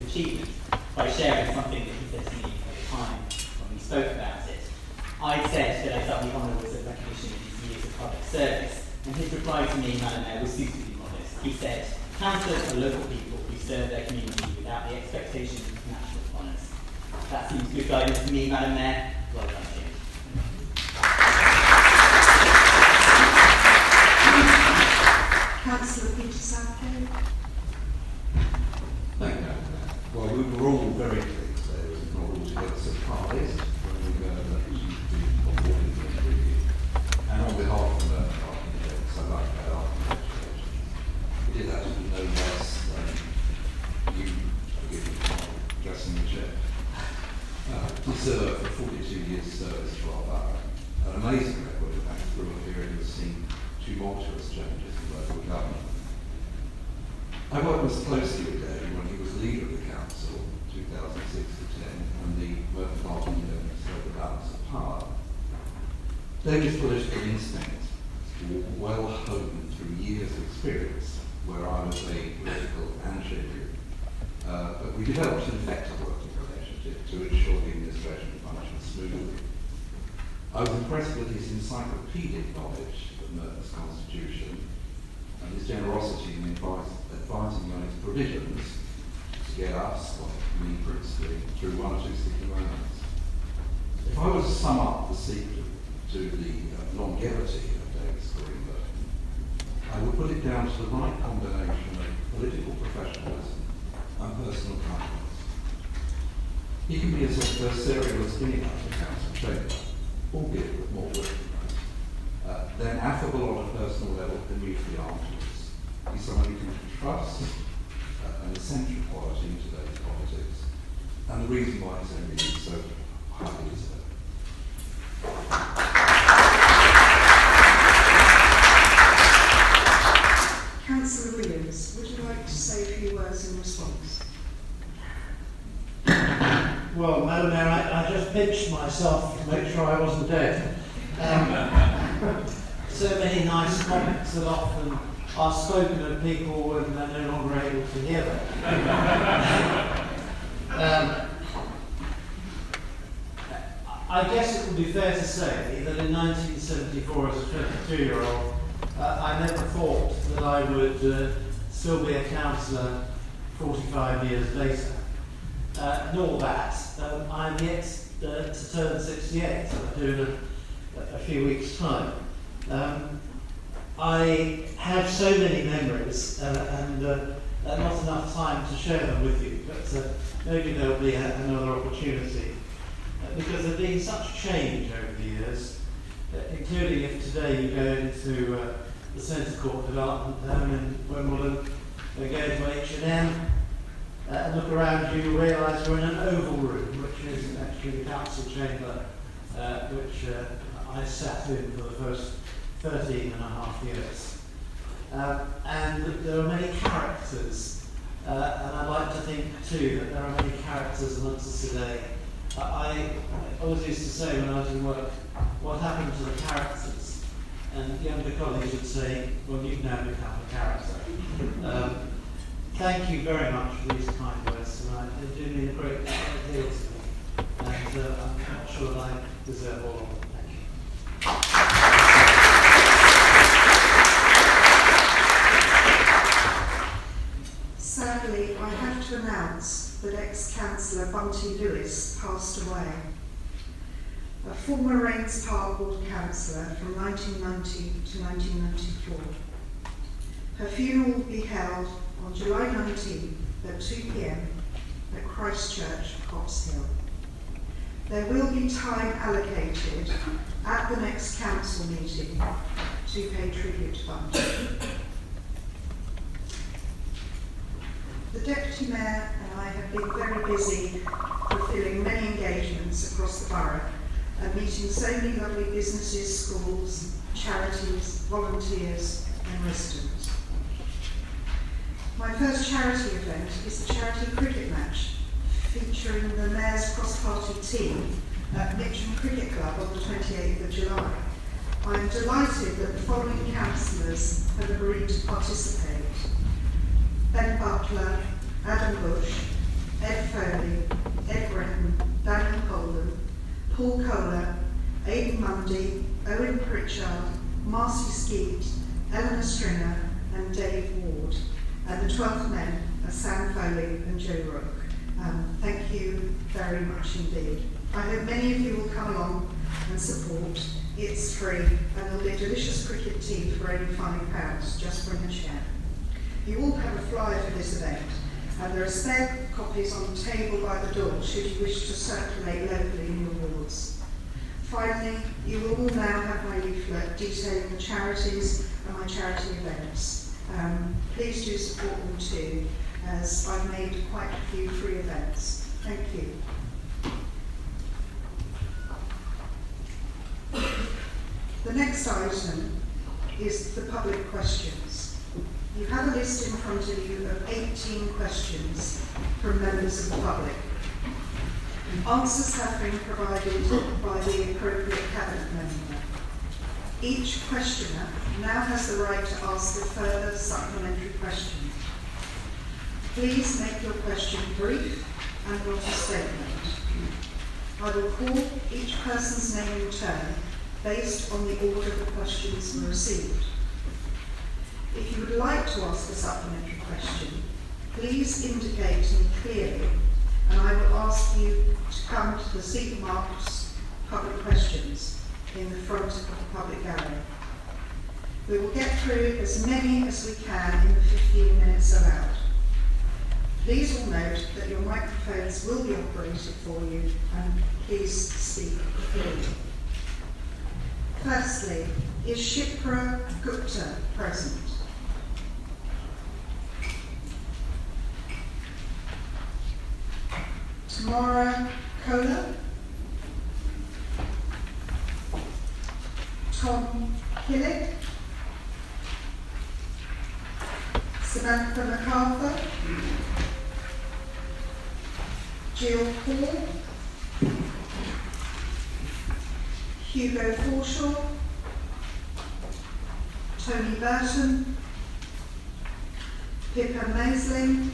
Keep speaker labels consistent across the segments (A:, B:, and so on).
A: achievement by sharing something that he said to me at the time when we spoke about it. I said that I felt the honour was a recognition of his years of public service, and his reply to me, Madam Mayor, was suitably modest. He said, "Councillors are local people who serve their community without the expectation of national honours." That seems good guidance to me, Madam Mayor. Well done, Jim.
B: Councillor Peter Southgate.
C: Thank you. Well, we were all very pleased there. It was not altogether surprised when we heard that she would be on board in the review. And on behalf of the architects, I'd like to add our congratulations. It is actually no less than you, forgive me for addressing the chair, to serve for 42 years service to our borough. An amazing record, in fact, through a period of seeing tumultuous changes in local government. I worked most closely with David when he was leader of the council, 2006 to 10, and the Merton.TV held the balance of power. David's political instinct was well honed through years of experience, where I was a political anti-group. But we developed an effective working relationship to ensure the administration functioned smoothly. I was impressed with his encyclopedic knowledge of Merton's constitution and his generosity in advising on its provisions to get us, like me principally, through one or two sticky moments. If I was to sum up the secret to the longevity of David's career in Merton, I would put it down to the right combination of political professionalism and personal kindness. He can be as adversarial as anyone in the council chamber, albeit with more work. Then affable on a personal level and mutually arduous. He's someone you can trust, an essential quality in today's politics, and the reason why his MBE is so highly deserved.
B: Councillor Williams, would you like to say a few words in response?
D: Well, Madam Mayor, I just pinched myself to make sure I wasn't dead. So many nice comments that often are spoken of people when they're no longer able to hear them. I guess it would be fair to say that in 1974, as a 22-year-old, I never thought that I would still be a councillor 45 years later. Nor that I'm yet to turn 68, I'll do in a few weeks' time. I have so many memories and not enough time to share them with you, but maybe there will be another opportunity because there's been such change over the years, including if today you go into the Centre Court development down in Wimbledon, go to H&M, and look around you, you realise we're in an oval room, which is actually the council chamber, which I sat in for the first 13 and a half years. And there are many characters, and I'd like to think too that there are many characters amongst us today. I always used to say when I was in work, what happened to the characters? And younger colleagues would say, well, you've now become a character. Thank you very much for these kind words tonight. They do mean a great deal to me, and I'm not sure that I deserve all of them. Thank you.
B: Sadly, I have to announce that ex-councillor Bunty Lewis passed away. A former Rains Park Ward councillor from 1990 to 1994. Her funeral will be held on July 19th at 2 p.m. at Christ Church, Cops Hill. There will be time allocated at the next council meeting to pay tribute to Bunty. The Deputy Mayor and I have been very busy fulfilling many engagements across the borough and meeting so many lovely businesses, schools, charities, volunteers and residents. My first charity event is the charity cricket match featuring the Mayor's cross-party team at Mitcham Cricket Club on the 28th of July. I am delighted that the following councillors have agreed to participate: Ben Butler, Adam Bush, Foley, Ed Bretton, Daniel Colden, Paul Kohler, Aidan Mundy, Owen Pritchard, Marcy Skeet, Eleanor Stringer and Dave Ward. And the 12th men are Sam Foley and Joe Rook. Thank you very much indeed. I hope many of you will come along and support. It's free and there'll be a delicious cricket tea for only £5. Just bring a chair. You all have a flyer for this event and there are spare copies on the table by the door should you wish to circulate locally in your wards. Finally, you will all now have my leaflet detailing the charities and my charity events. Please do support them too, as I've made quite a few free events. Thank you. The next item is the public questions. You have a list in front of you of 18 questions from members of the public. Answers have been provided by the appropriate cabinet member. Each questioner now has the right to ask a further supplementary question. Please make your question brief and not a statement. I will call each person's name in turn based on the order the questions were received. If you would like to ask a supplementary question, please indicate to me clearly and I will ask you to come to the seat marked public questions in the front of the public gallery. We will get through as many as we can in the 15 minutes allowed. Please all note that your microphones will be operated for you and please speak clearly. Firstly, is Shipra Gupta present? Tamara Kohler? Tom Killick? Samantha MacArthur? Jill Paul? Hugo Forshaw? Tony Burton? Pippa Maisling?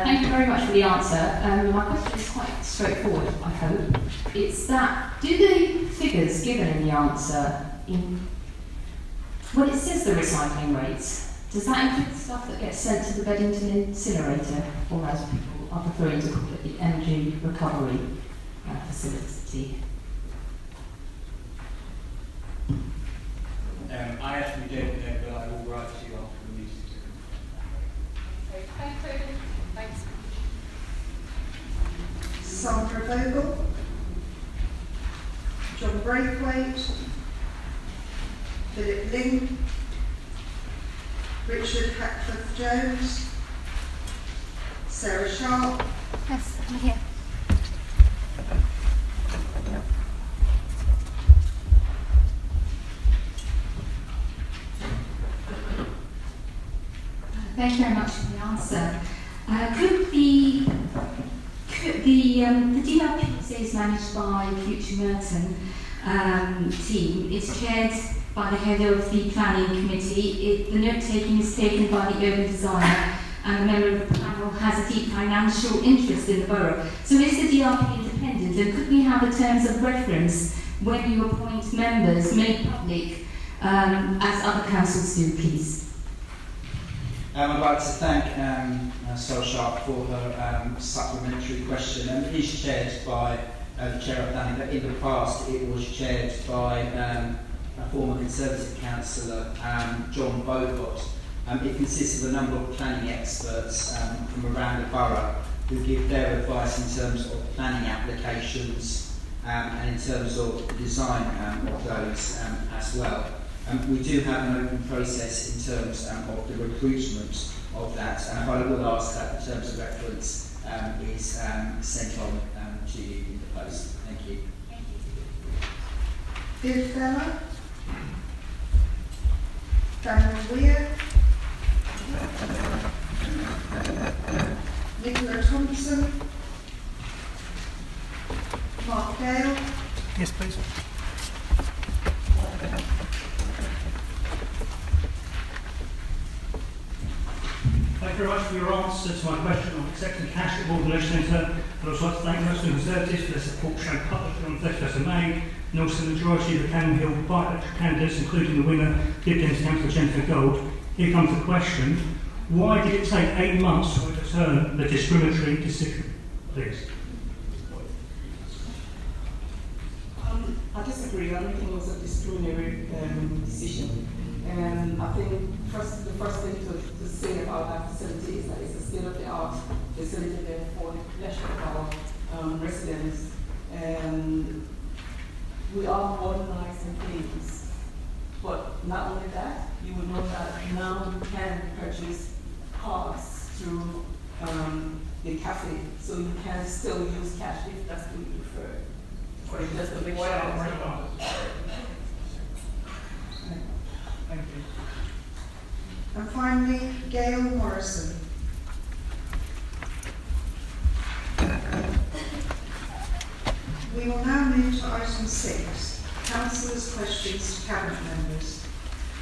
E: Thank you very much for the answer. My question is quite straightforward, I hope. It's that, do the figures given in the answer, when it says the recycling rates, does that include stuff that gets sent to the Beddington incinerator, or as people are preferring to call it, the energy recovery facility?
A: I actually don't know, but I will write to you after the meeting.
E: Thanks.
B: Sandra Vogel? John Braithwaite? Philip Ling? Richard Hackforth-Jones? Sarah Sharp?
F: Yes, I'm here.
E: Thank you very much for the answer. Could the DLP is managed by Future Merton team. It's chaired by the head of the planning committee. The note taking is taken by the urban designer, and a member of the panel has a deep financial interest in the borough. So is the DLP independent, and could we have the terms of reference when you appoint members made public, as other councils do, please?
G: I'd like to thank Sarah Sharp for her supplementary question. It is chaired by the Chair of Planning, but in the past it was chaired by a former Conservative councillor, John Bogott. It consists of a number of planning experts from around the borough who give their advice in terms of planning applications and in terms of the design of those as well. We do have an open process in terms of the recruitment of that, and I will ask that the terms of reference is sent on to you in the post. Thank you.
B: Viv Feller, Daniel Weir, Nicola Thompson, Mark Gale,
F: Yes, please. Thank you very much for your answer to my question on accepting cash at Morden Centre. I'd also like to thank the Western Conservatives for their support shown publicly on the 31st of May, and also the majority of the Cannon Hill by-election candidates, including the winner, Lib Dem's Councillor Jennifer Gold. Here comes the question: why did it take 8 months to overturn the discriminatory decision? Please.
H: I disagree. I don't think it was a discriminatory decision. I think the first thing to say about that facility is that it's a state-of-the-art facility there for the pleasure of our residents. And we are modernizing things. But not only that, you will know that now you can purchase cards through the cafe, so you can still use cash if that's what you prefer. Or just a big shout.
F: Thank you.
B: and finally Gail Morrison. We will now move to item 6, Councillors' questions to Cabinet members.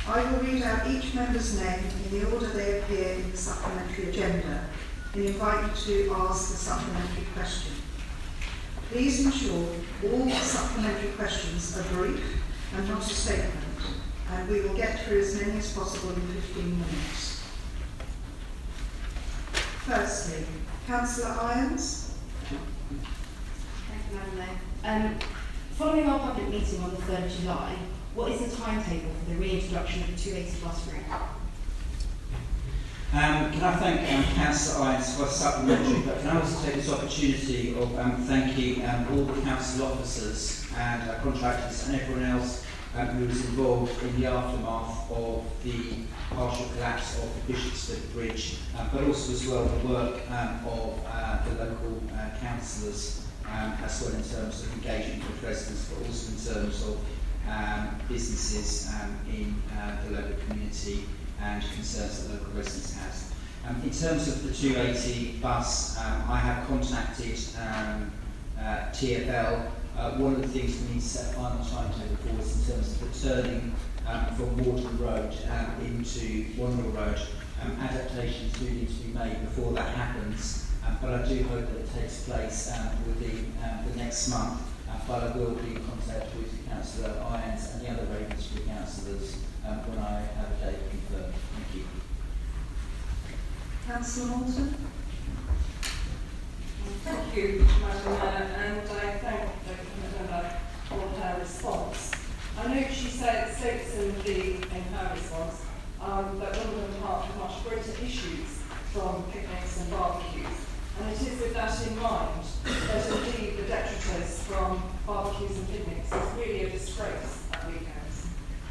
B: I will read out each member's name in the order they appear in the supplementary agenda and invite you to ask the supplementary question. Please ensure all supplementary questions are brief and not a statement, and we will get through as many as possible in 15 minutes. Firstly, Councillor Irons.
I: Thank you, Madam Mayor. Following our public meeting on the 3rd of July, what is the timetable for the reintroduction of the 280 bus route?
G: Can I thank Councillor Irons for supplementary, but can I also take this opportunity of thanking all the council officers and contractors and everyone else who was involved in the aftermath of the partial collapse of the Bishopsford Bridge, but also as well the work of the local councillors as well in terms of engagement with residents, but also in terms of businesses in the local community and concerns that local residents have. In terms of the 280 bus, I have contacted TfL. One of the things we need to set a final timetable for is in terms of the turning from Morden Road into Wandle Road. Adaptations do need to be made before that happens, but I do hope that it takes place within the next month. But I will be in contact with Councillor Irons and the other Ravensbury councillors when I have a date confirmed. Thank you.
B: Councillor Moulton.
J: Thank you, Madam Mayor, and I thank the member for her response. I know she states in her response that London Park have much greater issues from picnics and barbecues. And it is with that in mind that indeed the detritus from barbecues and picnics is really a disgrace at weekends.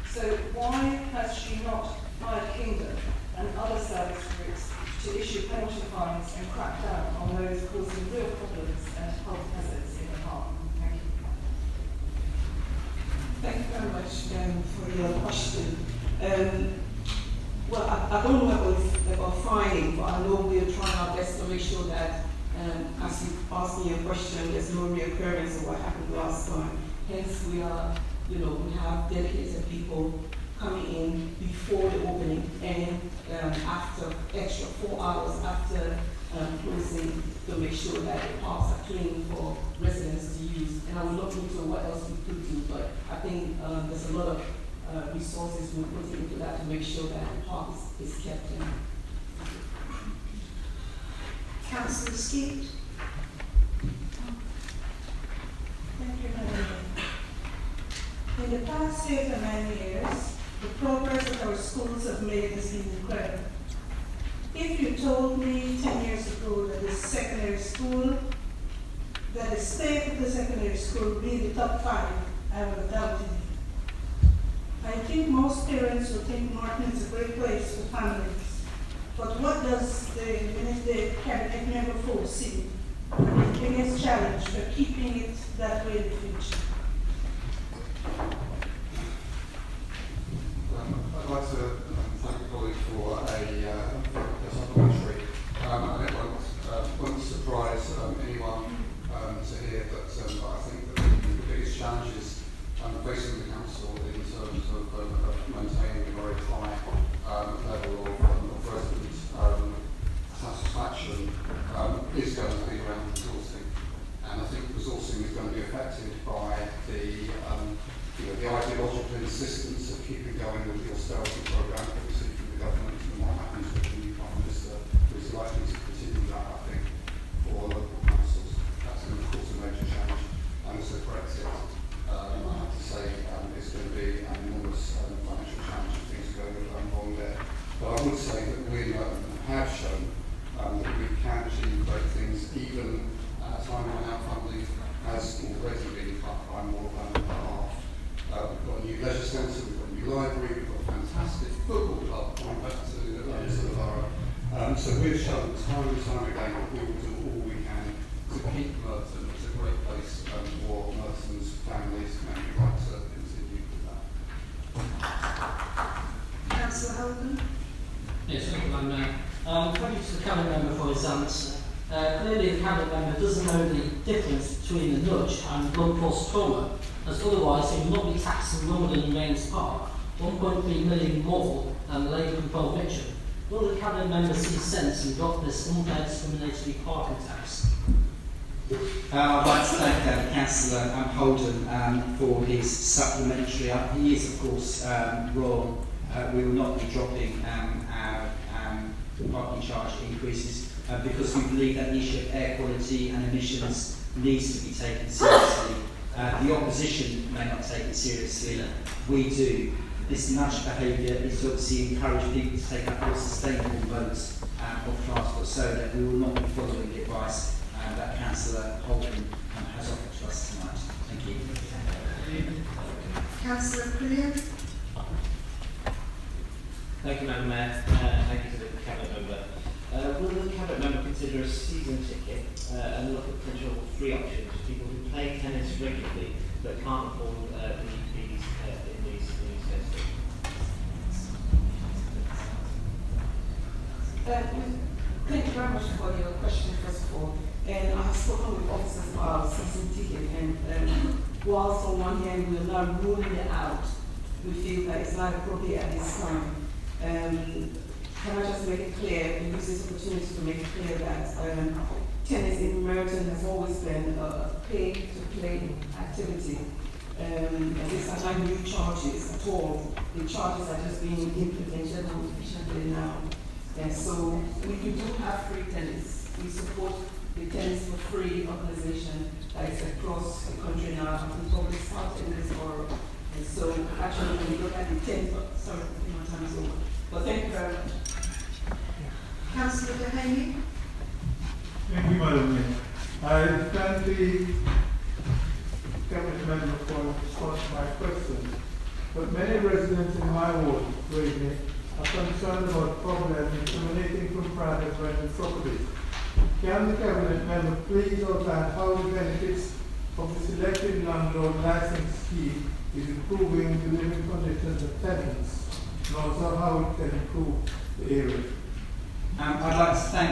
J: So why has she not hired Kingdom and other service groups to issue penalty fines and crack down on those causing real problems and health hazards in the park? Thank you.
H: Thank you very much for your question. Well, I don't know about fining, but I know we're trying our best to make sure that, as you asked me a question, there's no reoccurrence of what happened last time. Hence, we are, we have dedicated people coming in before the opening and after extra 4 hours after closing to make sure that the parks are clean for residents to use. And I will look into what else we could do, but I think there's a lot of resources we're putting into that to make sure that the park is kept in.
B: Councillor Skeet.
K: Thank you, Madam Mayor. In the past 8 or 9 years, the progress that our schools have made has been incredible. If you told me 10 years ago that the secondary school, that the state of the secondary school would be in the top 5, I would have doubted you. I think most parents will think Morden is a great place for families. But what does the cabinet member foresee the biggest challenge for keeping it that way in the future?
L: would say that we have shown that we can achieve great things, even at a time when our funding has already been cut by more than half. We've got a new leisure centre, we've got a new library, we've got a fantastic football club, going back to the borough. So we've shown time and time again that we will do all we can to keep Merton as a great place for Merton's families, and we'd like to continue with that.
B: Councillor Holden?
M: Yes, thank you, Madam Mayor. Thank you to the Cabinet Member for his answer. Clearly the Cabinet Member doesn't know the difference between a nudge and blunt force trauma, as otherwise he will not be taxing Morden and Rains Park 1.3 million more than the Labour controlled Mitcham. Will the Cabinet Member see sense and drop this unfair discriminatory parking tax?
G: I'd like to thank Councillor Holden for his supplementary. He is, of course, wrong. We will not be dropping our parking charge increases because we believe that the issue of air quality and emissions needs to be taken seriously. The opposition may not take it seriously. We do. This nudge behaviour is to obviously encourage people to take up more sustainable modes of transport, so that we will not be following the advice that Councillor Holden has offered to us tonight. Thank you.
B: Councillor Quillian?
N: Thank you, Madam Mayor. Thank you to the Cabinet Member. Will the Cabinet Member consider a season ticket and look at potential free options for people who play tennis regularly but can't afford the fees in these cases?
H: Thank you very much for your question, first of all. And I have spoken with officers about season ticket, and whilst on one hand we are now ruling it out, we feel that it's not appropriate at this time. Can I just make it clear, and use this opportunity to make it clear that tennis in Merton has always been a pay-to-play activity. These are not new charges at all. The charges are just being implemented efficiently now. And so we do have free tennis. We support the Tennis for Free organization that is across the country now. We probably started in this borough. And so actually when you look at the tennis, sorry, I think my time is over. But thank you very much.
B: Councillor Dehaney?
O: Thank you, Madam Mayor. I thank the Cabinet Member for response to my question. But many residents in my ward, Gravely, are concerned about problems emanating from private rental properties. Can the Cabinet Member please outline how the benefits of the selected landlord license scheme is improving the living conditions of tenants, and also how it can improve the area?
G: I'd like to thank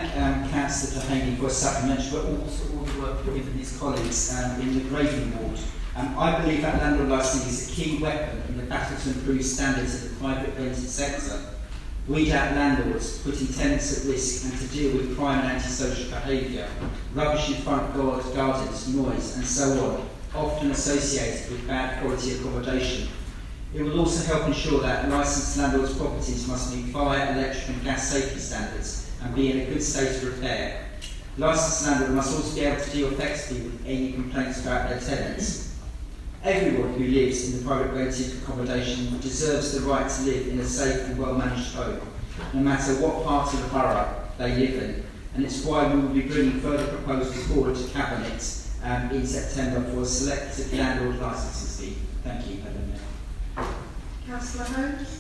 G: Councillor Dehaney for a supplementary, but also all the work put in with his colleagues in the Gravely ward. I believe that landlord licensing is a key weapon in the battle to improve standards in the private rented sector. Weed out landlords, putting tenants at risk, and to deal with crime and antisocial behaviour, rubbish in front gardens, noise, and so on, often associated with bad quality accommodation. It will also help ensure that licensed landlords' properties must meet fire, electric and gas safety standards and be in a good state of repair. Licensed landlords must also be able to deal effectively with any complaints about their tenants. Everyone who lives in the private rented accommodation deserves the right to live in a safe and well-managed home, no matter what part of the borough they live in. And it's why we will be bringing further proposals forward to Cabinet in September for a selective landlord licensing scheme. Thank you, Madam Mayor.
B: Councillor Holmes?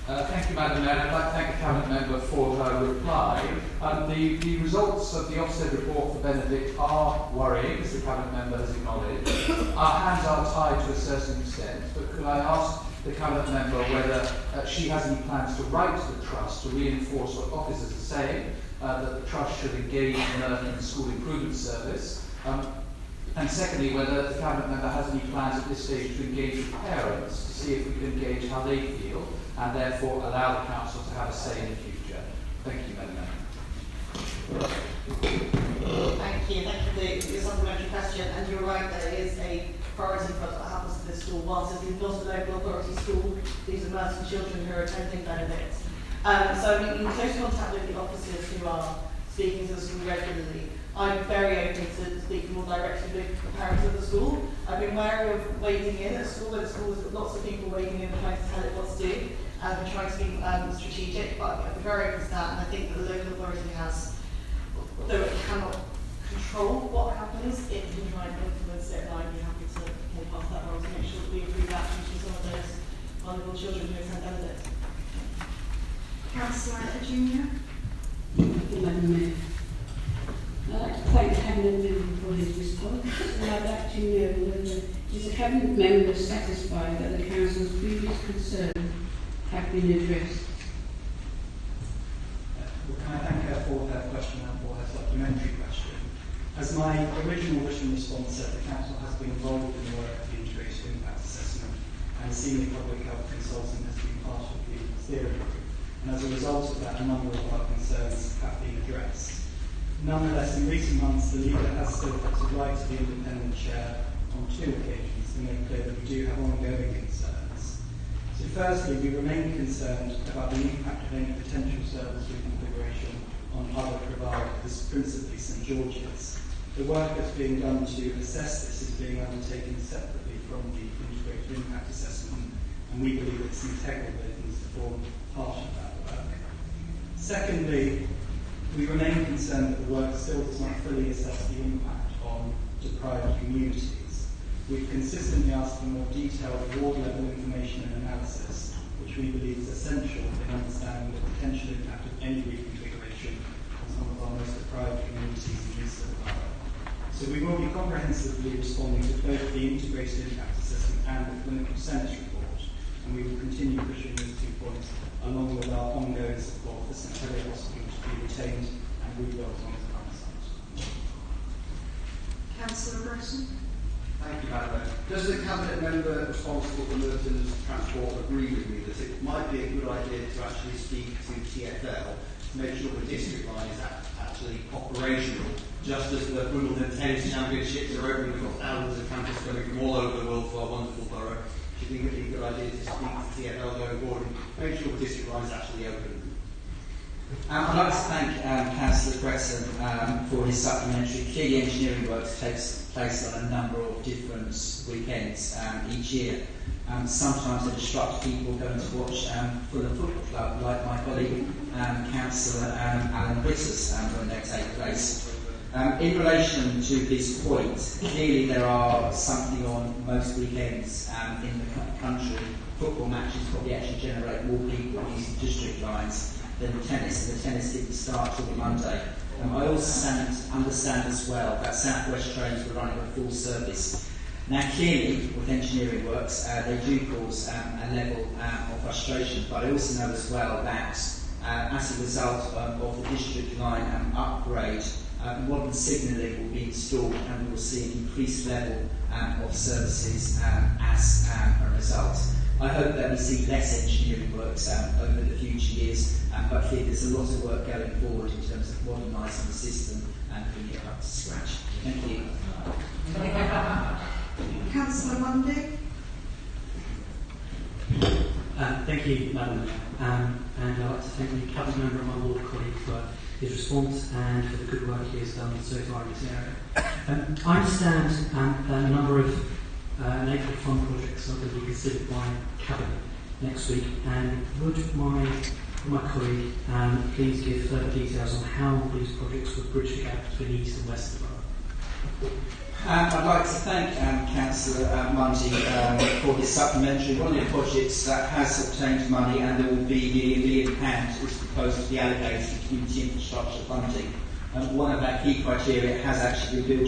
C: Thank you, Madam Mayor. I'd like to thank the Cabinet Member for her reply. The results of the Ofsted report for Benedict are worrying, as the Cabinet Member has acknowledged. Our hands are tied to a certain extent, but could I ask the Cabinet Member whether she has any plans to write to the Trust to reinforce what officers are saying, that the Trust should engage in the School Improvement Service, and secondly, whether the Cabinet Member has any plans at this stage to engage with parents to see if we can gauge how they feel and therefore allow the Council to have a say in the future. Thank you, Madam Mayor.
P: Thank you for the supplementary question, and you're right, there is a priority for what happens to this school. Whilst it's not a local authority school, these are Merton children who are attending Benedict. So we're in close contact with the officers who are speaking to the school regularly. I'm very open to speak more directly with the parents of the school. I've been wary of wading in at a school where the school has got lots of people wading in and trying to tell it what to do, and trying to be strategic, but I've been very open to that, and I think that the local authority has, although it cannot control what happens, it can try and influence it, and I'd be happy to play part of that role to make sure that we approve actions for some of those vulnerable children who attend benefit.
B: Councillor Junior.
Q: Thank you, Madam Mayor. I'd like to thank the Cabinet Member for his response, and I'd like to know whether is the Cabinet Member satisfied that the Council's previous concerns have been addressed?
G: Well, can I thank her for her question and for her supplementary question? As my original written response said, the Council has been involved in the work of the integrated impact assessment, and a senior public health consultant has been part of the steering group. And as a result of that, a number of our concerns have been addressed. Nonetheless, in recent months, the leader has still had to write to the independent chair on 2 occasions to make clear that we do have ongoing concerns. So firstly, we remain concerned about the impact of any potential service reconfiguration on other providers, principally St George's. The work that's being done to assess this is being undertaken separately from the integrated impact assessment, and we believe it's integral that it needs to form part of that work. Secondly, we remain concerned that the work still does not fully assess the impact on deprived communities. We've consistently asked for more detailed ward-level information and analysis, which we believe is essential in understanding the potential impact of any reconfiguration on some of our most deprived communities in the east of the borough. So we will be comprehensively responding to both the integrated impact assessment and the clinical Senate report, and we will continue pushing these 2 points along with our ongoing support for St Helier Hospital to be retained and rebuilt on the current site.
B: Councillor Bretton.
L: Thank you, Madam Mayor. Does the Cabinet Member responsible for Merton's transport agree with me that it might be a good idea to actually speak to TfL to make sure the district line is actually operational, just as the Wimbledon Tennis Championships are open? We've got thousands of campers coming from all over the world to our wonderful borough. Do you think it would be a good idea to speak to TfL going forward and make sure the district line is actually open?
G: I'd like to thank Councillor Gretton for his supplementary. Clearly, engineering work takes place on a number of different weekends each year. Sometimes they distract people going to watch Fulham Football Club, like my colleague Councillor Alan Whitters, when they take place. In relation to this point, clearly there are something on most weekends in the country. Football matches probably actually generate more people using district lines than tennis, and the tennis didn't start till Monday. I also understand as well that South West trains were running at full service. Now clearly, with engineering works, they do cause a level of frustration, but I also know as well that as a result of the district line upgrade, modern signalling will be installed and we will see an increased level of services as a result. I hope that we see less engineering works over the future years, but clearly there's a lot of work going forward in terms of modernising the system and bringing it up to scratch. Thank you.
B: Councillor Mundy.
R: Thank you, Madam Mayor. And I'd like to thank the Cabinet Member and my ward colleague for his response and for the good work he has done so far in this area. I understand that a number of native fund projects are going to be considered by Cabinet next week, and would my colleague please give further details on how these projects would bridge the gap between the east and west of the borough?
G: I'd like to thank Councillor Mundy for his supplementary. One of the projects that has obtained money, and there will be nearly £1 million, is proposed to be allocated to community infrastructure funding. One of our key criteria has actually been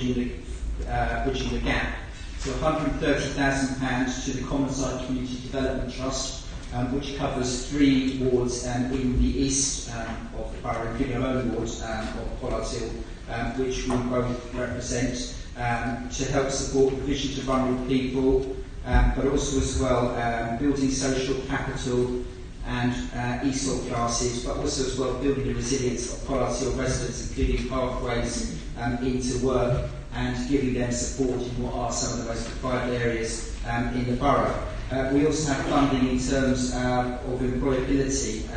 G: bridging the gap. So £130,000 to the Common Side Community Development Trust, which covers 3 wards in the east of the borough, including our own ward of Pollard's Hill, which we both represent, to help support provision to vulnerable people, but also as well building social capital and ESOL classes, but also as well building the resilience of Pollard's Hill residents, including pathways into work and giving them support in what are some of the most deprived areas in the borough. We also have funding in terms of employability.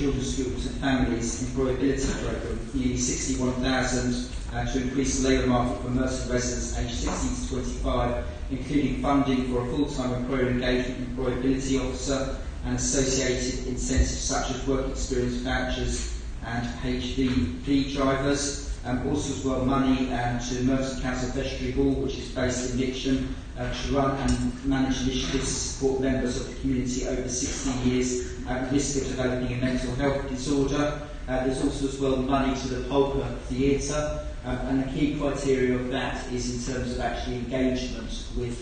G: Children's Schools and Families Employability Programme, nearly 61,000 to increase the labour market for Merton residents aged 16 to 25, including funding for a full-time employer engagement employability officer and associated incentives such as work experience vouchers and HVV drivers. Also as well money to Merton Council Vestry Hall, which is based in Mitcham, to run and manage initiatives to support members of the community over 16 years at risk of developing a mental health disorder. There's also as well money to the Polka Theatre, and the key criteria of that is in terms of actually engagement with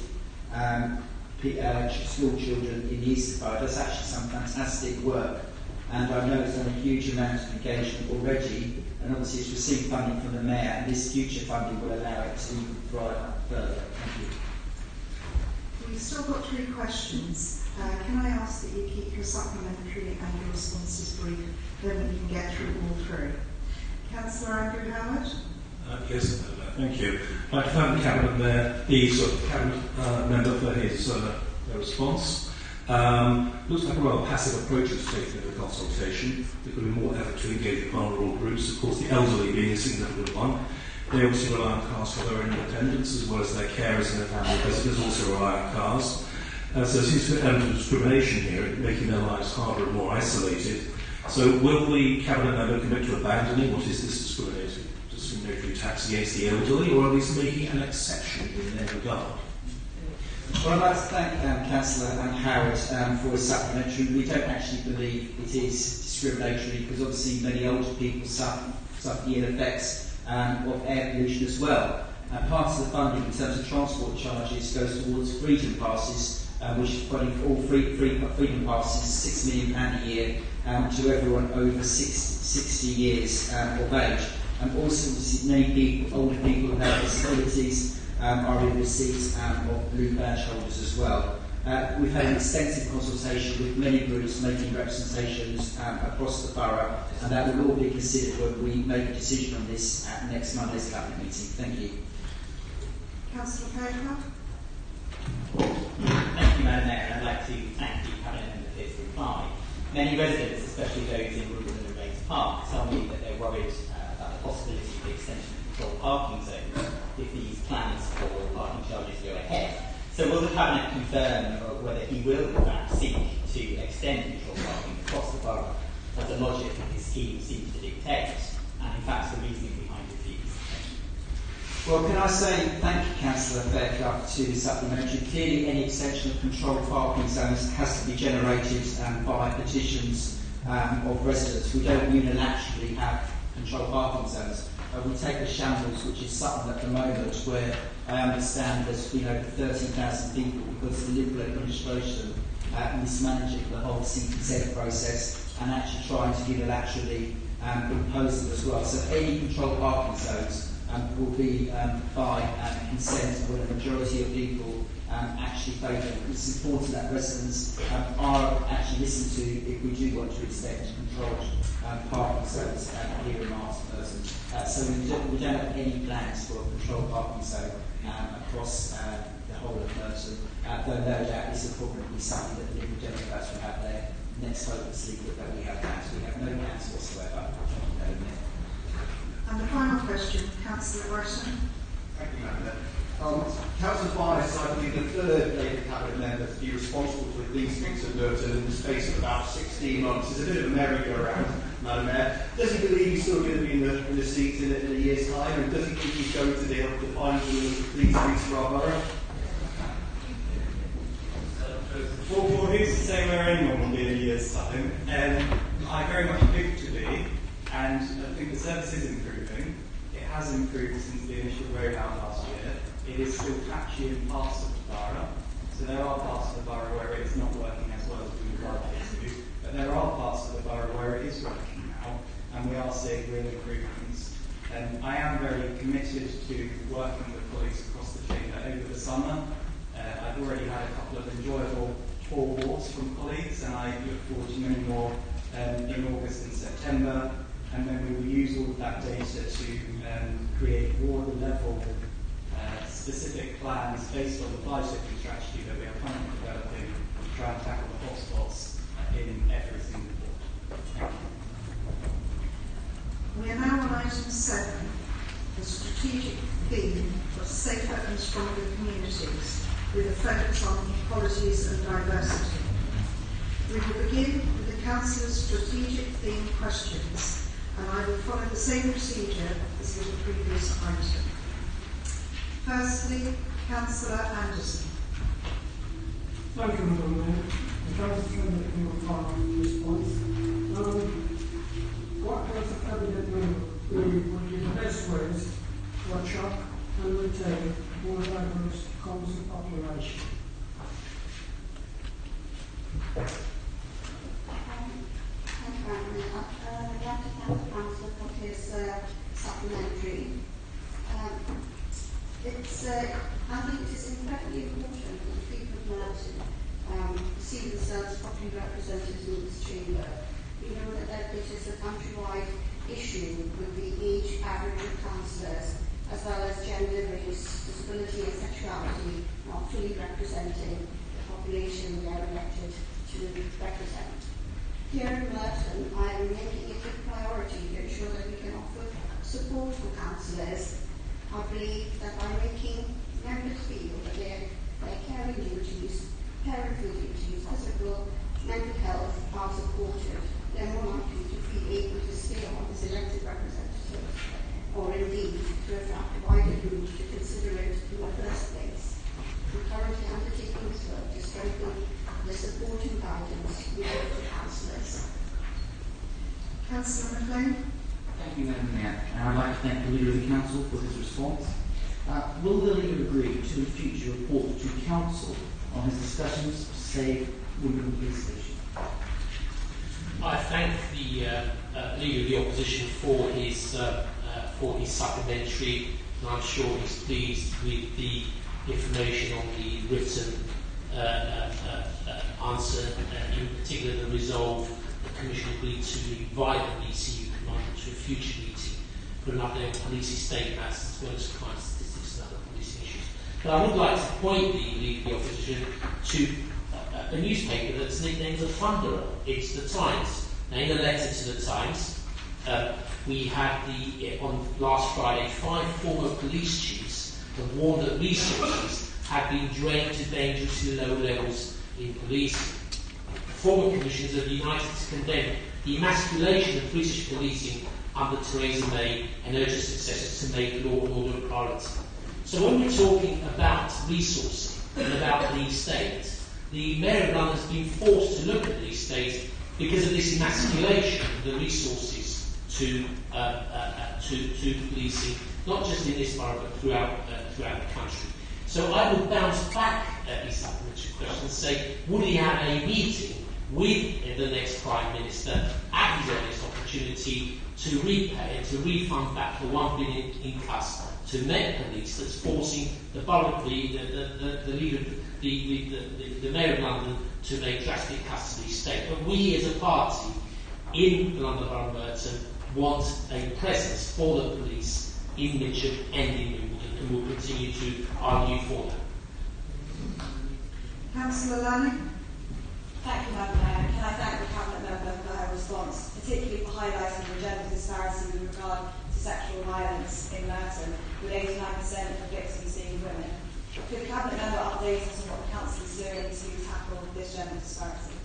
G: school children in the Eastern Borough. That's actually some fantastic work, and I know it's done a huge amount of engagement already, and obviously it's received funding from the Mayor, and this future funding will allow it to thrive up further. Thank you.
B: We've still got 3 questions. Can I ask that you keep your supplementary and your responses brief, then we can get through all 3. Councillor Andrew Howard?
S: Yes, thank you. I'd like to thank the Cabinet member for his response. Looks like a rather passive approach is taken to the consultation. There could be more effort to engage with vulnerable groups, of course the elderly being a significant one. They obviously rely on cars for their independence, as well as their carers and their family visitors also rely on cars. So there seems to be an element of discrimination here, making their lives harder and more isolated. So will the Cabinet member commit to abandoning what is this discriminatory tax against the elderly, or at least making an exception in their regard?
G: Well, I'd like to thank Councillor Howard for his supplementary. We don't actually believe it is discriminatory, because obviously many older people suffer the ill effects of air pollution as well. Part of the funding in terms of transport charges goes towards freedom passes, which is funding for all freedom passes, £6 million a year to everyone over 60 years of age. And also many people, older people who have disabilities, are in receipt of blue badge holders as well. We've had an extensive consultation with many groups making representations across the borough, and that will all be considered when we make a decision on this at next Monday's Cabinet meeting. Thank you.
B: Councillor Fairclough?
A: Thank you, Madam Mayor, and I'd like to thank the Cabinet member for his reply. Many residents, especially those in Rural and Rains Park, tell me that they're worried about the possibility of the extension of controlled parking zones if these plans for parking charges go ahead. So will the Cabinet confirm whether he will in fact seek to extend controlled parking across the borough as the logic of his scheme seems to dictate, and in fact the reasoning behind his views?
G: Well, can I say thank you, Councillor Fairclough, to the supplementary. Clearly, any extension of controlled parking zones has to be generated by petitions of residents. We don't unilaterally have controlled parking zones. We take a shambles, which is Sutton at the moment, where I understand there's been over 13,000 people because the Liberal administration mismanaging the whole CPZ process and actually trying to unilaterally impose them as well. So any controlled parking zones will be by consent where the majority of people actually favour them. It's important that residents are actually listened to if we do want to extend controlled parking zones here in Merton. So we don't have any plans for a controlled parking zone across the whole of Merton, though no doubt this will probably be something that the Liberal Democrats will have their next hope and secret that we have plans. We have no plans whatsoever.
B: And the final question, Councillor Rushton.
C: Thank you, Madam Mayor. Councillor Bias, I believe the third Labour Cabinet member to be responsible for these things at Merton in the space of about 16 months. It's a bit of a merry-go-round, Madam Mayor. Does he believe he's still going to be in the seat in a year's time, and does he think he's going to be able to find these things for our borough?
T: Well, who's to say where anyone will be in a year's time? I very much hope to be, and I think the service is improving. It has improved since the initial rollout last year. It is still patchy in parts of the borough, so there are parts of the borough where it is not working as well as we would like it to, but there are parts of the borough where it is working now, and we are seeing real improvements. I am very committed to working with colleagues across the chamber over the summer. I've already had a couple of enjoyable tour walks from colleagues, and I look forward to many more in August and September, and then we will use all of that data to create broader level specific plans based on the biosecurity strategy that we are currently developing to try and tackle the hotspots in every single port. Thank you.
B: and stronger communities with a focus on equalities and diversity. We will begin with the Councillors' strategic theme questions, and I will follow the same procedure as with the previous item. Firstly, Councillor Anderson.
U: Thank you, Madam Mayor. The Council Cabinet in your final response. What does the Cabinet member believe would be the best ways to attract and retain more diverse council population?
V: Thank you, Madam Mayor. I'd like to thank the Councillor for his supplementary. I think it is incredibly important that the people of Merton see themselves properly represented in this chamber. We know that it is a countrywide issue with the age average of councillors, as well as gender, race, disability and sexuality not fully representing the population they are elected to represent. Here in Merton, I am making it a priority to ensure that we can offer support for councillors. I believe that by making members feel that their caring duties, parental duties, physical, mental health are supported, they're more likely to be able to stay on as elected representatives, or indeed to attract a wider group to consider it in the first place. We're currently undertaking this work to strengthen the support and guidance we give to councillors.
B: Councillor McLean.
G: Thank you, Madam Mayor. And I'd like to thank the Leader of the Council for his response. Will the Leader agree to in future report to Council on his discussions to save Wimbledon Police Station?
W: I thank the Leader of the Opposition for his supplementary, and I'm sure he's pleased with the information on the written answer, in particular the resolve the Commission agreed to invite the ECU Commander to a future meeting for an update on police estate matters as well as crime statistics and other policing issues. But I would like to point the Leader of the Opposition to a newspaper that's nicknamed the Thunderer. It's the Times. Now, in a letter to the Times, we had on last Friday 5 former police chiefs have warned that resources have been drained to dangerously low levels in policing. Former commissioners have united to condemn the emasculation of British policing under Theresa May and urge her successors to make law and order a priority. So when we're talking about resourcing and about the estate, the Mayor of London has been forced to look at the estate because of this emasculation of the resources to policing, not just in this borough but throughout the country. So I would bounce back at his supplementary question and say, would he have a meeting with the next Prime Minister at his earliest opportunity to repay and to refund back the £1 billion in cuts to Met Police that's forcing the borough, the Mayor of London to make drastic cuts to the estate. But we as a party in the London Borough of Merton want a presence for the police in Mitcham and in Wimbledon, and will continue to argue for that.
B: Councillor Lanning.
X: Thank you, Madam Mayor. Can I thank the Cabinet member for her response, particularly for highlighting the gender disparity with regard to sexual violence in Merton, with 89% of victims being women. Could the Cabinet member update us on what the Council is doing to tackle this gender disparity?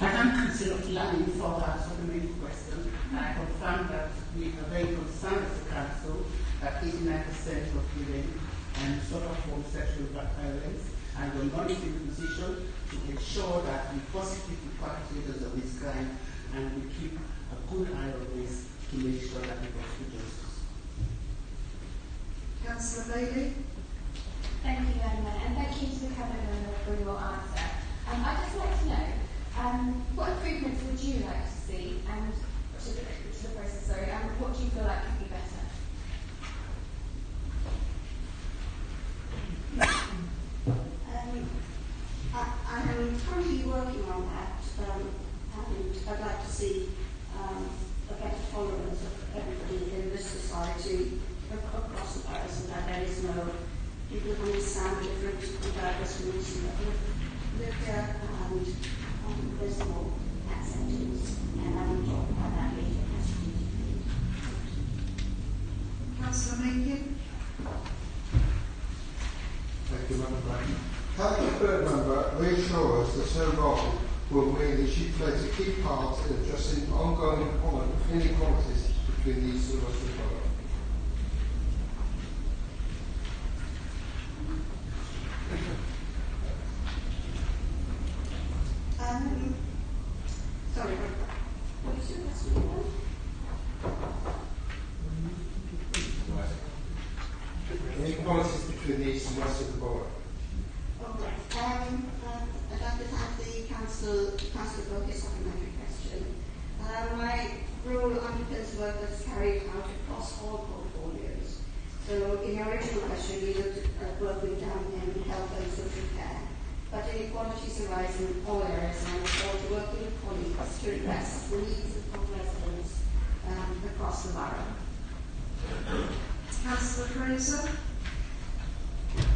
Y: I thank Councillor Lanning for that supplementary question. I confirm that we are very concerned as a council that 89% of women suffer from sexual violence, and we're not in a position to ensure that we prosecute the perpetrators of this crime, and we keep a good eye on this to make sure that we pursue justice.
B: Councillor Bailey.
Z: Thank you, Madam Mayor, and thank you to the Cabinet member for your answer. I'd just like to know, what improvements would you like to see to the process, and what do you feel like could be better?
V: I am currently working on that, and I'd like to see a better tolerance of everybody in this society across the Paris, and that there is no people who understand the different and diverse groups that live here, and there's more acceptance, and I will talk about that later.
B: Councillor Mencken.
D: Thank you, Madam President. Can the third member reassure us that her role will mean that she plays a key part in addressing ongoing inequalities between the East and West of the Borough?
V: Sorry, what is your question again?
D: Inequalities between the East and West of the Borough.
V: All right. I'd like to thank the council for his supplementary question. My role underpins work that's carried out across all portfolios. So in your original question, you looked at work we've done in health and social care. But inequalities arise in all areas, and I look forward to working with colleagues to address the needs of residents across the borough.
B: Councillor Fraser.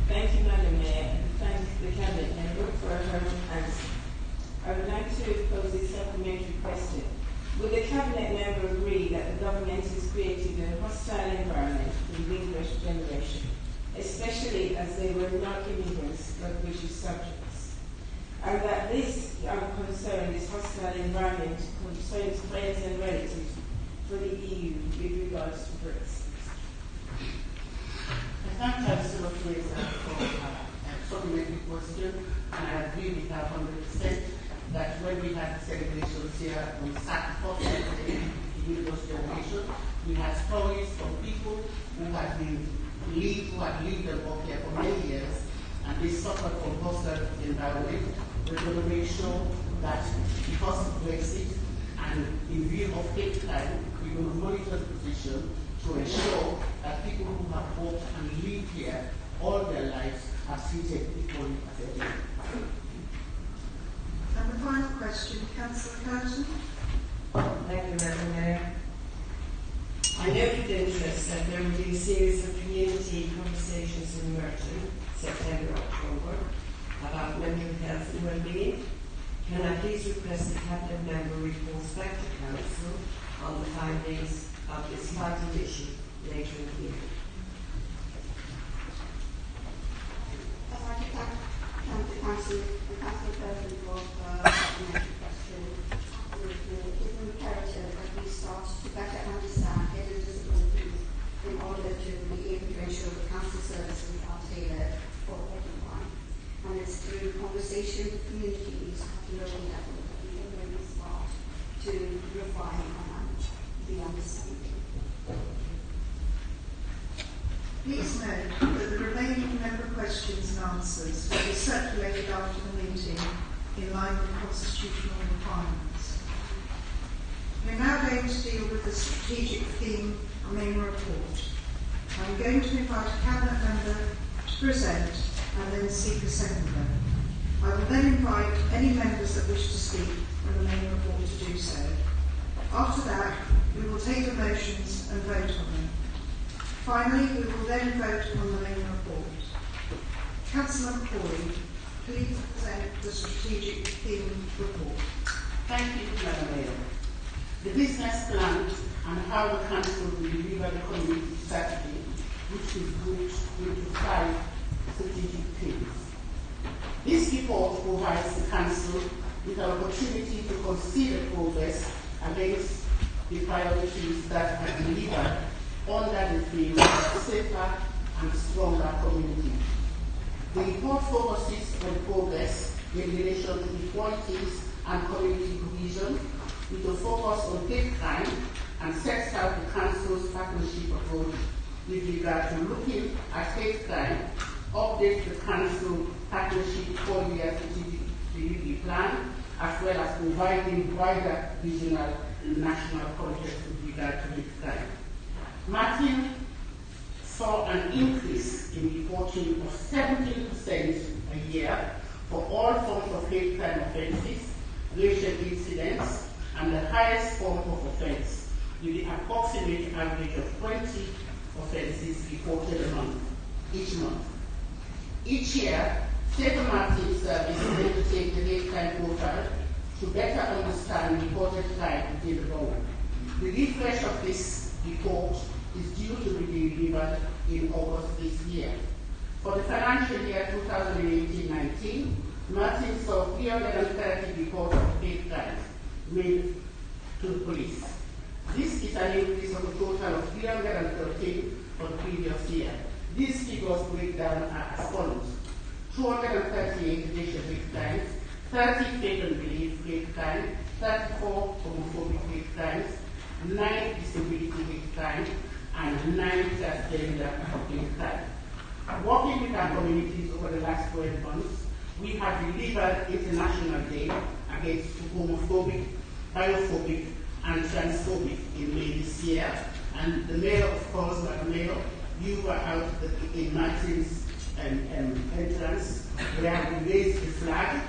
E: Thank you, Madam Mayor, and thank the Cabinet member for her answer. I would like to pose a supplementary question. Would the Cabinet member agree that the government has created a hostile environment for the English generation, especially as they were not immigrants but British subjects, and that this hostile environment concerns friends and relatives for the EU with regards to Brexit?
Y: I thank Councillor Fraser for a supplementary question, and I agree with her 100% that when we had the celebrations here on Saturday, the University of Nation, we had stories from people who had lived and worked here for many years, and they suffered from hostile environment. We're going to make sure that because of Brexit and in view of hate crime, we're going to monitor the position to ensure that people who have worked and lived here all their lives are treated equally as everyone.
B: And the final question, Councillor Curtin.
E: Thank you, Madam Mayor. I noted with interest that there will be a series of community conversations in Merton, September, October, about mental health and well-being. Can I please request the Cabinet member reports back to Council on the findings of this vital issue later in the year?
V: I'd like to thank the Council President for the supplementary question. Given the imperative that we start to better understand hidden disabilities in order to be able to ensure the Council services are tailored for everyone. And it's through conversation with communities at the local level that we can really start to refine and the understanding.
B: Please note that the remaining member questions and answers will be circulated after the meeting in line with constitutional requirements. We're now going to deal with the strategic theme main report. I'm going to invite a Cabinet member to present and then seek a seconder. I will then invite any members that wish to speak on the main report to do so. After that, we will take the motions and vote on them. Finally, we will then vote on the main report. Councillor McCauley, please present the strategic theme report.
Y: Thank you, Madam Mayor. The business plan and how the Council will deliver the community strategy, which is grouped into 5 strategic themes. This report provides the Council with an opportunity to consider progress against the priorities that are delivered under the theme of a safer and stronger community. The report focuses on progress in relation to equalities and community cohesion, with a focus on hate crime, and sets out the Council's partnership approach with regard to looking at hate crime, update the Council partnership 4-year strategic delivery plan, as well as providing wider regional and national context with regard to hate crime. Martin saw an increase in reporting of 17% a year for all forms of hate crime offences, racial incidents, and the highest form of offence, with the approximate average of 20 offences reported each month. Each year, St. Martin's Service is able to take the hate crime profile to better understand reported crime within the borough. The refresh of this report is due to be delivered in August this year. For the financial year 2018-19, Merton saw 330 reports of hate crimes made to the police. This is an increase of a total of 313 for the previous year. These figures break down as follows: 238 racial hate crimes, 30 faith and belief hate crimes, 34 homophobic hate crimes, 9 disability hate crimes, and 9 transgender hate crimes. Working with our communities over the last 12 months, we have delivered International Day against homophobic, biophobic, and transphobic in May this year. And the mayor, of course, Madam Mayor, you were out in Martin's entrance where we raised the flag,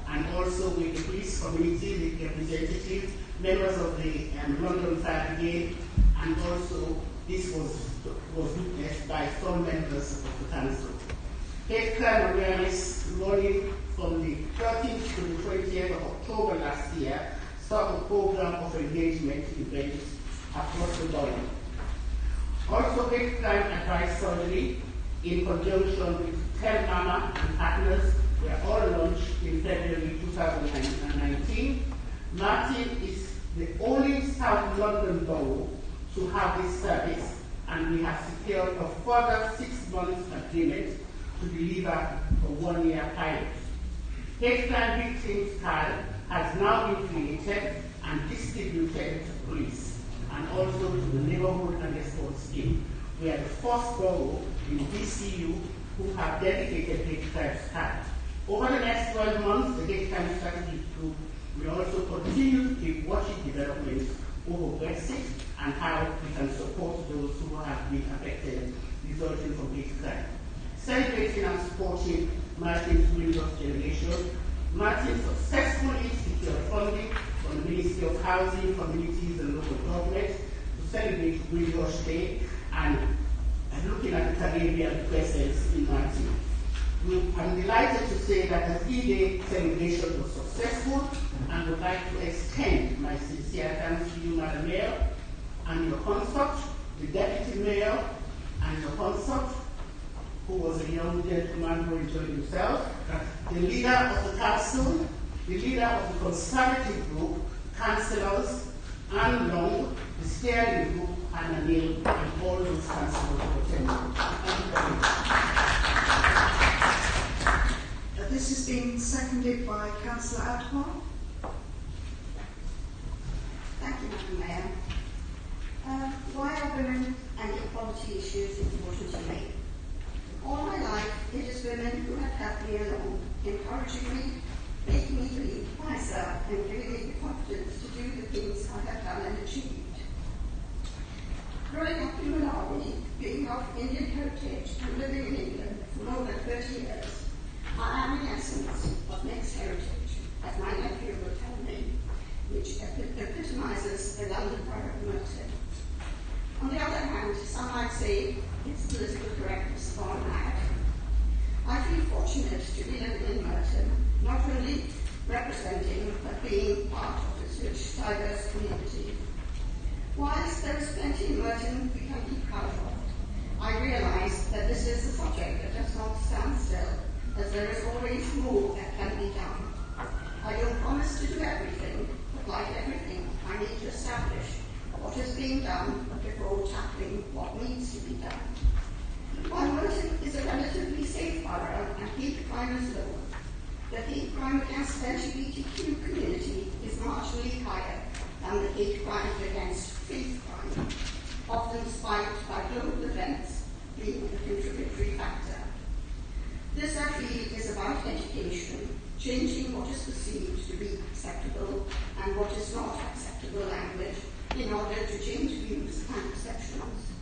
Y: and also with the police community, the representatives, members of the London Fire Brigade, and also this was witnessed by some members of the council. Hate crime awareness running from the 13th to the 20th of October last year started a program of engagement events across the body. Also, hate crime advice surgery in conjunction with Tell Mama and partners were all launched in February 2019. Martin is the only South London borough to have this service, and we have secured a further 6 months agreement to deliver a 1-year pilot. Hate crime victims card has now been created and distributed to police and also to the neighborhood and response team. We are the first borough in DCU who have dedicated hate crime card. Over the next 12 months, the hate crime strategy group will also continue to keep watching developments over Brexit and how we can support those who have been affected resulting from hate crime. Celebrating and supporting Martin's Windows generation, Martin successfully secured funding from the Ministry of Housing, Communities and Local Government to celebrate Windows Day and looking at the Caribbean presence in Martin. I'm delighted to say that the 3-day celebration was successful and would like to extend my sincere thanks to you, Madam Mayor, and your consort, the Deputy Mayor, and your consort, who was a young gentleman who enjoyed himself, the leader of the council, the leader of the Conservative group, councillors, Anne Long, the steering group, Anna Neil, and all those councillors who attended. Thank you very much.
B: This has been seconded by Councillor Adcock.
V: Thank you, Madam Mayor. Why are women and equality issues important to me? All my life, it is women who have helped me along, encouraging me, making me believe myself, and giving me the confidence to do the things I have done and achieved. Growing up in Malawi, being of Indian heritage and living in England for more than 30 years, I am in essence of mixed heritage, as my nephew will tell me, which epitomizes the London borough of Merton. On the other hand, some might say it's political correctness gone mad. I feel fortunate to be living in Merton, not only representing but being part of its rich, diverse community. Whilst there is plenty in Merton we can be proud of, I realise that this is a project that does not stand still, as there is always more that can be done. I don't promise to do everything, but like everything, I need to establish what is being done before tackling what needs to be done. While Merton is a relatively safe borough and hate crime is low, the hate crime against the LGBTQ community is marginally higher than the hate crime against faith crime, often spiked by global events being a contributory factor. This, I feel, is about education, changing what is perceived to be acceptable and what is not acceptable language in order to change views and perceptions.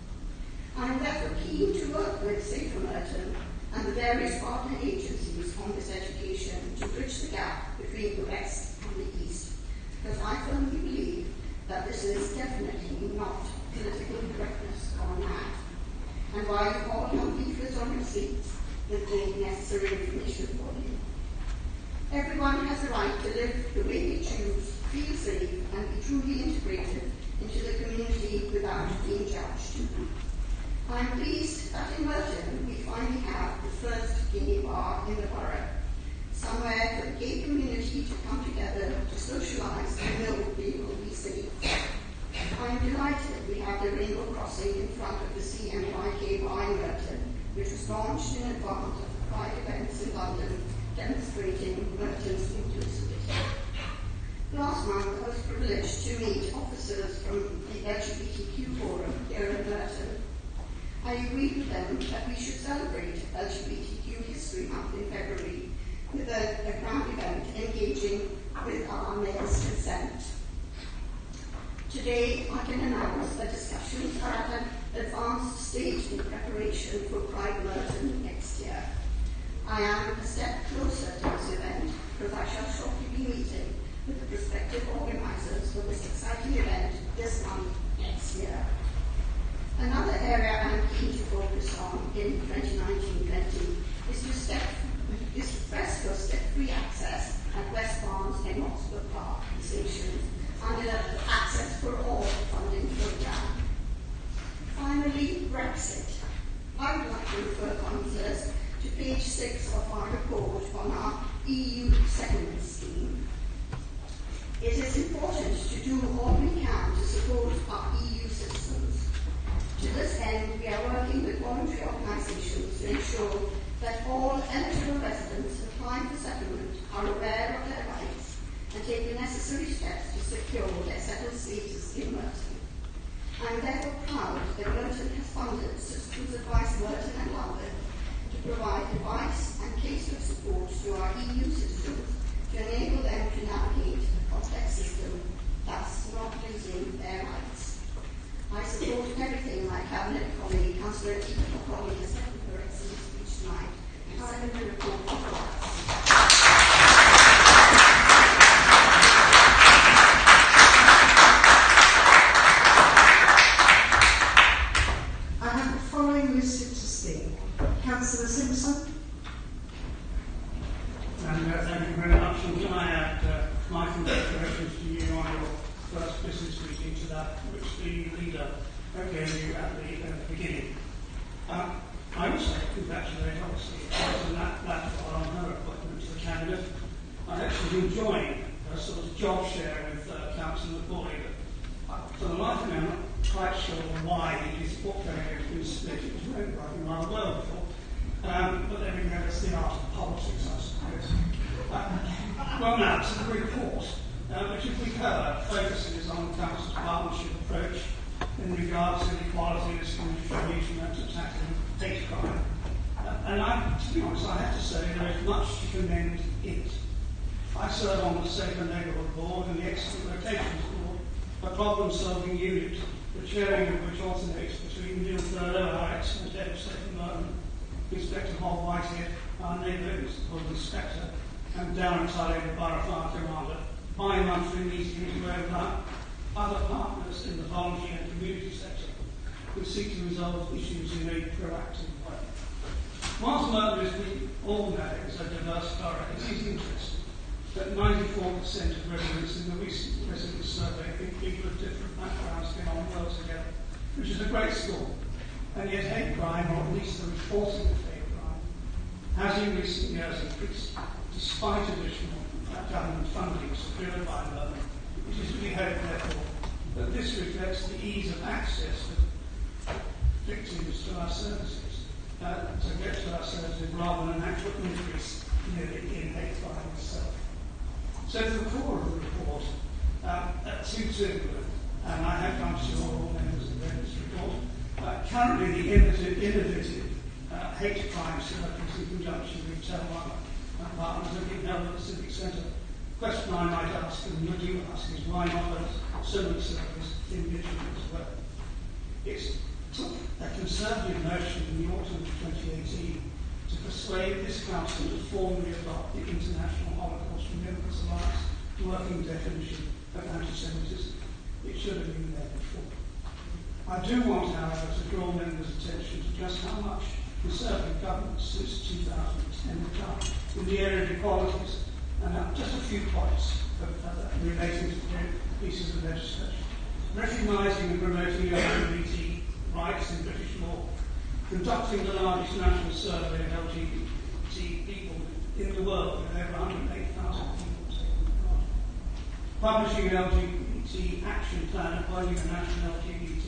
V: I am therefore keen to work with Safer Merton and the various partner agencies on this education to bridge the gap between the West and the East, because I firmly believe that this is definitely not political correctness gone mad. And while you all have leaflets on your seats with the necessary information for you. Everyone has a right to live the way they choose, feel safe, and be truly integrated into the community without being judged. I'm pleased that in Merton we finally have the first gay bar in the borough, somewhere for the gay community to come together to socialise and know people we see. I'm delighted we have the rainbow crossing in front of the CMYK bar in Merton, which was launched in advance of the Pride events in London, demonstrating Merton's inclusivity. Last month I was privileged to meet officers from the LGBTQ forum here in Merton. I agreed with them that we should celebrate LGBTQ History Month in February with a grand event engaging with our mayor's consent. Today I can announce that discussions are at an advanced stage in preparation for Pride Merton next year. I am a step closer to this event because I shall shortly be meeting with the prospective organisers for this exciting event this month next year. Another area I'm keen to focus on in 2019-20 is to press for step-free access at West Barnes and Oxford Park stations under the Access for All funding programme. Finally, Brexit. I would like to refer councillors to page 6 of our report on our EU settlement scheme. It is important to do all we can to support our EU citizens. To this end, we are working with voluntary organisations to ensure that all eligible residents applying for settlement are aware of their rights and take the necessary steps to secure their settled status in Merton. I am therefore proud that Merton has funded Citizens Advice Merton and London to provide advice and casework support to our EU citizens to enable them to navigate the complex system, thus not losing their rights. I support everything my Cabinet colleague, Councillor Pecuniary, has said in her excellent speech tonight, and I second the report for us.
B: I have the following listed to speak. Councillor Simpson.
F: Thank you very much. And can I add my congratulations to you on your first business meeting to that which the leader gave you at the beginning. I also congratulate, obviously, on that on her appointment to the Cabinet. I'm actually enjoying a sort of job share with Councillor Boyd. For the life of me, I'm not quite sure why his portfolio has been split. It was really working rather well before. But then again, it's the art of politics, I suppose. Well, now to the report, which, if we cover, focuses on the Council's partnership approach in regard to equalities and distribution and attacking hate crime. And to be honest, I have to say there is much to commend in it. I serve on the Safer Neighbourhood Board and the Excellent Locations Board, a problem-solving unit, the chairing of which alternates between Neil Thurlow, our excellent head of Safer Merton, Inspector Hall Whitehead, our neighbour inspector, and Darren Tully, the Borough Fire Commander, bi-monthly meetings where other partners in the voluntary and community sector who seek to resolve issues in a proactive way. Whilst Merton, as we all know, is a diverse borough, it is interesting that 94% of residents in the recent resident survey think people of different backgrounds get on well together, which is a great score. And yet hate crime, or at least the reporting of hate crime, has in recent years increased, despite additional government funding secured by Merton. It is to be hoped, therefore, that this reflects the ease of access for victims to our services, to get to our services rather than an actual increase in hate crime itself. So to the core of the report, two, and I have come to all members of this report. Currently, the innovative hate crime circles in conjunction with Telmark partners are being held at the Civic Centre. The question I might ask, and would you ask, is why not a similar service in Midland as well? It took a conservative motion in the autumn of 2018 to persuade this council to formally adopt the International Holocaust Remembrance Alliance working definition of anti-Semitism. It should have been there before. I do want, however, to draw members' attention to just how much Conservative governments since 2010 have done in the area of equalities, and just a few points relating to pieces of legislation. Recognising and promoting LGBT rights in British law, conducting the largest national survey of LGBT people in the world, with over 108,000 people taking part, publishing an LGBT action plan, appointing a national LGBT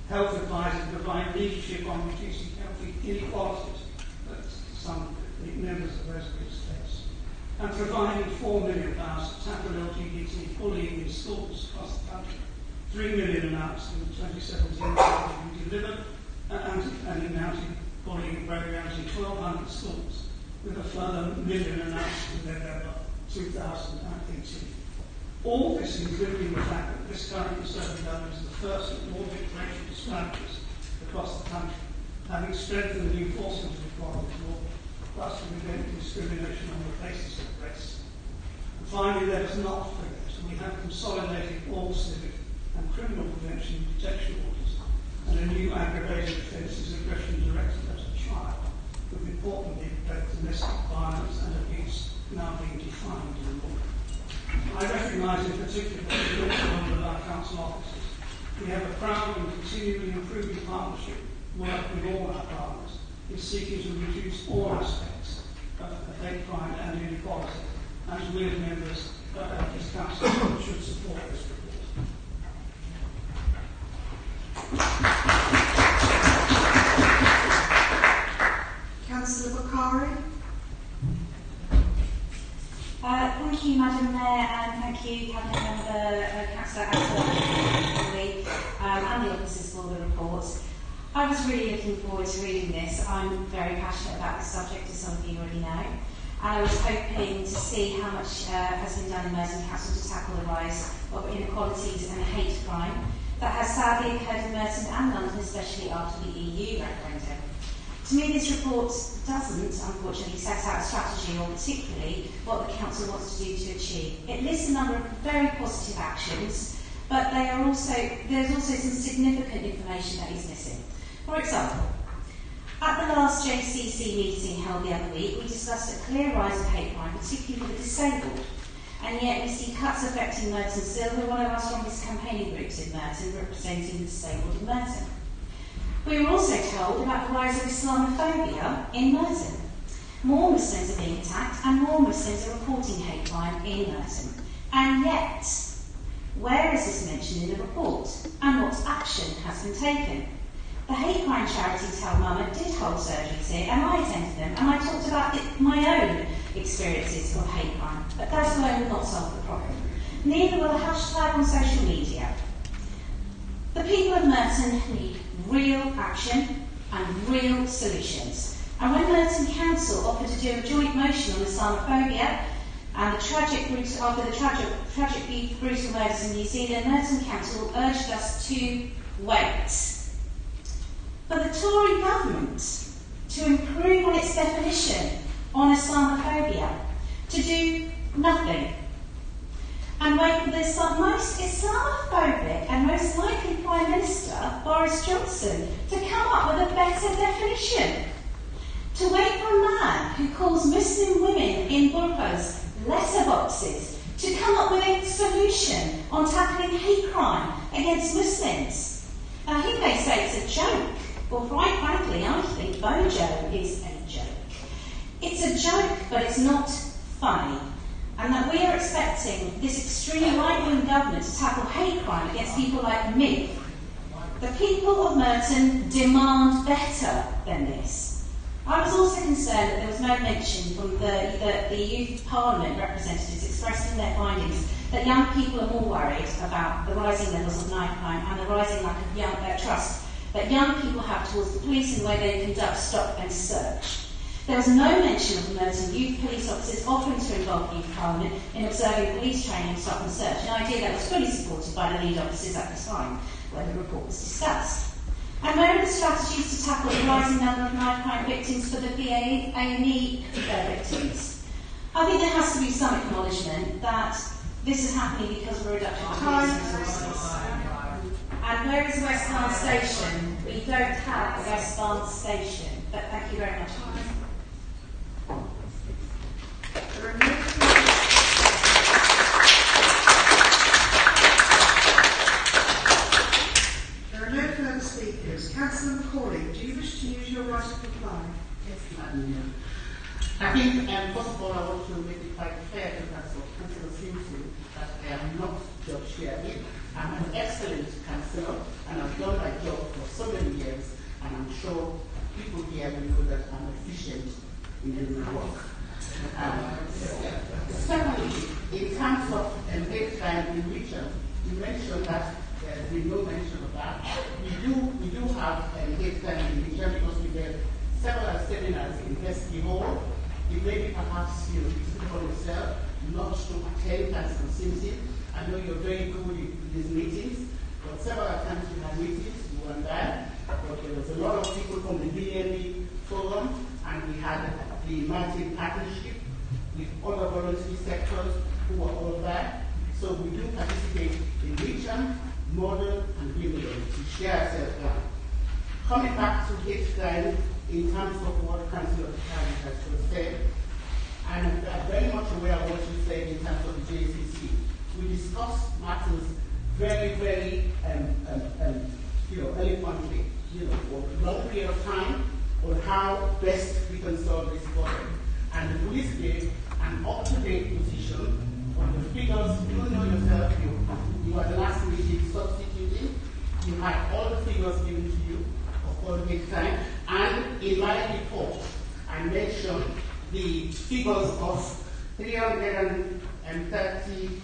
F: health advisor to provide leadership on reducing health inequalities that some members of those groups face, and providing £4 million to tackle LGBT bullying in schools across the country. 3 million announced in 2017 to be delivered, and announcing bullying programs in 1,200 schools, with a further $1 million announced in November 2018. All this including the fact that this current Conservative government is the first to audit racial disparities across the country, having strengthened the enforcement of equality law, plus to prevent discrimination on the basis of race. And finally, let us not forget, we have consolidated all civic and criminal prevention and protection orders, and a new aggravated offences aggression directed at a child, with importantly both domestic violence and abuse now being defined in law. I recognise in particular the work of our council officers. We have a proud and continually improving partnership work with all our partners in seeking to reduce all aspects of hate crime and inequality, and we as members of this council should support this report.
B: Councillor Bakari.
H: Thank you, Madam Mayor, and thank you, Cabinet Member Councillor Ashley, and the officers for the report. I was really looking forward to reading this. I'm very passionate about this subject, as some of you already know, and I was hoping to see how much has been done in Merton Council to tackle the rise of inequalities and hate crime that has sadly occurred in Merton and London, especially after the EU referendum. To me, this report doesn't, unfortunately, set out a strategy or particularly what the Council wants to do to achieve. It lists a number of very positive actions, but there's also some significant information that is missing. For example, at the last JCC meeting held the other week, we discussed a clear rise of hate crime, particularly for the disabled, and yet we see cuts affecting Merton still. We're one of our strongest campaigning groups in Merton, representing the disabled in Merton. We were also told about the rise of Islamophobia in Merton. More Muslims are being attacked and more Muslims are reporting hate crime in Merton. And yet, where is this mentioned in the report? And what action has been taken? The hate crime charity Tell Mama did hold surgeries here, and I attended them, and I talked about my own experiences of hate crime, but that alone will not solve the problem. Neither will a hashtag on social media. The people of Merton need real action and real solutions. And when Merton Council offered to do a joint motion on Islamophobia and the tragic brutal murders in New Zealand, Merton Council urged us to wait. For the Tory government to improve on its definition on Islamophobia, to do nothing, and wait for the most Islamophobic and most likely Prime Minister, Boris Johnson, to come up with a better definition. To wait for a man who calls Muslim women in burqas letterboxes to come up with a solution on tackling hate crime against Muslims. Now, he may say it's a joke, but quite frankly, I think Bojo is a joke. It's a joke, but it's not funny. And that we are expecting this extreme right-wing government to tackle hate crime against people like me. The people of Merton demand better than this. I was also concerned that there was no mention from the Youth Parliament representatives expressing their findings that young people are more worried about the rising levels of knife crime and the rising lack of trust that young people have towards the police in the way they conduct stop and search. There was no mention of the Merton youth police officers offering to involve Youth Parliament in observing police training and stop and search, an idea that was fully supported by the lead officers at the time when the report was discussed. And where are the strategies to tackle the rising number of knife crime victims for the A&E victims? I think there has to be some acknowledgement that this is happening because of a reduction in police resources. And where is West Barn Station? We don't have a West Barn Station. But thank you very much.
B: There are no further speakers.
Y: I think, first of all, I want to make it quite clear to Councillor Simpson that I am not Judge Sherry. I'm an excellent councillor, and I've done my job for so many years, and I'm sure people here will know that I'm efficient in doing my work. Secondly, in terms of hate crime in region, you mentioned that there's been no mention of that. We do have hate crime in region because we have several seminars in Festy Hall. It may be perhaps you for yourself not to attend Councillor Simpson. I know you're very good in these meetings, but several times we had meetings, you weren't there, but there was a lot of people from the BNB Forum, and we had the Mountain Partnership with other voluntary sectors who were all there. So we do participate in region, Morden, and Wimbledon to share ourselves down. Coming back to hate crime, in terms of what Councillor Pecuniary has just said, I'm very much aware of what you said in terms of the JCC. We discussed matters very, very eloquently, for a long period of time on how best we can solve this problem. And the police gave an up-to-date position on the figures. You don't know yourself, you were the last meeting substituting. You had all the figures given to you of all the time. And in my report, I mentioned the figures of 330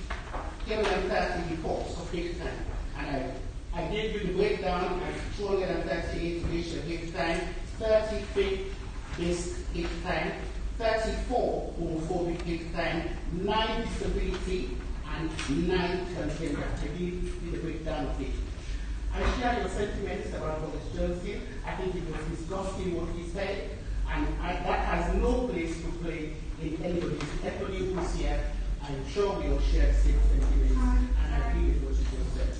Y: reports of hate crime. And I gave you the breakdown of 238 racial hate crime, 30 faith-based hate crime, 34 homophobic hate crime, 9 disability, and 9 transgender. I gave you the breakdown of it. I share your sentiments about Boris Johnson. I think it was disgusting what he said, and that has no place to play in anybody's equity who's here. I'm sure we all share the same sentiments, and I agree with what you just said.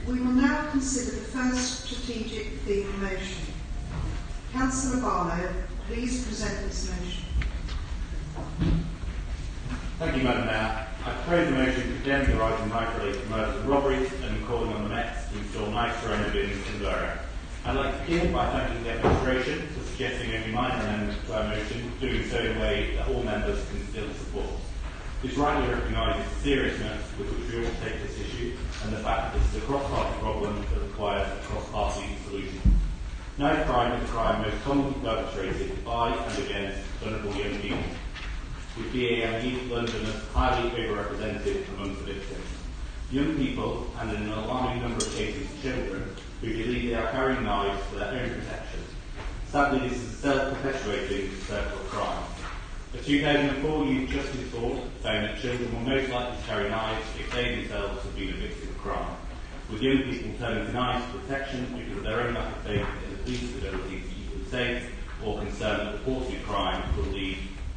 B: We will now consider the first strategic theme motion. Councillor Barlow, please present this motion.
I: Thank you, Madam Mayor. I propose a motion condemning the rise in knife-related murders and robberies and calling on the Mets to install knife surrender bins in the borough. I'd like to begin by thanking the administration for suggesting only minor amendments to our motion, doing so in a way that all members can still support. This rightly recognises the seriousness with which we all take this issue and the fact that this is a cross-party problem that requires a cross-party solution. Knife crime is a crime most commonly perpetrated by and against vulnerable young people, with BAME Londoners highly overrepresented amongst the victims. Young people, and in an alarming number of cases children, who believe they are carrying knives for their own protection. Sadly, this is a self-perpetuating circle of crime. A 2004 Youth Justice Board found that children were most likely to carry knives if they themselves had been a victim of crime, with young people turning to knives for protection because of their own lack of faith in the police's ability to keep them safe, or concern that reporting a crime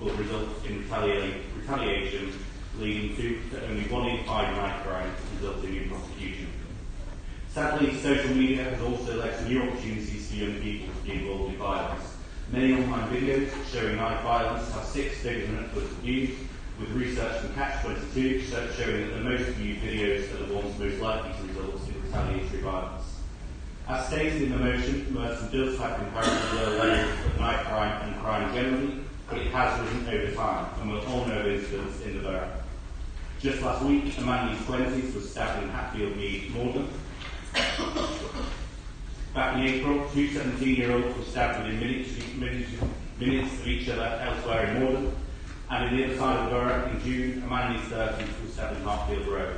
I: will result in retaliation, leading to only 1 in 5 knife crimes resulting in prosecution. Sadly, social media has also led to new opportunities for young people to be involved in violence. Many online videos showing knife violence have 6-figure networks of views, with research from Catch-22 showing that the most viewed videos are the ones most likely to result in retaliatory violence. As stated in the motion, Merton does have comparatively low levels of knife crime and crime generally, but it has risen over time, and we'll all know incidents in the borough. Just last week, a man in his 20s was stabbed in Hatfield Mead, Morden. Back in April, 2 17-year-olds were stabbed within minutes of each other elsewhere in Morden. And in the other side of the borough, in June, a man in his 30s was stabbed in Hartfield Road.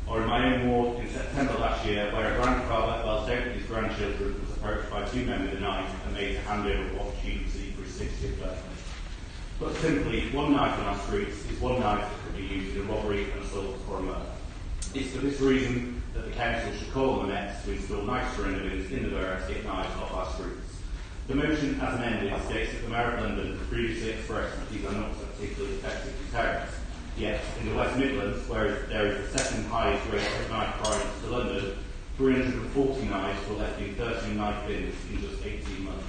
I: Or in my own ward, in September last year, where a grandfather, whilst out with his grandchildren, was approached by 2 men with a knife and made to hand over what she received for his 60th birthday. But simply, 1 knife on our streets is 1 knife that could be used in a robbery, an assault, or a murder. It's for this reason that the council should call on the Mets to install knife surrender bins in the borough to get knives off our streets. The motion, as amended, states that the Mayor of London previously expressed that these are not particularly effective deterrents. Yet, in the West Midlands, where there is the second highest rate of knife crime to London, 340 knives were left in 13 knife bins in just 18 months.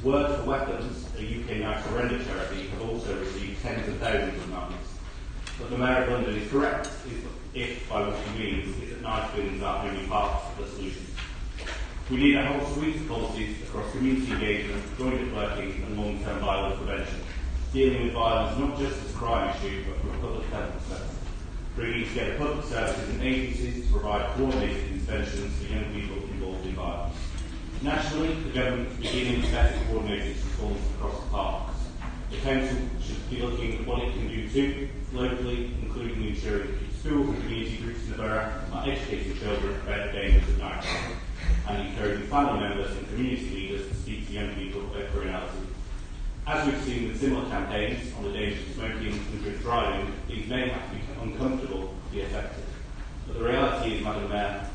I: Word for Weapons, a UK knife surrender charity, have also received tens of thousands of knives. But the Mayor of London is correct if by what he means is that knife bins are only part of the solution. We need a whole suite of policies across community engagement, joint working and long-term violence prevention, dealing with violence not just as a crime issue but from a public health perspective, bringing together public services and agencies to provide coordinated interventions for young people involved in violence. Nationally, the government is beginning to better coordinated response across the parks. The Council should be looking at what it can do too, locally, including ensuring that schools and community groups in the borough are educating children about the dangers of night crime, and encouraging family members and community leaders to speak to young people about criminality. As we've seen with similar campaigns on the dangers of smoking and drink driving, these may have to be uncomfortable to be effective. But the reality is, Madam Mayor,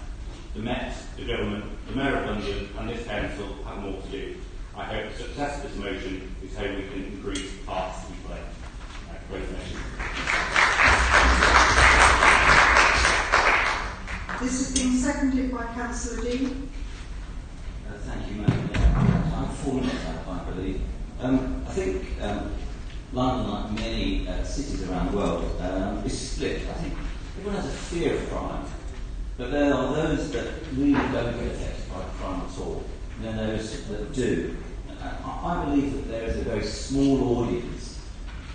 I: the Met, the Government, the Mayor of London and this Council have more to do. I hope the success of this motion is how we can increase the parts we play. Great motion.
B: This has been seconded by Councillor Dean.
J: Thank you, Madam Mayor. I'm 4 minutes up, I believe. I think London, like many cities around the world, is split. I think everyone has a fear of crime, but there are those that really don't get affected by crime at all, and then those that do. I believe that there is a very small audience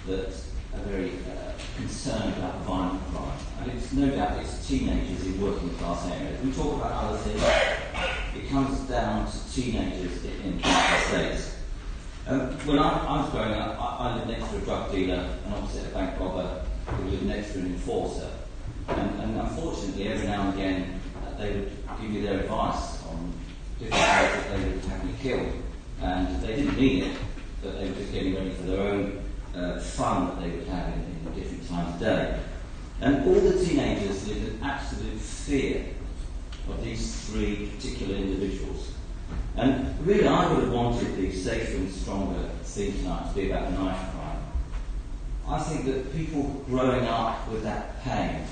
J: that are very concerned about violent crime, and it's no doubt it's teenagers in working class areas. We talk about other things, it comes down to teenagers in capital states. When I was growing up, I lived next to a drug dealer and opposite a bank robber who lived next to an enforcer. And unfortunately, every now and again, they would give me their advice on different ways that they would have me killed. And they didn't mean it, but they were just getting ready for their own fun that they would have in different times of day. And all the teenagers lived in absolute fear of these 3 particular individuals. And really, I would have wanted the safer and stronger theme tonight to be about knife crime. I think that people growing up with that pain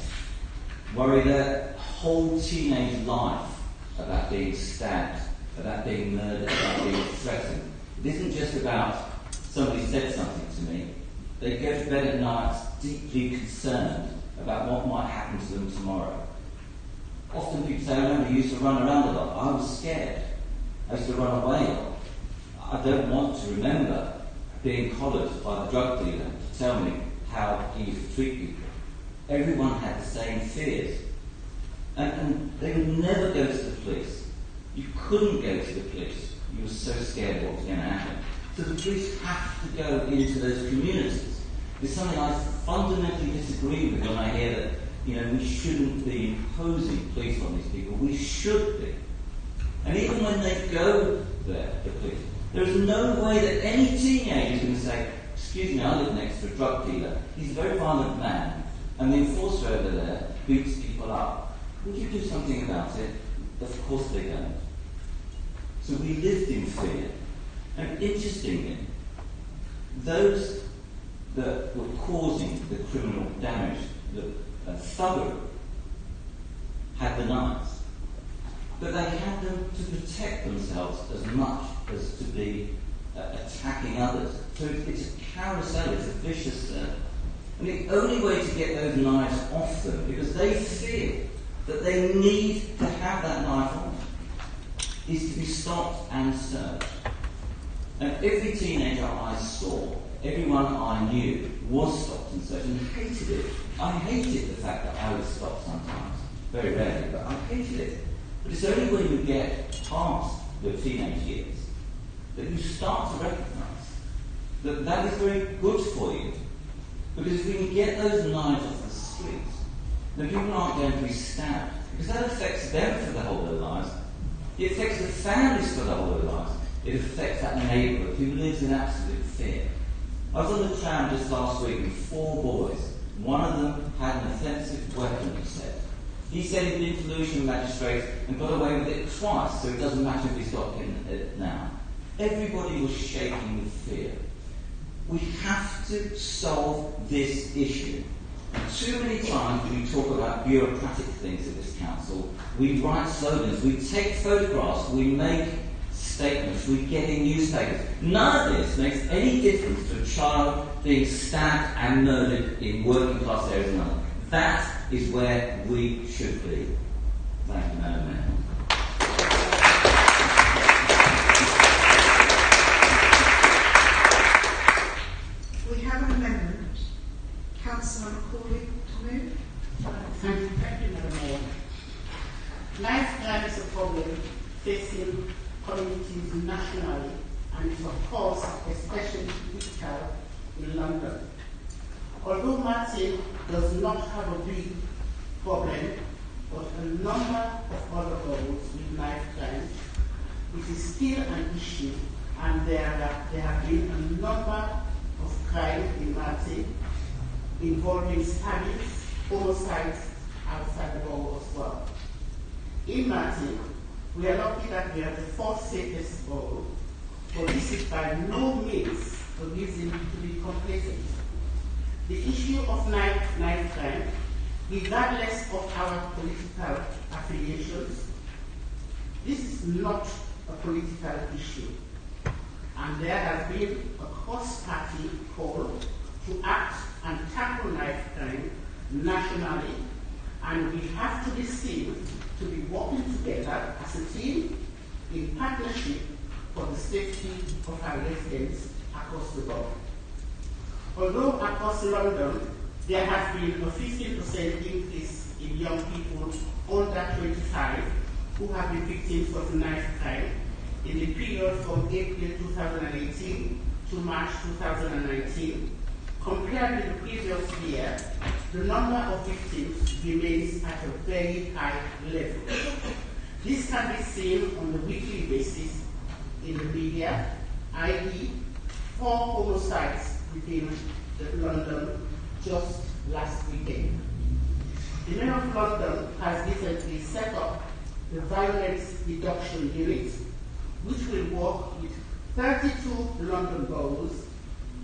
J: worry their whole teenage life about being stabbed, about being murdered, about being threatened. It isn't just about somebody said something to me. They go to bed at night deeply concerned about what might happen to them tomorrow. Often people say, I remember you used to run around a lot. I was scared. I used to run away a lot. I don't want to remember being collared by the drug dealer to tell me how he used to treat people. Everyone had the same fears. And they would never go to the police. You couldn't go to the police. You were so scared of what was going to happen. So the police have to go into those communities. It's something I fundamentally disagree with when I hear that, we shouldn't be imposing police on these people. We should be. And even when they go there, the police, there is no way that any teenager is going to say, excuse me, I live next to a drug dealer. He's a very violent man. And the enforcer over there beats people up. Would you do something about it? Of course they don't. So we lived in fear. And interestingly, those that were causing the criminal damage, the thuggery, had the knives. But they had them to protect themselves as much as to be attacking others. So it's a carousel, it's a vicious circle. And the only way to get those knives off them, because they feel that they need to have that knife on them, is to be stopped and searched. And every teenager I saw, everyone I knew, was stopped and searched and hated it. I hated the fact that I was stopped sometimes, very rarely, but I hated it. But it's only when you get past the teenage years that you start to recognise that that is very good for you. Because if we can get those knives off the streets, then people aren't going to be stabbed. Because that affects them for the whole of their lives. It affects the families for the whole of their lives. It affects that neighbourhood who lives in absolute fear. I was on the tram just last week with 4 boys. One of them had an offensive weapon, he said. He said he'd been to Lewisham Magistrates and got away with it twice, so it doesn't matter if he's got it now. Everybody was shaking with fear. We have to solve this issue. Too many times when we talk about bureaucratic things at this council, we write slogans, we take photographs, we make statements, we get in newspapers. None of this makes any difference to a child being stabbed and murdered in working class areas in London. That is where we should be. Thank you, Madam Mayor.
K: London. Although Martin does not have a big problem, but a number of other boroughs with knife crime, it is still an issue, and there have been a number of crimes in Martin involving stabbings, homicides outside the borough as well. In Martin, we are lucky that we are the fourth safest borough, but this is by no means a reason to be complacent. The issue of knife crime, regardless of our political affiliations, this is not a political issue. And there has been a cross-party call to act and tackle knife crime nationally, and we have to be seen to be working together as a team in partnership for the safety of our residents across the board. Although across London there has been a 15% increase in young people under 25 who have been victims of knife crime in the period from April 2018 to March 2019, compared with the previous year, the number of victims remains at a very high level. This can be seen on a weekly basis in the media, i.e. 4 homicides within London just last weekend. The Mayor of London has recently set up the Violence Reduction Unit, which will work with 32 London boroughs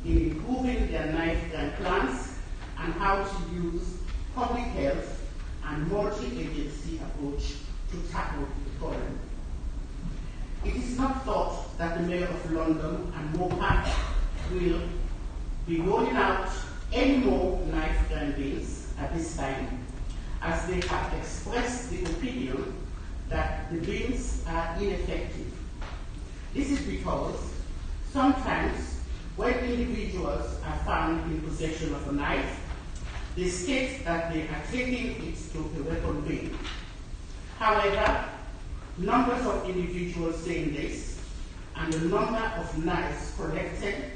K: in improving their knife crime plans and how to use public health and multi-agency approach to tackle the problem. It is not thought that the Mayor of London and MOPAC will be rolling out any more knife crime bills at this time, as they have expressed the opinion that the bills are ineffective. This is because sometimes when individuals are found in possession of a knife, they state that they are taking it to a weapon bin. However, numbers of individuals saying this and the number of knives collected,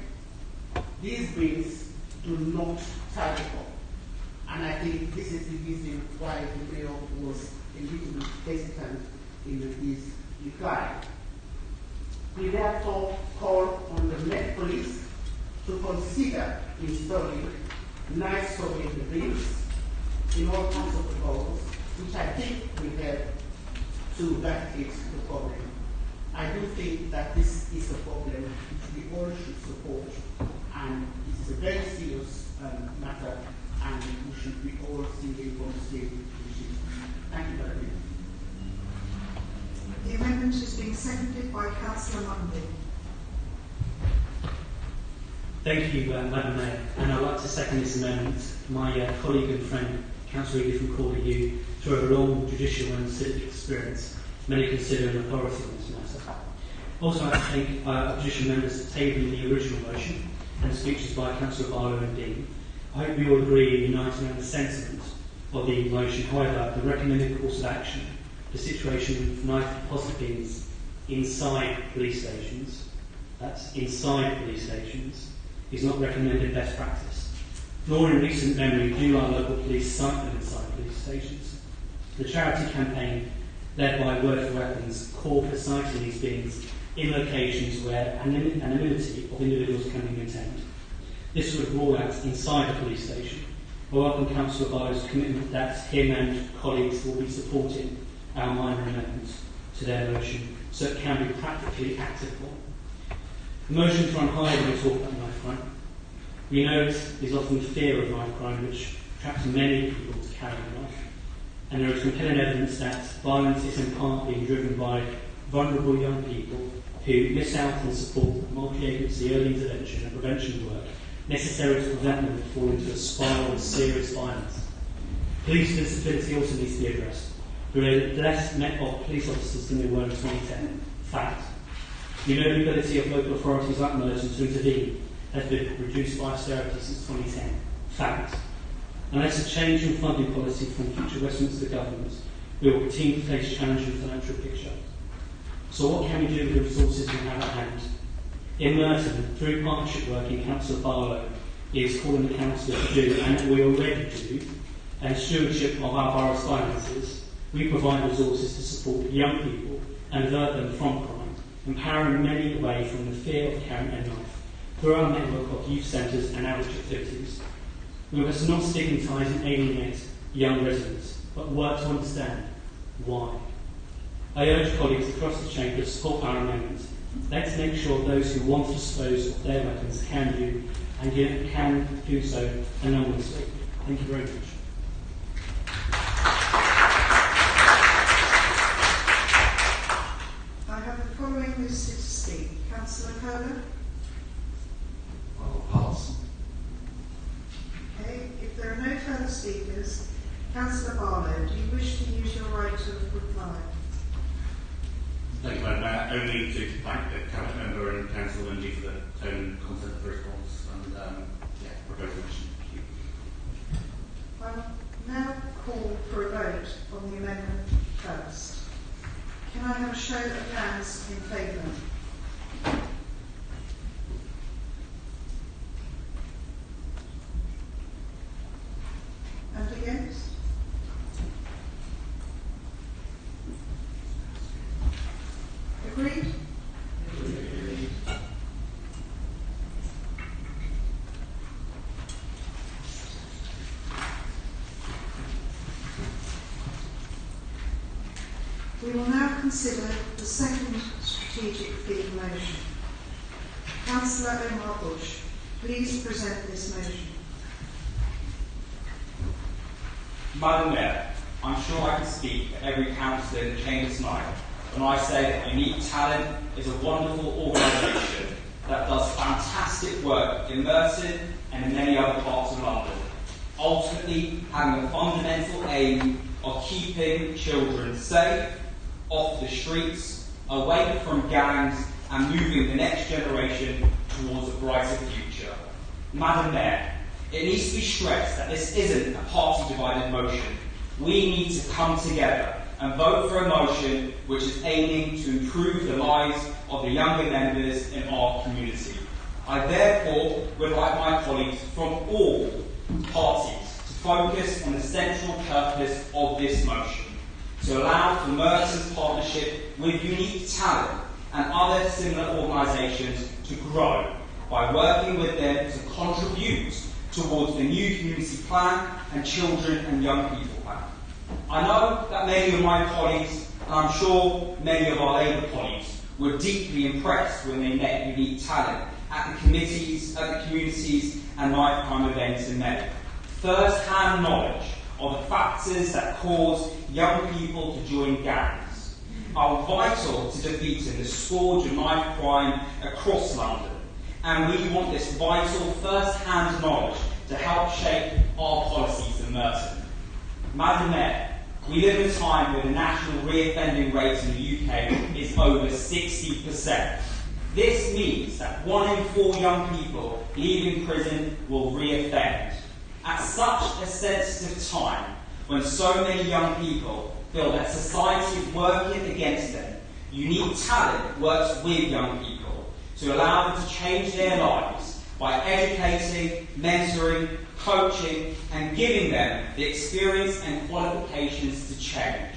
K: these bins do not tally up. And I think this is the reason why the Mayor was a little bit hesitant in his reply. We therefore call on the Met Police to consider installing knife storage bins in all parts of the boroughs, which I think will help to eradicate the problem. I do think that this is a problem which we all should support, and it is a very serious matter, and we should be all singing from the same issue. Thank you very much.
B: The amendment is being seconded by Councillor Morden.
R: Thank you, Madam Mayor, and I'd like to second this amendment. My colleague and friend, Councillor Edith from Corley, through a long judicial and civic experience, many consider an authority on this matter. Also, I'd like to thank opposition members for tabling the original motion and the speeches by Councillor Barlow and Dean. I hope we all agree and unite around the sentiment of the motion. However, the recommended course of action, the situation of knife deposit bins inside police stations, that's inside police stations, is not recommended best practice. Nor in recent memory do our local police cite them inside police stations. The charity campaign led by Word for Weapons called for citing these bins in locations where anonymity of individuals can be maintained. This would rule out inside a police station. I welcome Councillor Barlow's commitment that him and colleagues will be supporting our minor amendments to their motion so it can be practically acted upon. The motion to run higher when we talk about knife crime. We know there's often fear of knife crime which attracts many people to carry a knife, and there is compelling evidence that violence is in part being driven by vulnerable young people who miss out on support, multi-agency early intervention and prevention work necessary to prevent them from falling into a spiral of serious violence. Police visibility also needs to be addressed. There are less of police officers than there were in 2010. Fact. We know the ability of local authorities like Merton to intervene has been reduced by austerity since 2010. Fact. Unless a change in funding policy from future Westminster governments, we will continue to face challenging financial picture. So what can we do with the resources we have at hand? In Merton, through partnership work in Councillor Barlow is calling the council to do, and we already do, and stewardship of our borough's finances. We provide resources to support young people and avert them from crime, empowering many away from the fear of carrying a knife through our network of youth centres and outreach activities. We must not stigmatise and alienate young residents, but work to understand why. I urge colleagues across the chamber to support our amendment. Let's make sure those who want to dispose of their weapons can do, and can do so anonymously. Thank you very much.
B: I have the following listed to speak. Councillor Kohler?
C: I'll pass.
B: Okay, if there are no further speakers, Councillor Barlow, do you wish to use your right to reply?
I: Thank you, Madam Mayor. Only to thank the Cabinet Member and Council Lindsay for the tone and content of the response and propose the motion.
B: I will now call for a vote on the amendment first. Can I have a show of hands in favour? And against? Agreed? We will now consider the second strategic theme motion. Councillor Omar Bush, please present this motion.
L: Madam Mayor, I'm sure I can speak for every councillor in the chamber tonight when I say that Unique Talent is a wonderful organisation that does fantastic work in Merton and in many other parts of London, ultimately having a fundamental aim of keeping children safe, off the streets, away from gangs, and moving the next generation towards a brighter future. Madam Mayor, it needs to be stressed that this isn't a party-divided motion. We need to come together and vote for a motion which is aiming to improve the lives of the younger members in our community. I therefore would like my colleagues from all parties to focus on the central purpose of this motion, to allow for Merton's partnership with Unique Talent and other similar organisations to grow by working with them to contribute towards the new community plan and children and young people plan. I know that many of my colleagues, and I'm sure many of our Labour colleagues, were deeply impressed when they met Unique Talent at the committees, at the communities and lifetime events in May. First-hand knowledge of the factors that cause young people to join gangs are vital to defeating the scourge of knife crime across London, and we want this vital first-hand knowledge to help shape our policies in Merton. Madam Mayor, we live in a time where the national reoffending rate in the UK is over 60%. This means that 1 in 4 young people leaving prison will reoffend. At such a sensitive time, when so many young people feel that society is working against them, Unique Talent works with young people to allow them to change their lives by educating, mentoring, coaching and giving them the experience and qualifications to change.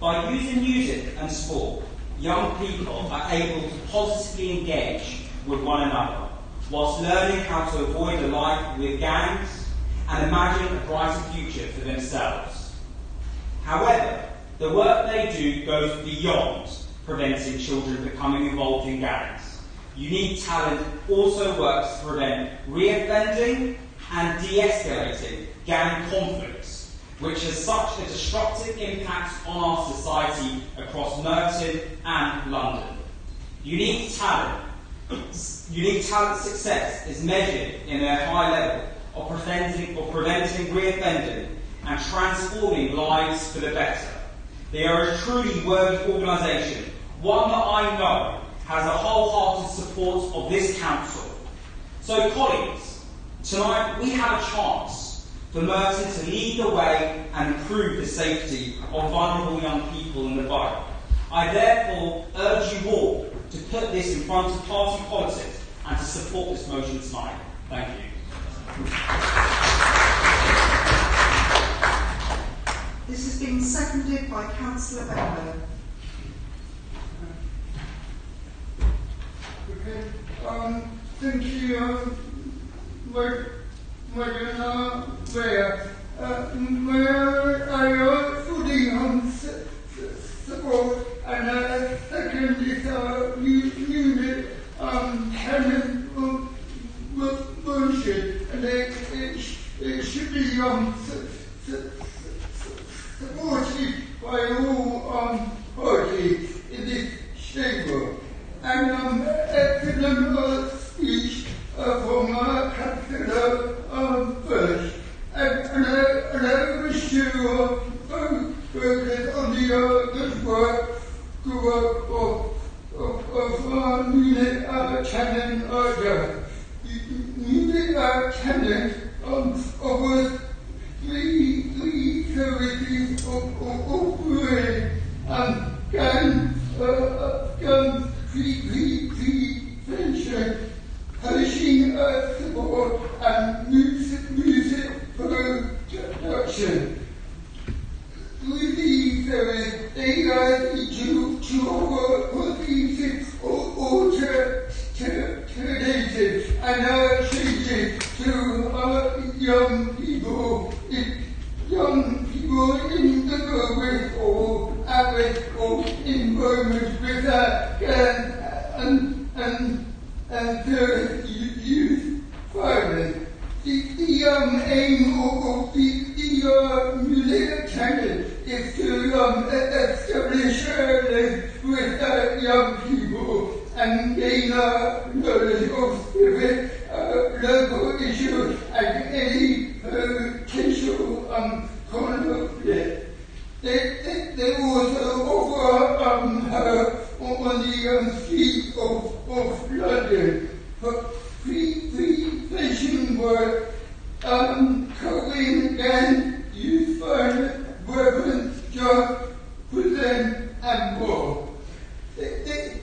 L: By using music and sport, young people are able to positively engage with one another, whilst learning how to avoid a life with gangs and imagine a brighter future for themselves. However, the work they do goes beyond preventing children becoming involved in gangs. Unique Talent also works to prevent reoffending and de-escalating gang conflicts, which has such a destructive impact on our society across Merton and London. Unique Talent's success is measured in their high level of preventing reoffending and transforming lives for the better. They are a truly worthy organisation, one that I know has the wholehearted support of this council. So colleagues, tonight we have a chance for Merton to lead the way and improve the safety of vulnerable young people in the borough. I therefore urge you all to put this in front of party politics and to support this motion tonight. Thank you.
B: This has been seconded by Councillor Becker.
M: Okay. Thank you, Madam Mayor. I fully support and second this unit tenant motion, and it should be supported by all parties in this chamber. And excellent speech from Councillor First. And I wish to focus on the good work of unit tenant unit tenant offers three services offering prevention, publishing support, and music production. With these services, they are to offer positive alternatives and changes to young people in the workplace or at-risk or environment with and youth violence. The aim of the music channel is to establish with young people and gain knowledge of local issues and any potential conflict. They also offer on the streets of London prevention work covering gang, youth violence, weapons, drugs, prison, and more. They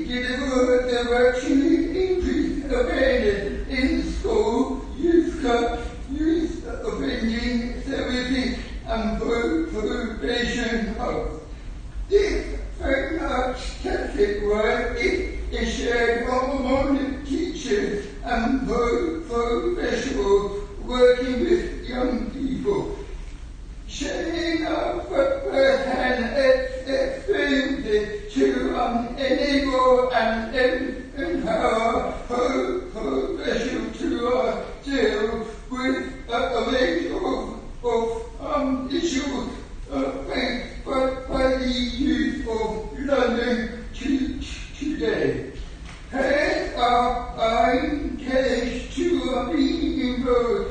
M: deliver their work to increase awareness in school, youth clubs, youth offending services, and probation hubs. This very much tested work is shared among teachers and professionals working with young people. Sharing first-hand experiences to enable and empower professionals to deal with a range of issues faced by the youth of London today. Parents are encouraged to be involved,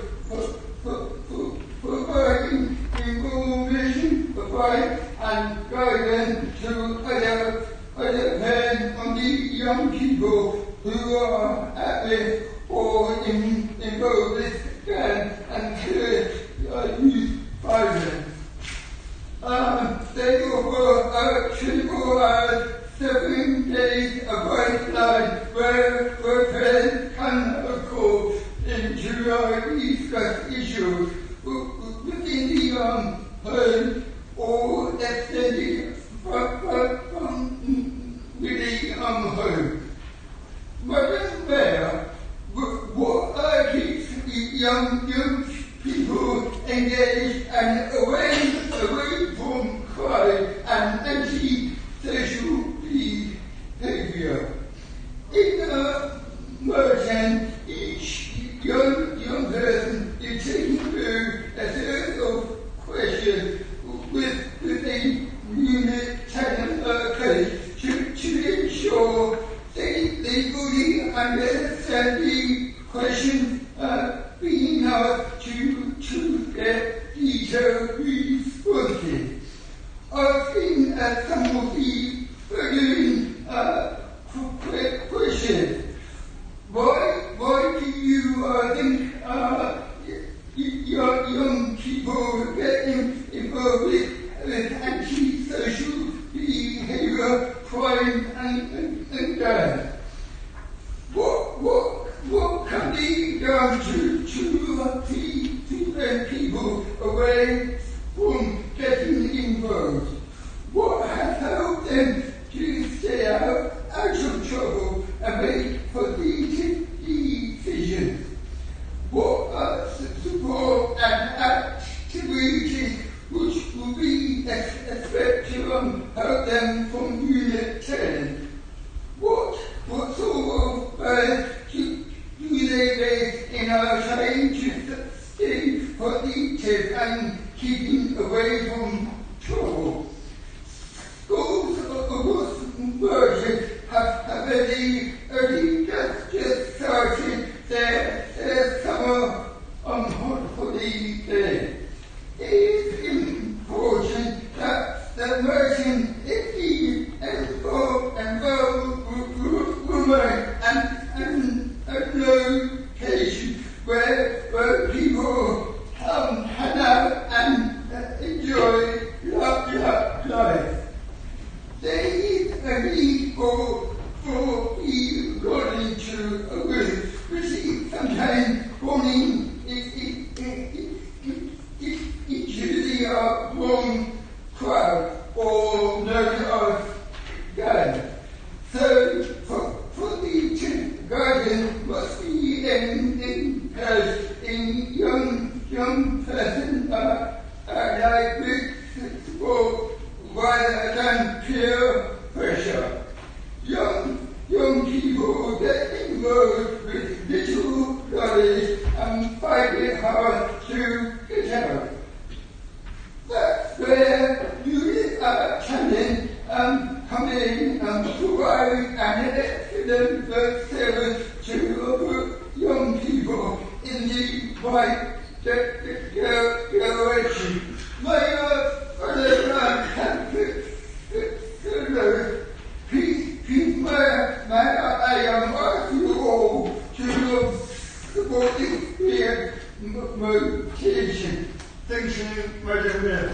M: providing information, advice, and guidance to other parents on the young people who are at risk or involved with gang and youth violence. They offer a 24-hour 7 days advice line where parents can call in to discuss issues within the home or extended within home. Madam Mayor, what keeps young people engaged and away from crime and anti-social behavior? In Merton, each young person is taken through a series of questions with a unit talent case to ensure they fully understand the questions being asked to get detailed responses. Asking some of the following questions. Why do you think young people get involved with anti-social behavior, crime, and gangs? What can be done to prevent people away from getting involved? What has helped them to stay out of trouble and make positive decisions? What are support and activities which will be expected to help them from Unit 10? What sort of do they make in our trying to stay positive and keeping away from trouble? Schools across Merton have already just started their summer holiday. It is important that the Merton is involved women and a location where people hang out and enjoy life. There is a need for people going to a group, which is sometimes running into the wrong crowd or no guide. So for the guidance must be encouraged in young persons like with support rather than peer pressure. Young people get involved with little knowledge and find it hard to get out. That's where Unit 10 come in and provide an excellent service to young people in the right direction. I ask you all to support this motivation. Thank you, Madam Mayor.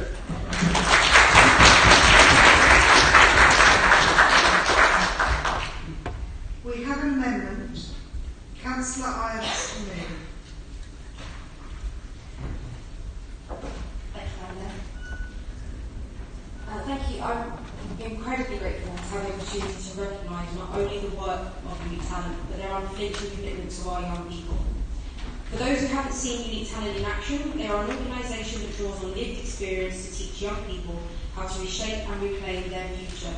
B: We have an amendment. Councillor Irons to move.
A: Thank you. I'm incredibly grateful to have the opportunity to recognise not only the work of Unique Talent, but their unflinching commitment to our young people. For those who haven't seen Unique Talent in action, they are an organisation that draws on lived experience to teach young people how to reshape and reclaim their future.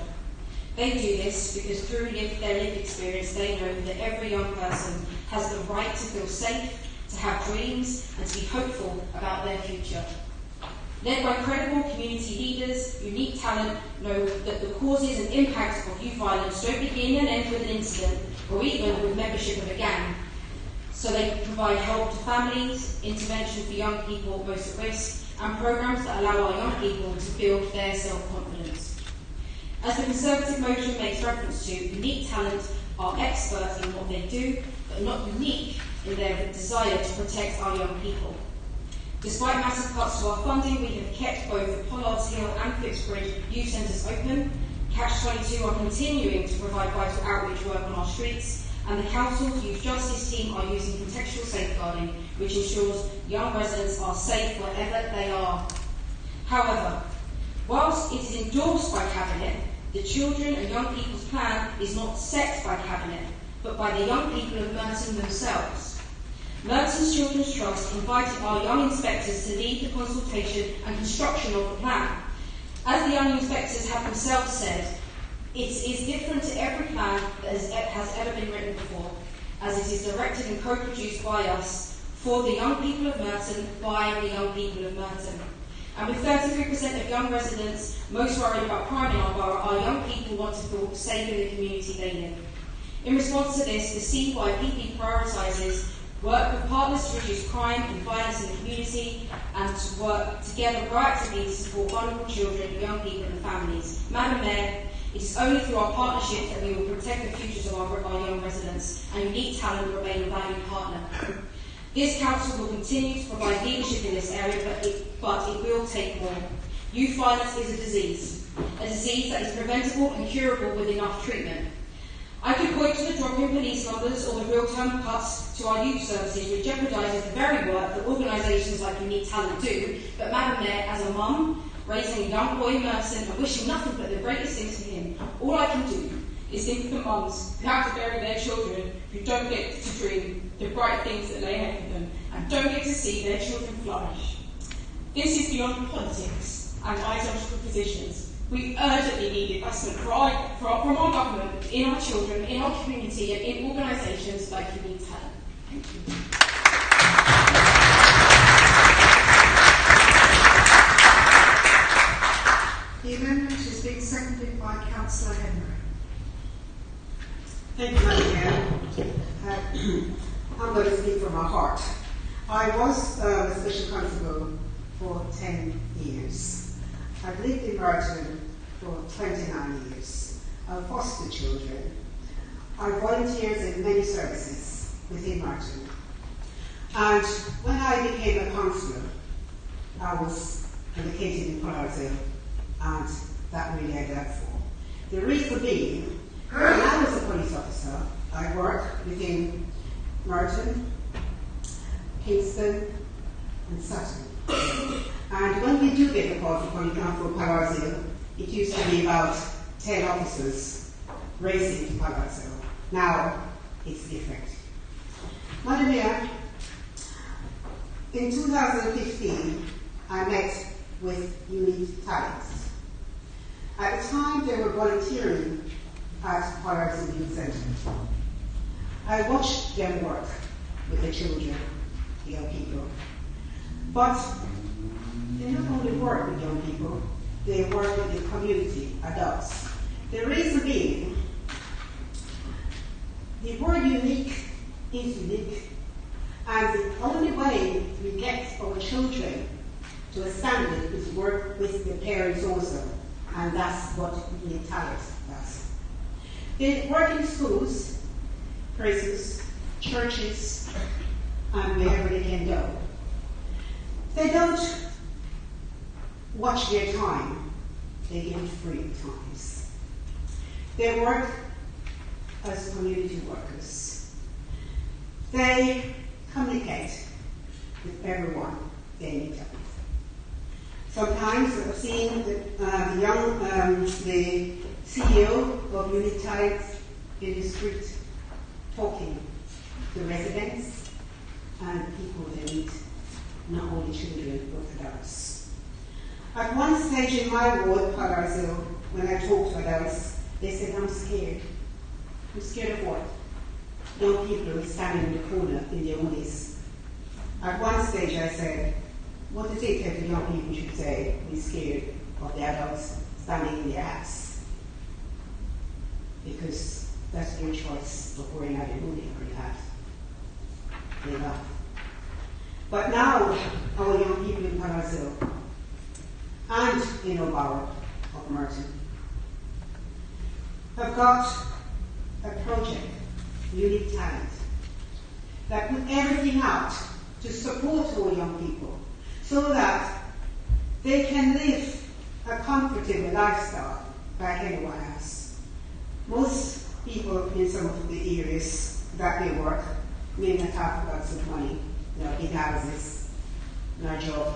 A: They do this because through their lived experience, they know that every young person has the right to feel safe, to have dreams, and to be hopeful about their future. Led by credible community leaders, Unique Talent know that the causes and impacts of youth violence don't begin and end with an incident or even with membership of a gang. So they provide help to families, intervention for young people most at risk, and programs that allow our young people to build their self-confidence. As the Conservative motion makes reference to, Unique Talent are experts in what they do, but not unique in their desire to protect our young people. Despite massive cuts to our funding, we have kept both the Pollards Hill and Phipsbridge youth centres open. Catch 22 are continuing to provide vital outreach work on our streets, and the Council's Youth Justice team are using contextual safeguarding, which ensures young residents are safe wherever they are. However, whilst it is endorsed by Cabinet, the Children and Young People's Plan is not set by Cabinet, but by the young people of Merton themselves. Merton's Children's Trust invited our young inspectors to lead the consultation and construction of the plan. As the young inspectors have themselves said, it is different to every plan that has ever been written before, as it is directed and co-produced by us, for the young people of Merton, by the young people of Merton. And with 33% of young residents most worried about crime in our borough, our young people want to feel safe in the community they live. In response to this, the CYPP prioritises work with partners to reduce crime and violence in the community and to work together proactively to support vulnerable children, young people and families. Madam Mayor, it is only through our partnership that we will protect the futures of our young residents, and Unique Talent will remain a valued partner. This council will continue to provide leadership in this area, but it will take more. Youth violence is a disease that is preventable and curable with enough treatment. I could point to the drop in police numbers or the real-time cuts to our youth services, which jeopardises the very work that organisations like Unique Talent do. But Madam Mayor, as a mum, raising a young boy, Merton, and wishing nothing but the greatest things for him, all I can do is think of the mums who have to bury their children, who don't get to dream the bright things that lay ahead of them, and don't get to see their children flourish. This is beyond politics and ideological positions. We urgently need investment from our government, in our children, in our community, and in organisations like Unique Talent. Thank you.
B: The amendment is being seconded by Councillor Henry.
N: Thank you, Madam Mayor. I'm going to speak from my heart. I was a special constable for 10 years. I've lived in Merton for 29 years. I foster children. I volunteered in many services within Merton. And when I became a councillor, I was allocated in Palazo, and that really I got for. The reason being, when I was a police officer, I worked within Merton, Kingston, and Sutton. And when we do get a call from Palazzo, it used to be about 10 officers racing to Palazzo. Now, it's different. Madam Mayor, in 2015, I met with Unique Talent. At the time, they were volunteering at Palazzo Youth Centre. I watched them work with the children, the young people. But they not only work with young people, they work with the community, adults. The reason being, the word unique is unique, and the only way we get our children to a standard is work with the parents also, and that's what Unique Talent does. They work in schools, prisons, churches, and wherever they can go. They don't watch their time, they give free times. They work as community workers. They communicate with everyone they meet up with. Sometimes I've seen the CEO of Unique Talent in the street talking to residents and people they meet, not only children but adults. At one stage in my ward, Palazzo, when I talked to adults, they said, I'm scared. I'm scared of what? Young people standing in the corner in their hoodies. At one stage I said, what does it take the young people should say, be scared of the adults standing in their hats? Because that's their choice of wearing out a hoodie or a hat. They laugh. But now, our young people in Palazzo and in O'Barrow of Merton have got a project, Unique Talent, that put everything out to support our young people so that they can live a comfortable lifestyle like anyone else. Most people in some of the areas that they work may not have lots of money, big houses, no job.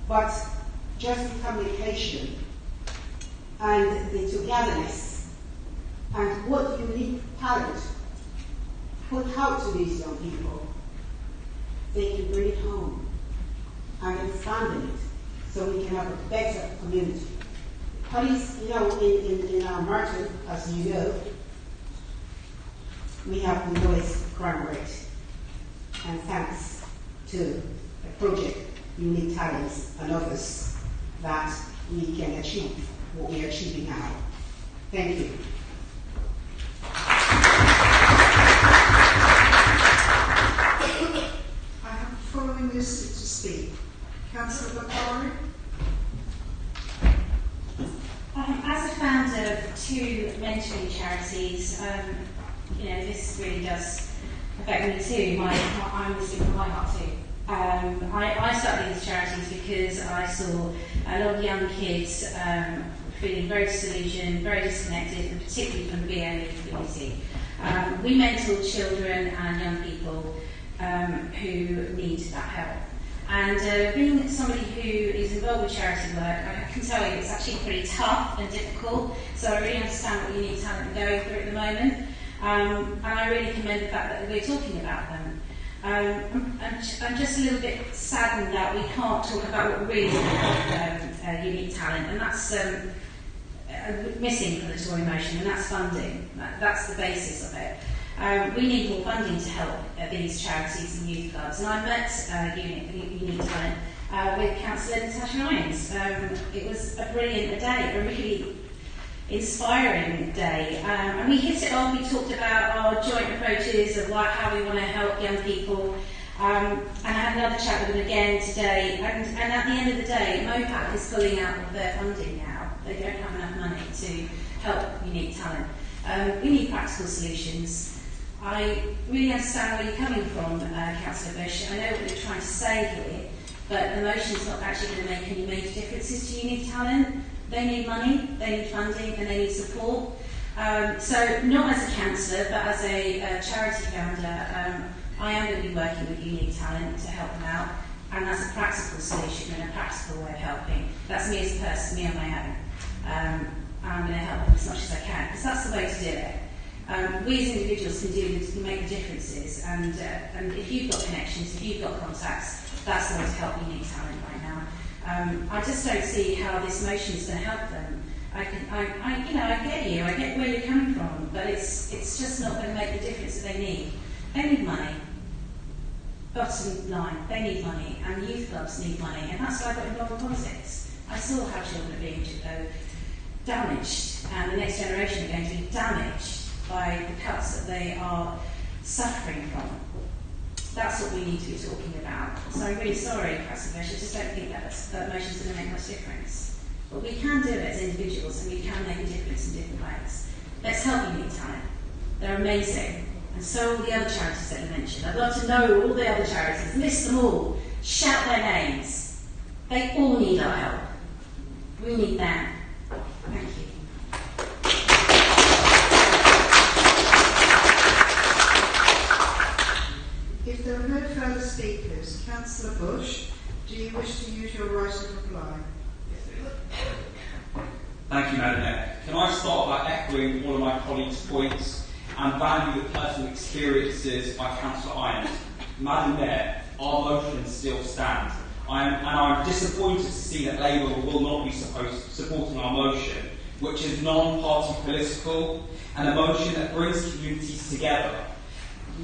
N: But just the communication and the togetherness and what Unique Talent put out to these young people, they can bring it home and expand it so we can have a better community. Police, in our Merton, as you know, we have the lowest crime rate. And thanks to a project, Unique Talents and others, that we can achieve what we are achieving now. Thank you.
B: I have the following listed to speak. Councillor Bakari.
H: As a founder of two mentoring charities, this really does affect me too. I'm listening from my heart too. I started these charities because I saw a lot of young kids feeling very disillusioned, very disconnected, and particularly from the BA community. We mentor children and young people who need that help. And being somebody who is involved with charity work, I can tell you it's actually pretty tough and difficult, so I really understand what Unique Talent are going through at the moment, and I really commend the fact that we're talking about them. I'm just a little bit saddened that we can't talk about what really help Unique Talent, and that's missing from the Tory motion, and that's funding. That's the basis of it. We need more funding to help these charities and youth clubs. And I met Unique Talent with Councillor Natasha Irons. It was a brilliant day, a really inspiring day. And we hit it off. We talked about our joint approaches of how we want to help young people. And I had another chat with them again today. And at the end of the day, MOPAC is pulling out of their funding now. They don't have enough money to help Unique Talent. We need practical solutions. I really understand where you're coming from, Councillor Bush. I know what you're trying to say here, but the motion's not actually going to make any major differences to Unique Talent. They need money, they need funding, and they need support. So, not as a councillor, but as a charity founder, I am going to be working with Unique Talent to help them out, and that's a practical solution and a practical way of helping. That's me as a person, me on my own. And I'm going to help them as much as I can, because that's the way to do it. We as individuals can make the differences, and if you've got connections, if you've got contacts, that's the way to help Unique Talent right now. I just don't see how this motion is going to help them. I get you, I get where you're coming from, but it's just not going to make the difference that they need. They need money. Bottom line, they need money, and youth clubs need money, and that's why I got involved in politics. I saw how children are being damaged, and the next generation are going to be damaged by the cuts that they are suffering from. That's what we need to be talking about. So I'm really sorry, Councillor Bush, I just don't think that motion's going to make much difference. But we can do it as individuals, and we can make a difference in different ways. Let's help Unique Talent. They're amazing. And so are all the other charities that you mentioned. I'd love to know all the other charities. List them all. Shout their names. They all need our help. We need them. Thank you.
B: If there are no further speakers, Councillor Bush, do you wish to use your right of reply?
L: Thank you, Madam Mayor. Can I start by echoing one of my colleagues' points and value the personal experiences by Councillor Irons? Madam Mayor, our motion still stands. I'm disappointed to see that Labour will not be supporting our motion, which is non-party political and a motion that brings communities together.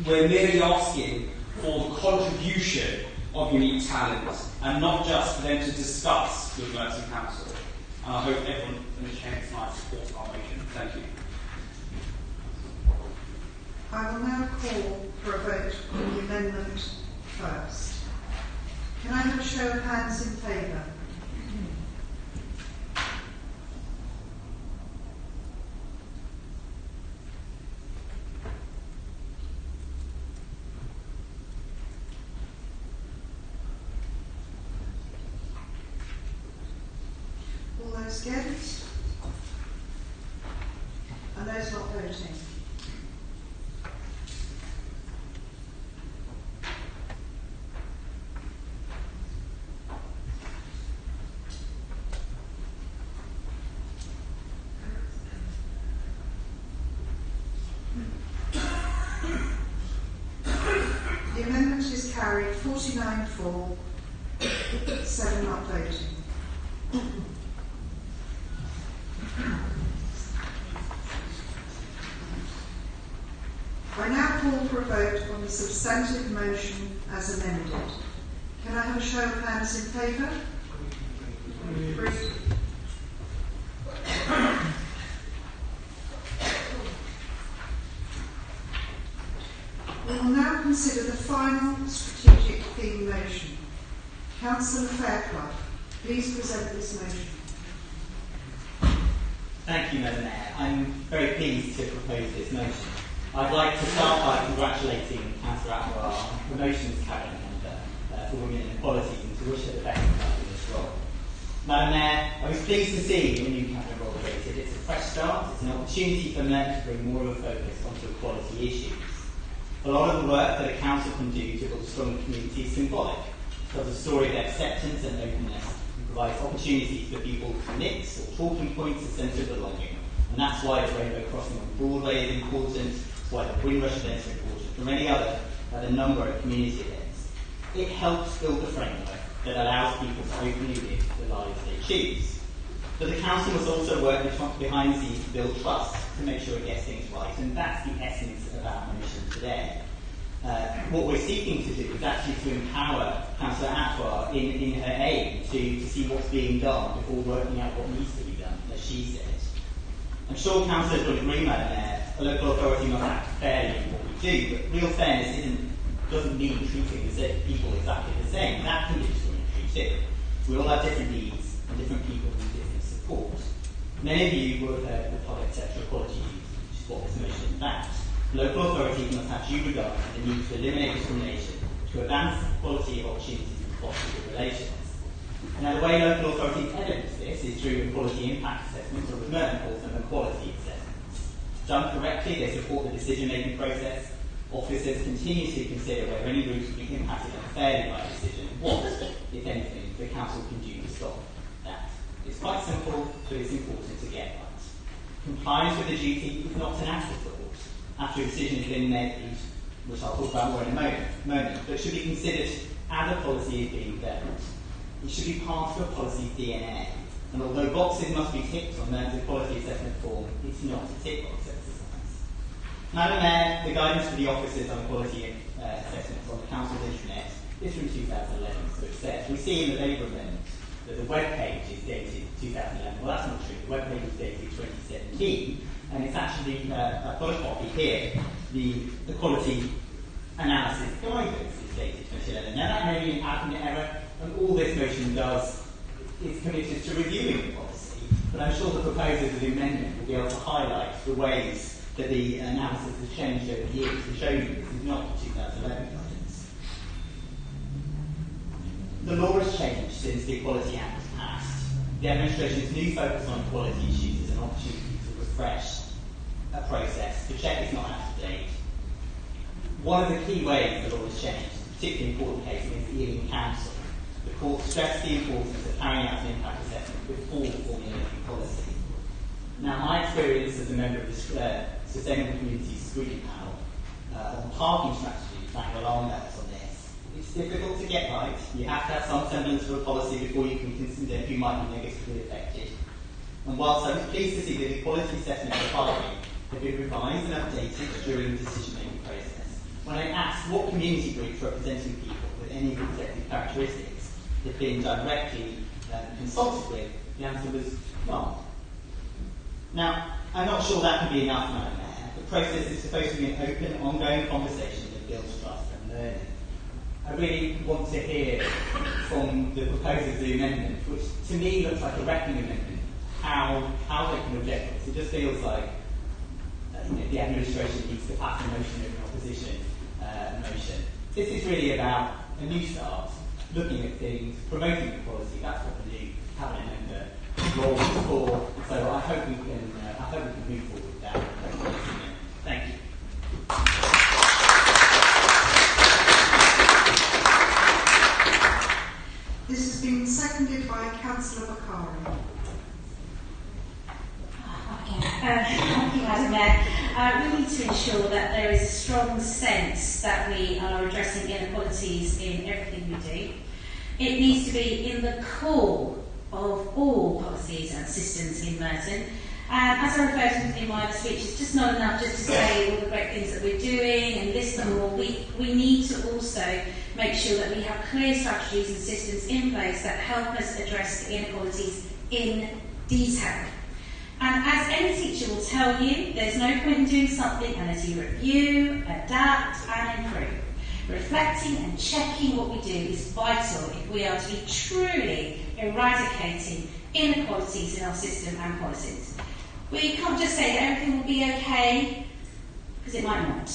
L: We're merely asking for the contribution of Unique Talent and not just for them to discuss with Merton Council. And I hope everyone in the chamber tonight supports our motion. Thank you.
B: I will now call for a vote on the amendment first. Can I have a show of hands in favour? All those against? And those not voting? The amendment is carried 49 for, 7 not voting. I now call for a vote on the substantive motion as amended. Can I have a show of hands in favour? 3. We will now consider the final strategic theme motion. Councillor Fairclough, please present this motion.
O: Thank you, Madam Mayor. I'm very pleased to propose this motion. I'd like to start by congratulating Councillor Atwell on promotion as Cabinet Member for women and equality and to wish her the best of luck in this role. Madam Mayor, I was pleased to see the new cabinet role created. It's a fresh start, it's an opportunity for Merton to bring more of a focus onto equality issues. A lot of the work that a council can do to build a strong community is symbolic. It tells a story of acceptance and openness and provides opportunities for people to connect or talking points, a sense of belonging. And that's why the rainbow crossing on Broadway is important, it's why the Windrush events are important, for many other number of community events. It helps build a framework that allows people to openly live the lives they choose. But the council must also work behind the scenes to build trust, to make sure it gets things right, and that's the essence of our mission today. What we're seeking to do is actually to empower Councillor Atwar in her aim to see what's being done before working out what needs to be done, as she said. I'm sure councillors will agree, Madam Mayor, a local authority must act fairly in what we do, but real fairness doesn't mean treating the people exactly the same. That can be discriminatory too. We all have different needs, and different people need different support. Many of you will have heard the public sector equality duty, which is what this motion is about. Local authorities must have due regard for the need to eliminate discrimination, to advance equality of opportunities and foster good relations. Now, the way local authorities evidence this is through equality impact assessments, or as Merton calls them, equality assessments. Done correctly, they support the decision-making process. Officers continuously consider whether any routes will be impacted unfairly by a decision, and what, if anything, the council can do to stop that. It's quite simple, but it's important to get right. Compliance with the duty is not an afterthought. After a decision has been made, which I'll talk about more in a moment, but should be considered as a policy is being developed. It should be part of a policy's DNA. And although boxes must be ticked on Merton's equality assessment form, it's not a tick box exercise. Madam Mayor, the guidance for the officers on equality assessments on the council's intranet is from 2011, so it says. We see in the Labour Amendment that the web page is dated 2011. Well, that's not true. The web page is dated 2017, and it's actually, I've got a copy here, the equality analysis guidance is dated 2011. Now, that may be an admin error, and all this motion does is committed to reviewing the policy, but I'm sure the proposers of the amendment will be able to highlight the ways that the analysis has changed over the years to show you this is not the 2011 guidance. The law has changed since the Equality Act was passed. The administration's new focus on equality issues is an opportunity to refresh a process, to check it's not out of date. One of the key ways the law has changed, particularly important case against the Ealing Council, the court stressed the importance of carrying out an impact assessment before formulating policy. Now, my experience as a member of the Sustainable Communities Screening Panel on parking strategies rang alarm bells on this. It's difficult to get right. You have to have some semblance of a policy before you can consider who might be negatively affected. And whilst I was pleased to see that the quality assessment for parking had been revised and updated during the decision-making process, when I asked what community groups representing people with any protected characteristics had been directly consulted with, the answer was none. Now, I'm not sure that can be enough, Madam Mayor. The process is supposed to be an open, ongoing conversation that builds trust and learning. I really want to hear from the proposers of the amendment, which to me looks like a reckoning amendment, how they can object to this. It just feels like the administration needs to pass a motion of an opposition motion. This is really about a new start, looking at things, promoting the policy. That's what the new cabinet member role is for. So I hope we can move forward with that. Thank you.
B: This has been seconded by Councillor Bakari.
H: Thank you, Madam Mayor. We need to ensure that there is a strong sense that we are addressing inequalities in everything we do. It needs to be in the core of all policies and systems in Merton. And as I referred to in my other speech, it's just not enough just to say all the great things that we're doing and list them all. We need to also make sure that we have clear strategies and systems in place that help us address the inequalities in detail. And as any teacher will tell you, there's no point in doing something unless you review, adapt and improve. Reflecting and checking what we do is vital if we are to be truly eradicating inequalities in our system and policies. We can't just say that everything will be okay, because it might not.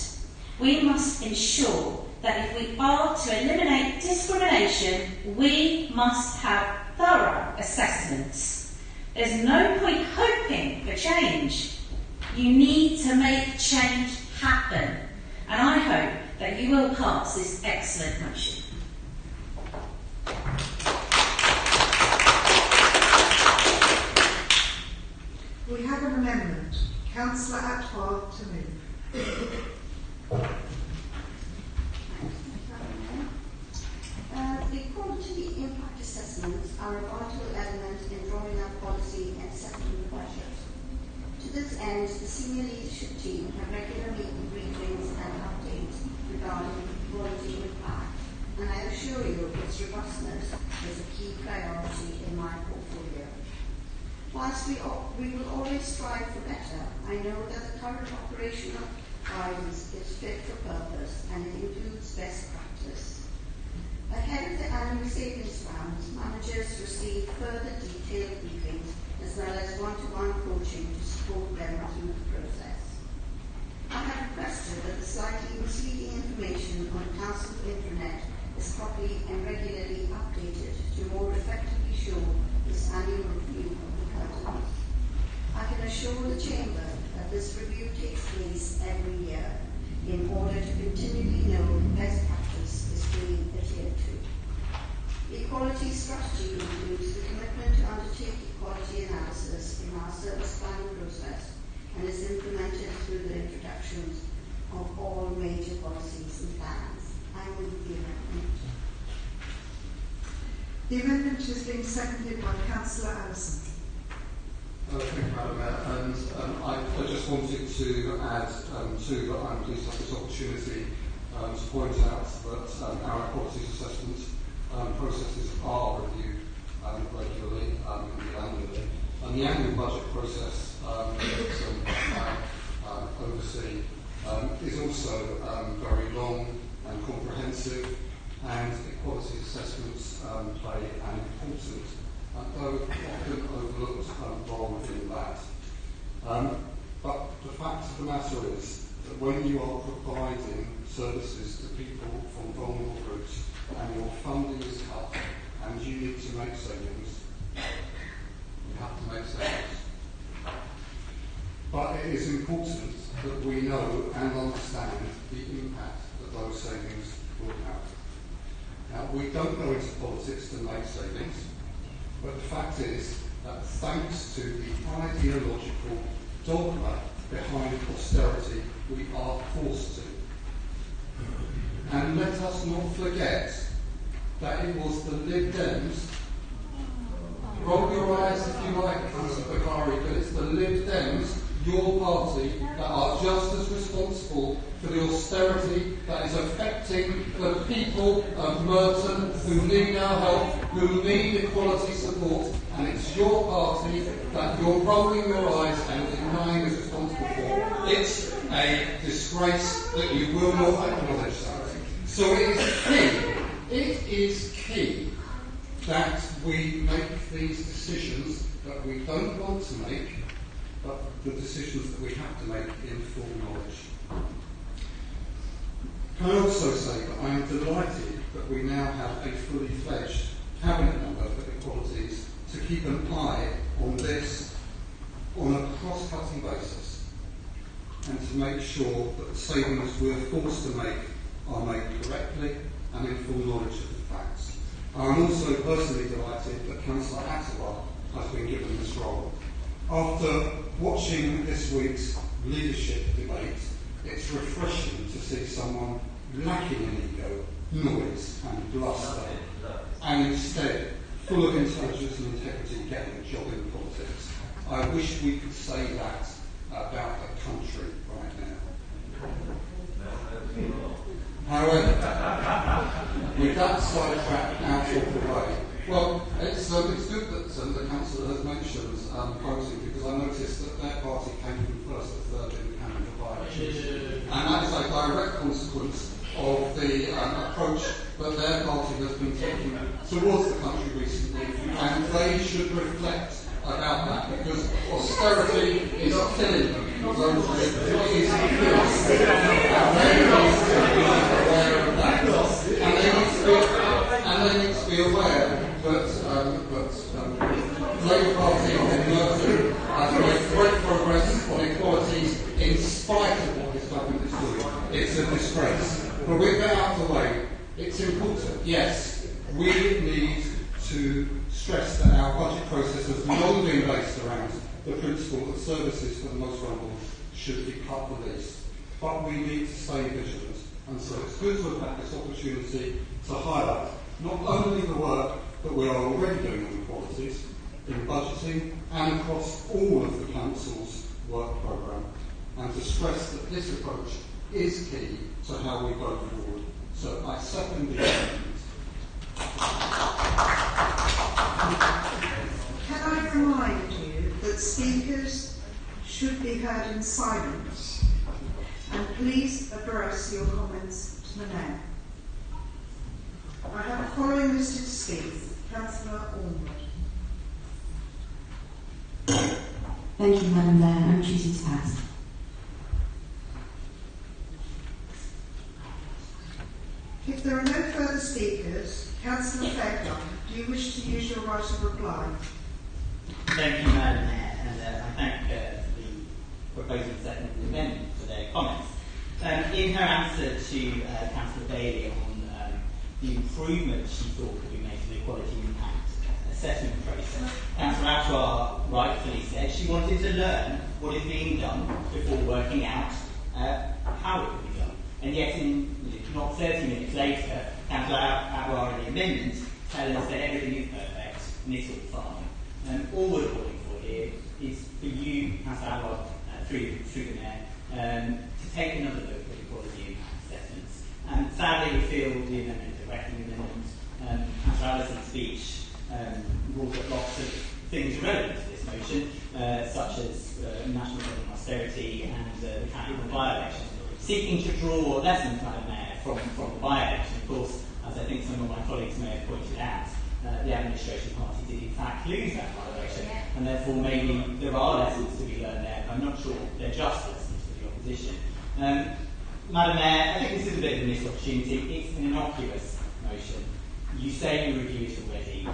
H: We must ensure that if we are to eliminate discrimination discrimination, we must have thorough assessments. There's no point hoping for change. You need to make change happen. And I hope that you will pass this excellent motion.
B: We have an amendment. Councillor Atwell to move.
V: The quality impact assessments are a vital element in drawing up policy and setting the budget. To this end, the senior leadership team have regular meeting briefings and updates regarding quality impact, and I assure you its robustness is a key priority in my portfolio. Whilst we will always strive for better, I know that the current operational guidance is fit for purpose and it includes best practice. Ahead of the annual savings rounds, managers receive further detailed briefings as well as one-to-one coaching to support them through the process. I have requested that the slightly misleading information on the Council intranet is properly and regularly updated to more effectively show this annual review of the curtains. I can assure the Chamber that this review takes place every year in order to continually know best practice is being adhered to. The equality strategy includes the commitment to undertake equality analysis in our service planning process and is implemented through the introductions of all major policies and plans. I move the amendment.
B: The amendment is being seconded by Councillor Allison.
C: Thank you, Madam Mayor. And I just wanted to add to that I'm pleased to have this opportunity to point out that our quality assessment processes are reviewed regularly and annually. And the annual budget process that I oversee is also very long and comprehensive, and equality assessments play an important, though often overlooked, role within that. But the fact of the matter is that when you are providing services to people from vulnerable groups and your funding is cut and you need to make savings, you have to make savings. But it is important that we know and understand the impact that those savings will have. Now, we don't go into politics to make savings, but the fact is that thanks to the ideological dogma behind austerity, we are forced to. And let us not forget that it was the Lib Dems, roll your eyes if you like, Councillor Pecuniary, but it's the Lib Dems, your party, that are just as responsible for the austerity that is affecting the people of Merton who need our help, who need equality support, and it's your party that you're rolling your eyes and denying is responsible for. It's a disgrace that you will not acknowledge that. So it is key that we make these decisions that we don't want to make, but the decisions that we have to make in full knowledge. Can I also say that I am delighted that we now have a fully fledged cabinet member for equalities to keep an eye on this on a cross-cutting basis and to make sure that the savings we're forced to make are made correctly and in full knowledge of the facts. I'm also personally delighted that Councillor Atwell has been given this role. After watching this week's leadership debate, it's refreshing to see someone lacking in ego, noise and bluster, and instead full of intelligence and integrity getting a job in politics. I wish we could say that about the country right now. However, with that sidetrack out of the way, well, it's good that the Councillor has mentioned voting, because I noticed that their party came from first to third in the Canada by-elections. And that is a direct consequence of the approach that their party has been taking towards the country recently, and they should reflect about that, because austerity is killing them. It is killing them. And they need to be aware of that. And they need to be
D: be aware that Labour Party in Merton has made great progress on equalities in spite of what this government is doing. It's a disgrace. But with that out of the way, it's important. Yes, we need to stress that our budget process has long been based around the principle that services for the most vulnerable should be cut the least. But we need to stay vigilant. And so it's good to have had this opportunity to highlight not only the work that we are already doing on equalities in budgeting and across all of the Council's work programme, and to stress that this approach is key to how we go forward. So I second the amendment.
B: Can I remind you that speakers should be heard in silence, and please address your comments to the Mayor. I have the following listed to speak. Councillor Ormond.
G: Thank you, Madam Mayor. I'm choosing to pass.
B: If there are no further speakers, Councillor Fairclough, do you wish to use your right of reply?
O: Thank you, Madam Mayor, and I thank the proposing second amendment for their comments. In her answer to Councillor Bailey on the improvements she thought could be made to the equality impact assessment process, Councillor Atwar rightfully said she wanted to learn what is being done before working out how it could be done. And yet, not 30 minutes later, Councillor Atwar in the amendment tells us that everything is perfect and it's all fine. All we're calling for here is for you, Councillor Atwar, through the Mayor, to take another look at equality impact assessments. Sadly, we feel the amendment, the wrecking amendment, Councillor Allison's speech brought up lots of things relevant to this motion, such as national government austerity and the county by-election, seeking to draw lessons, Madam Mayor, from the by-election. Of course, as I think some of my colleagues may have pointed out, the administration party did in fact lose that by-election, and therefore maybe there are lessons to be learned there, but I'm not sure they're just lessons for the opposition. Madam Mayor, I think this is a bit of a missed opportunity. It's an innocuous motion. You say you review it already.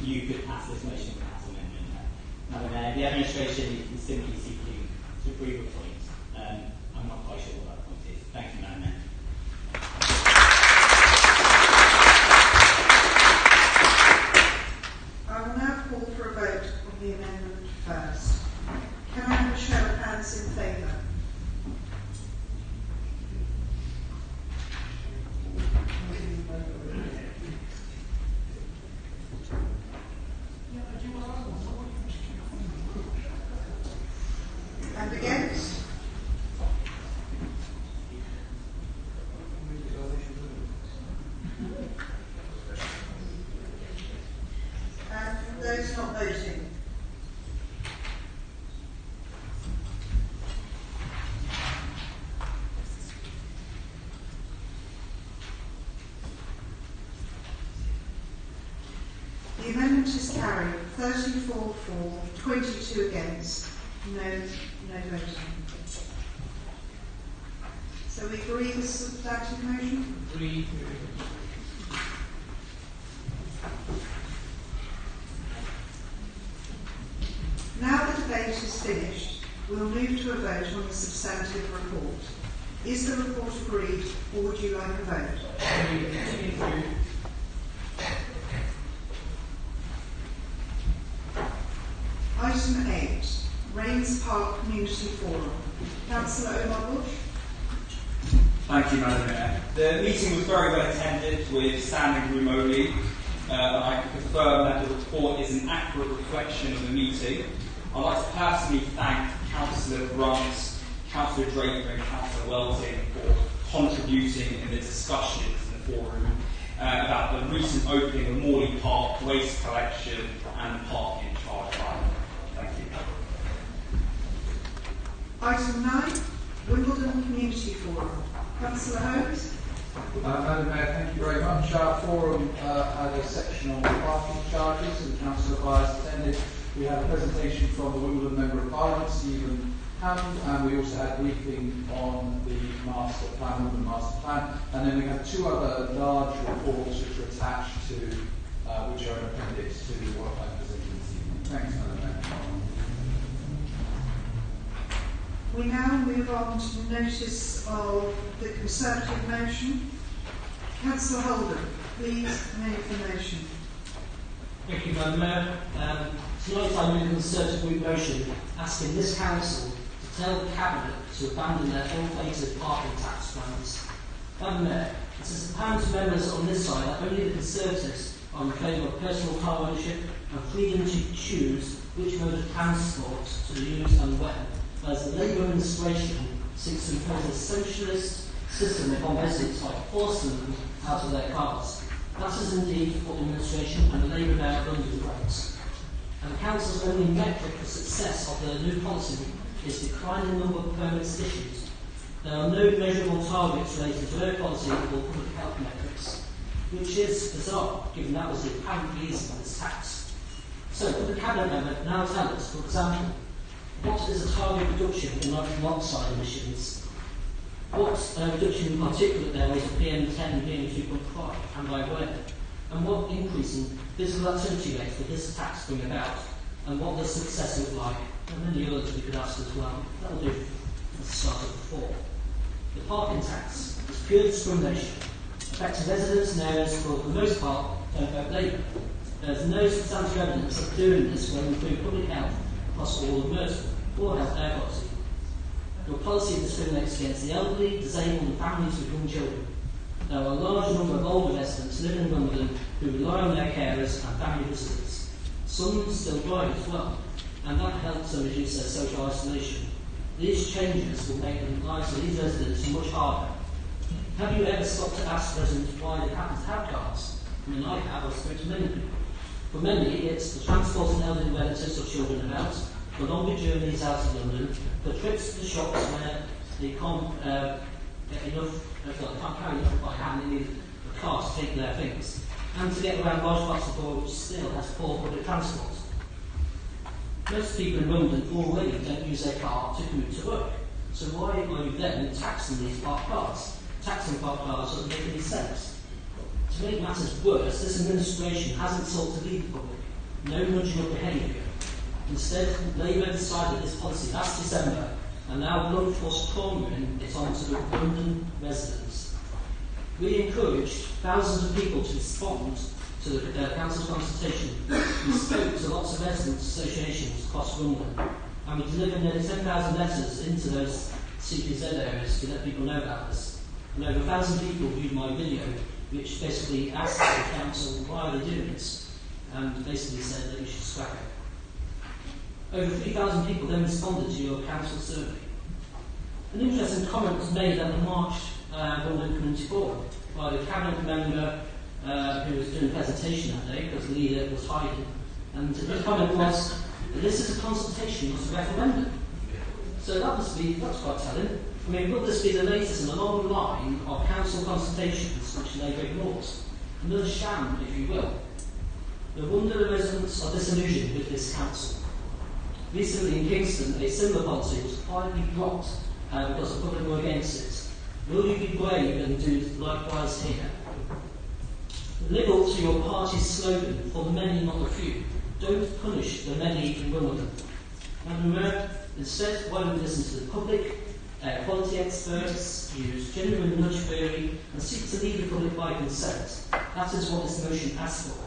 O: You could pass this motion without amendment. Madam Mayor, the administration is simply seeking to prove a point. I'm not quite sure what that point is. Thank you, Madam Mayor.
B: I will now call for a vote on the amendment first. Can I have a show of hands in favour? And against? And those not voting? The amendment is carried. 34 for, 22 against, no voting. So we agree with the substantive motion?
W: Agreed.
B: Now the debate is finished, we'll move to a vote on the substantive report. Is the report agreed, or would you like a vote? Item 8, Rains Park Community Forum. Councillor Omar Bush.
L: Thank you, Madam Mayor. The meeting was very well attended with standing room only. I can confirm that the report is an accurate reflection of the meeting. I'd like to personally thank Councillor Brunt, Councillor Draper and Councillor Welton for contributing in the discussions in the forum about the recent opening of Morley Park waste collection and the parking charge line. Thank you.
B: Item 9, Wimbledon Community Forum. Councillor Holmes.
C: Madam Mayor, thank you very much. Our forum had a section on parking charges, and Councillor Byers attended. We had a presentation from the Wimbledon Member of Parliament, Stephen Hammond, and we also had a briefing on the master plan, Wimbledon master plan, and then we had two other large reports which were attached to which are an appendix to what I presented this evening. Thanks, Madam Mayor.
B: We now move on to notice of the Conservative motion. Councillor Holden, please make the motion.
P: Thank you, Madam Mayor. Tonight I move a Conservative Group motion asking this Council to tell the Cabinet to abandon their ill-fated parking tax plans. Madam Mayor, it is apparent to members on this side that only the Conservatives are in favour of personal car ownership and freedom to choose which mode of transport to use and when, whereas the Labour administration seeks to impose a socialist system upon residents by forcing them out of their cars. That is indeed what the administration and the Labour Mayor are under the rights. And the Council's only metric for success of the new policy is declining number of permits issued. There are no measurable targets related to air quality or public health metrics, which is bizarre, given that was the apparent reason for this tax. So, could the Cabinet member now tell us, for example, what is a target reduction in nitrogen oxide emissions? What reduction in particulate there is of PM10 and PM2.5, and by when? And what increase in physical activity rates would this tax bring about? And what does success look like? And many others we could ask as well. That will do at the start of the fall. The parking tax is pure discrimination, affecting residents and areas for the most part don't vote Labour. There is no substantial evidence of doing this will improve public health across all of Merton or health air quality. Your policy discriminates against the elderly, disabled and families with young children. There are a large number of older residents living in London who rely on their carers and family visitors. Some still drive as well, and that helps them reduce their social isolation. These changes will make the lives of these residents much harder. Have you ever stopped to ask residents why they happen to have cars? I mean, I have, I've spoken to many people. For many, it's the transport and elderly relatives or children about, the longer journeys out of London, the trips to the shops where they can't get enough, they can't carry enough by hand, they need a car to take their things, and to get around large parts of the world which still has poor public transport. Most people in London already don't use their car to commute to work, so why are you then taxing these parked cars? Taxing parked cars doesn't make any sense. To make matters worse, this administration hasn't sought to lead the public, no nudging of behaviour. Instead, Labour decided this policy last December, and now blunt force cornering it onto the London residents. We encouraged thousands of people to respond to the Council's consultation. We spoke to lots of residents' associations across London, and we delivered nearly 10,000 letters into those CPZ areas to let people know about this. And over 1,000 people viewed my video, which basically asked the Council why are they doing this, and basically said that you should scrap it. Over 3,000 people then responded to your Council survey. An interesting comment was made at the March London Community Forum by the Cabinet member who was doing a presentation that day because the leader was hiding. And the comment was, this is a consultation, not a referendum. So that's quite telling. I mean, will this be the latest in a long line of council consultations which Labour ignores? Another sham, if you will. No wonder the residents are disillusioned with this council. Recently in Kingston, a similar policy was quietly dropped because the public were against it. Will you be brave and do likewise here? Live up to your party's slogan, for the many, not the few. Don't punish the many in Wimbledon. Madam Mayor, instead, why don't we listen to the public, quality experts, use genuine nudge theory, and seek to lead the public by consent? That is what this motion asks for.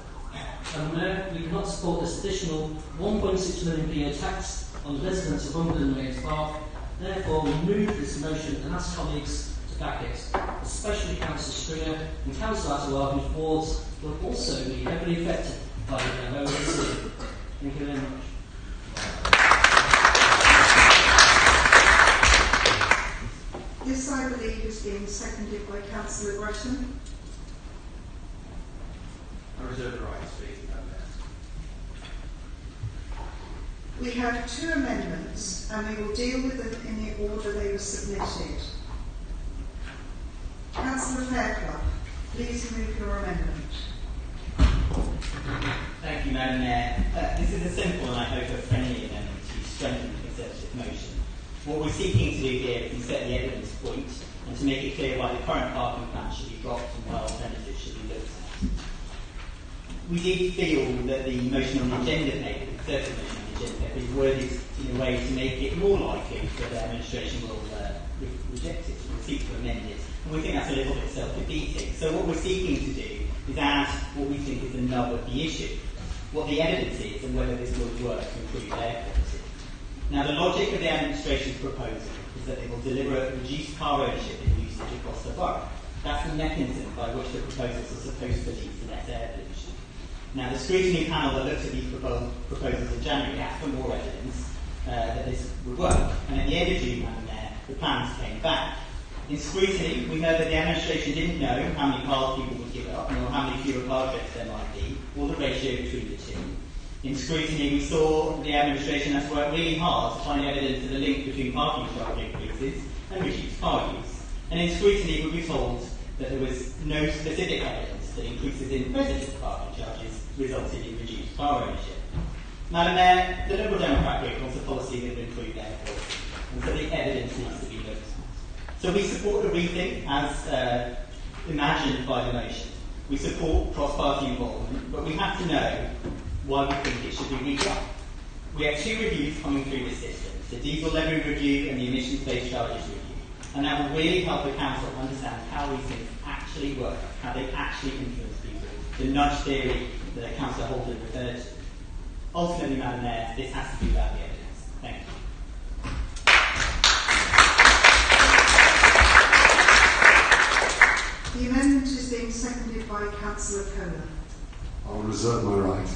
P: Madam Mayor, we cannot support this additional 1.6 million per year tax on the residents of Wimbledon and Mains Park. Therefore, we move this motion and ask colleagues to back it, especially Councillor Stringer and Councillor Attawar, whose wards will also be heavily affected by the OAC. Thank you very much.
B: This, I believe, is being seconded by Councillor Bretton.
I: I reserve the right to speak about that.
B: We have two amendments, and we will deal with them in the order they were submitted. Councillor Fairclough, please move your amendment.
O: Thank you, Madam Mayor. This is a simple and I hope a friendly amendment to strengthen the Conservative motion. What we're seeking to do here is insert the evidence point and to make it clear why the current parking plan should be dropped and why alternatives should be looked at. we did feel that the motion on the agenda paper, the certain motion on the agenda paper, is worded in a way to make it more likely that the administration will reject it, or seek to amend it. And we think that's a little bit self-defeating. So what we're seeking to do is add what we think is the nub of the issue, what the evidence is, and whether this will work to improve air quality. Now, the logic of the administration's proposal is that it will deliver reduced car ownership and usage across the borough. That's the mechanism by which the proposals are supposed to lead to less air pollution. Now, the scrutiny panel that looked at these proposals in January asked for more evidence that this would work. And at the end of June, Madam Mayor, the plans came back. In scrutiny, we know that the administration didn't know how many cars people would give up, nor how many fewer car trips there might be, or the ratio between the two. In scrutiny, we saw the administration has worked really hard to find evidence of the link between parking charge increases and reduced car use. And in scrutiny, we were told that there was no specific evidence that increases in resident parking charges resulted in reduced car ownership. Madam Mayor, the Liberal Democrat Group wants a policy that will improve air quality, and so the evidence needs to be looked at. So we support the rethink as imagined by the motion. We support cross-party involvement, but we have to know why we think it should be redone. We have two reviews coming through the system, the diesel levy review and the emissions-based charges review. And that will really help the council understand how these things actually work, how they actually influence people, the nudge theory that Councillor Holden referred to. Ultimately, Madam Mayor, this has to be about the evidence. Thank you.
B: The amendment is being seconded by Councillor Kohler.
Q: I will reserve my right.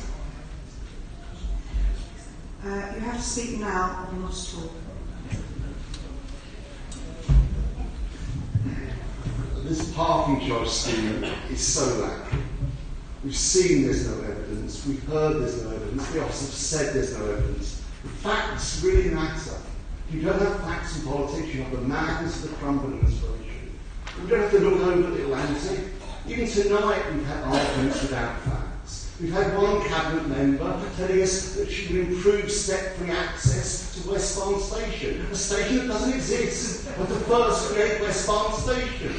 B: You have to speak now or not at all.
Q: This parking charge scheme is so lacking. We've seen there's no evidence, we've heard there's no evidence, the officers have said there's no evidence. The facts really matter. If you don't have facts in politics, you have the madness of the Crump administration. We don't have to look over the Atlantic. Even tonight we've had arguments without facts. We've had one cabinet member telling us that she would improve step-free access to West Farm Station, a station that doesn't exist, but the first great West Farm Station.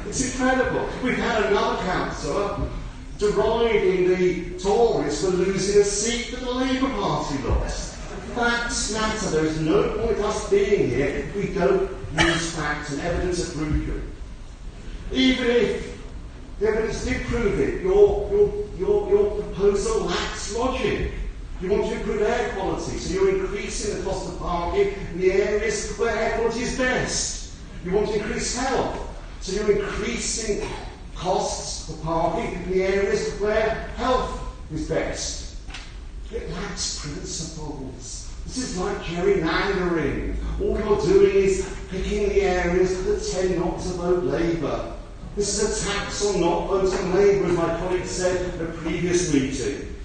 Q: It's incredible. We've had another councillor deriding the Tories for losing a seat that the Labour Party lost. Facts matter. There is no point us being here if we don't use facts and evidence to prove it. Even if the evidence did prove it, your proposal lacks logic. You want to improve air quality, so you're increasing the cost of parking in the areas where air quality is best. You want to increase health. So you're increasing costs for parking in the areas where health is best. It lacks principles. This is like gerrymandering. All you're doing is picking the areas that tend not to vote Labour. This is a tax on not voting Labour, as my colleague said at a previous meeting.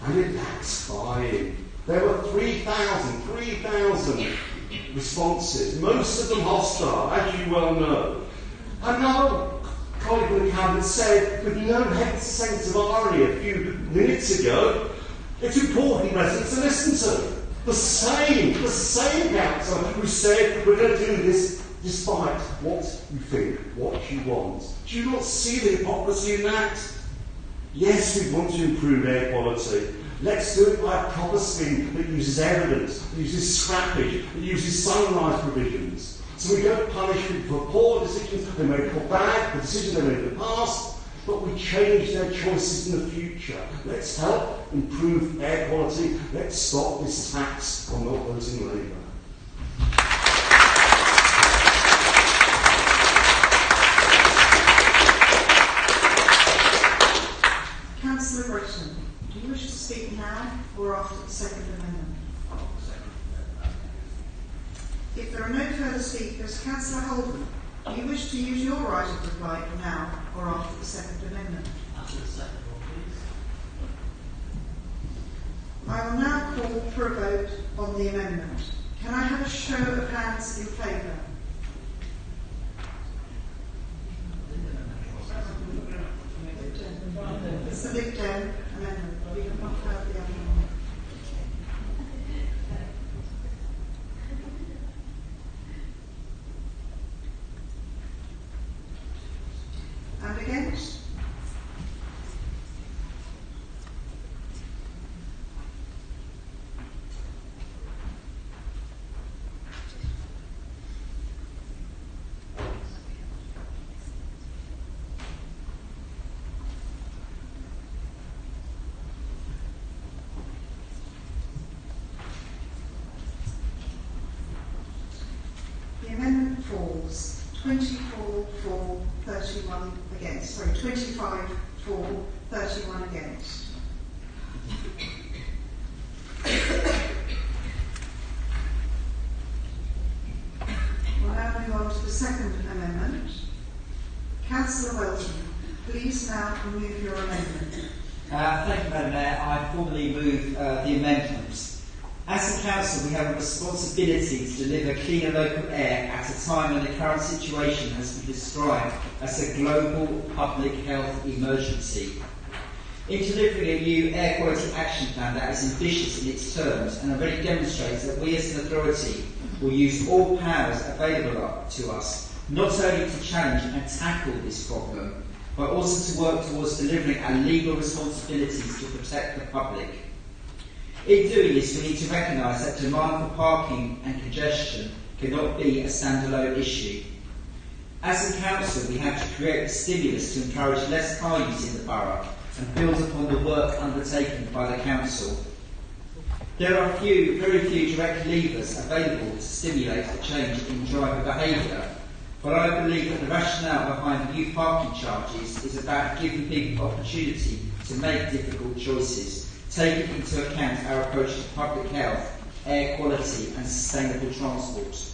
Q: And it lacks buying. There were 3,000 responses, most of them hostile, as you well know. Another colleague in the cabinet said, with no sense of irony a few minutes ago, it's important residents to listen to. The same councillor who said, we're going to do this despite what you think, what you want. Do you not see the hypocrisy in that? Yes, we want to improve air quality. Let's do it by a proper scheme that uses evidence, that uses scrappage, that uses sunrise provisions. So we don't punish people for poor decisions they made or bad, the decisions they made in the past, but we change their choices in the future. Let's help improve air quality. Let's stop this tax on not voting Labour.
B: Councillor Britton, do you wish to speak now or after the second amendment? If there are no further speakers, Councillor Holden, do you wish to use your right of reply now or after the second amendment?
W: After the second one, please.
B: I will now call for a vote on the amendment. Can I have a show of hands in favour? It's the Lib Dem amendment. We have not heard the other one. And against? 25 for, 31 against. We'll now move on to the second amendment. Councillor Welton, please now move your amendment.
O: Thank you, Madam Mayor. I formally move the amendments. As a council, we have a responsibility to deliver cleaner local air at a time when the current situation has been described as a global public health emergency. In delivering a new air quality action plan that is ambitious in its terms and already demonstrates that we as an authority will use all powers available to us, not only to challenge and tackle this problem, but also to work towards delivering our legal responsibilities to protect the public. In doing this, we need to recognise that demand for parking and congestion cannot be a standalone issue. As a council, we have to create a stimulus to encourage less car use in the borough and build upon the work undertaken by the council. There are very few direct levers available to stimulate a change in driver behaviour, but I believe that the rationale behind youth parking charges is about giving people opportunity to make difficult choices, taking into account our approach to public health, air quality and sustainable transport.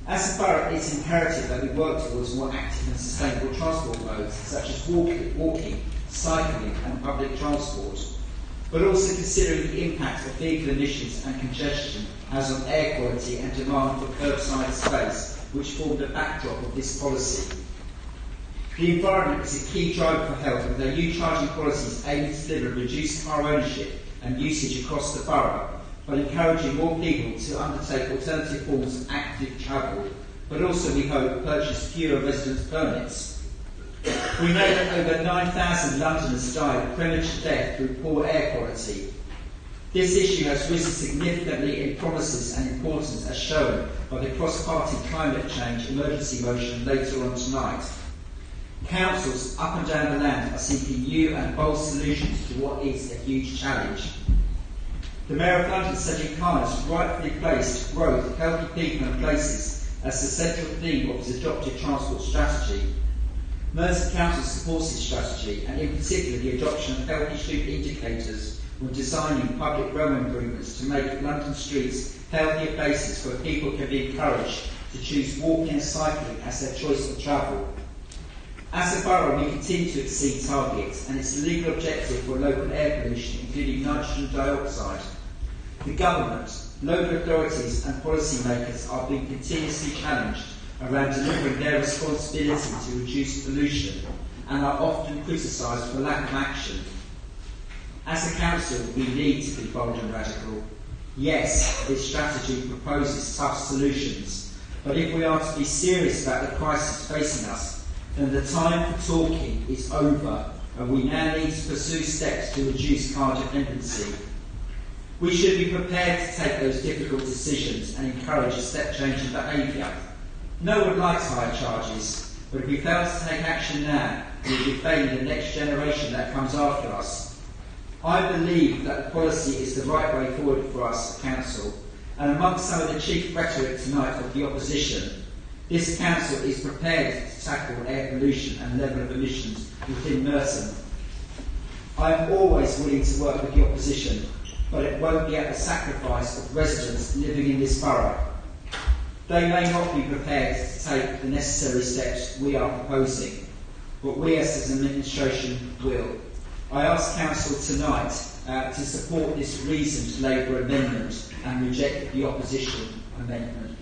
O: As a borough, it's imperative that we work towards more active and sustainable transport modes such as walking, cycling and public transport, but also considering the impact of vehicle emissions and congestion has on air quality and demand for curbside space, which form the backdrop of this policy. The environment is a key driver for health, with our new charging policies aiming to deliver reduced car ownership and usage across the borough, but encouraging more people to undertake alternative forms of active travel, but also, we hope, purchase fewer residence permits. We know that over 9,000 Londoners die of premature death through poor air quality. This issue has risen significantly in prominence and importance as shown by the cross-party climate change emergency motion later on tonight. Councils up and down the land are seeking new and bold solutions to what is a huge challenge. The Mayor of London, Civic, has rightfully placed growth, healthy people and places as the central theme of his adopted transport strategy. Merton Council supports this strategy, and in particular the adoption of healthy street indicators when designing public realm improvements to make London streets healthier places where people can be encouraged to choose walking and cycling as their choice of travel. As a borough, we continue to exceed targets, and it's the legal objective for local air pollution, including nitrogen dioxide. The government, local authorities and policymakers are being continuously challenged around delivering their responsibility to reduce pollution and are often criticised for lack of action. As a council, we need to be bold and radical. Yes, this strategy proposes tough solutions, but if we are to be serious about the crisis facing us, then the time for talking is over, and we now need to pursue steps to reduce car dependency. We should be prepared to take those difficult decisions and encourage a step change in behaviour. No one likes higher charges, but if we fail to take action now, we will be failing the next generation that comes after us. I believe that the policy is the right way forward for us as a council, and amongst some of the chief rhetoric tonight of the opposition, this council is prepared to tackle air pollution and level of emissions within Merton. I am always willing to work with the opposition, but it won't be at the sacrifice of residents living in this borough. They may not be prepared to take the necessary steps we are proposing, but we as an administration will. I ask Council tonight to support this reasoned Labour amendment and reject the opposition amendment.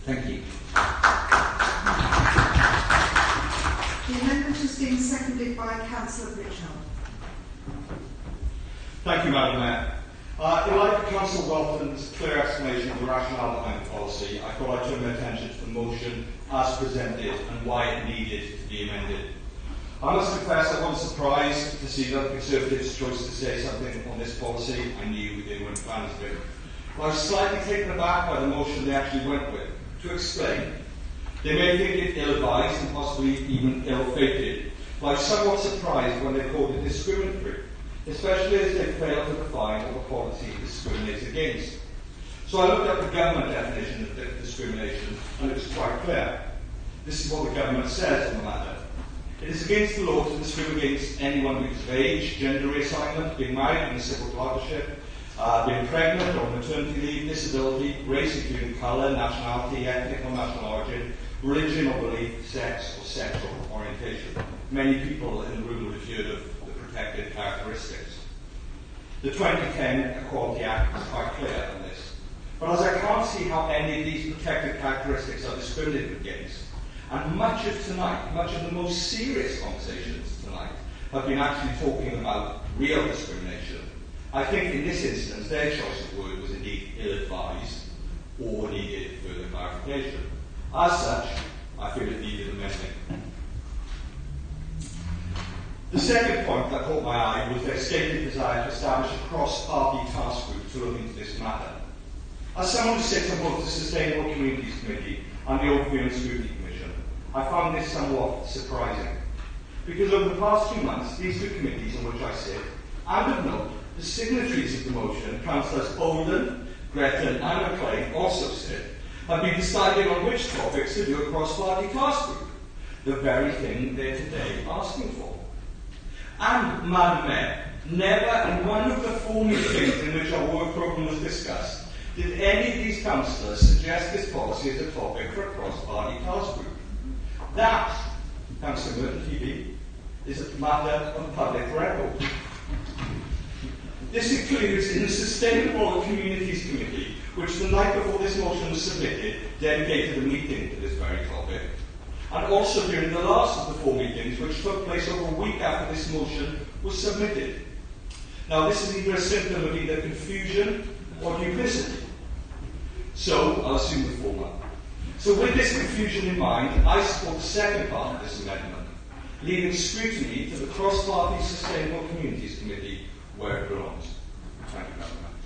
O: Thank you.
B: The amendment has been seconded by Councillor Pritchard.
E: Thank you, Madam Mayor. In light of Councillor Welton's clear explanation of the rationale behind the policy, I thought I'd turn my attention to the motion as presented and why it needed to be amended. I must confess I wasn't surprised to see that the Conservatives chose to say something on this policy. I knew they weren't fans of it. But I was slightly taken aback by the motion they actually went with. To explain, they may think it ill-advised and possibly even ill-fated, but I was somewhat surprised when they called it discriminatory, especially as they failed to define what the policy discriminates against. So I looked up the government definition of discrimination, and it was quite clear. This is what the government says on the matter. It is against the law to discriminate against anyone because of age, gender reassignment, being married in a civil partnership, being pregnant or maternity leave, disability, race including colour, nationality, ethnic or national origin, religion or belief, sex or sexual orientation. Many people in the room would have heard of the protected characteristics. The 2010 Equality Act is quite clear on this. But as I can't see how any of these protected characteristics are discriminated against, and much of tonight, much of the most serious conversations tonight, have been actually talking about real discrimination, I think in this instance their choice of word was indeed ill-advised or needed further clarification. As such, I feel it needed amending. The second point that caught my eye was their stated desire to establish a cross-party task group to look into this matter. As someone who sits on both the Sustainable Communities Committee and the Overview and Scrutiny Commission, I found this somewhat surprising. Because over the past few months, these two committees on which I sit, and of note, the signatories of the motion, Councillors Morden, Gretton and McLean also sit, have been deciding on which topics to do a cross-party task group, the very thing they're today asking for. And, Madam Mayor, never in one of the 4 meetings in which our work programme was discussed did any of these councillors suggest this policy as a topic for a cross-party task group. That, Councillor Merton.TV, is a matter of public record. This includes in the Sustainable Communities Committee, which the night before this motion was submitted, dedicated a meeting to this very topic, and also during the last of the 4 meetings, which took place over a week after this motion was submitted. Now, this is either a symptom of either confusion or duplicity. So, I'll assume the former. So, with this confusion in mind, I support the second part of this amendment, leaving scrutiny to the cross-party Sustainable Communities Committee where it belongs. Thank you very much.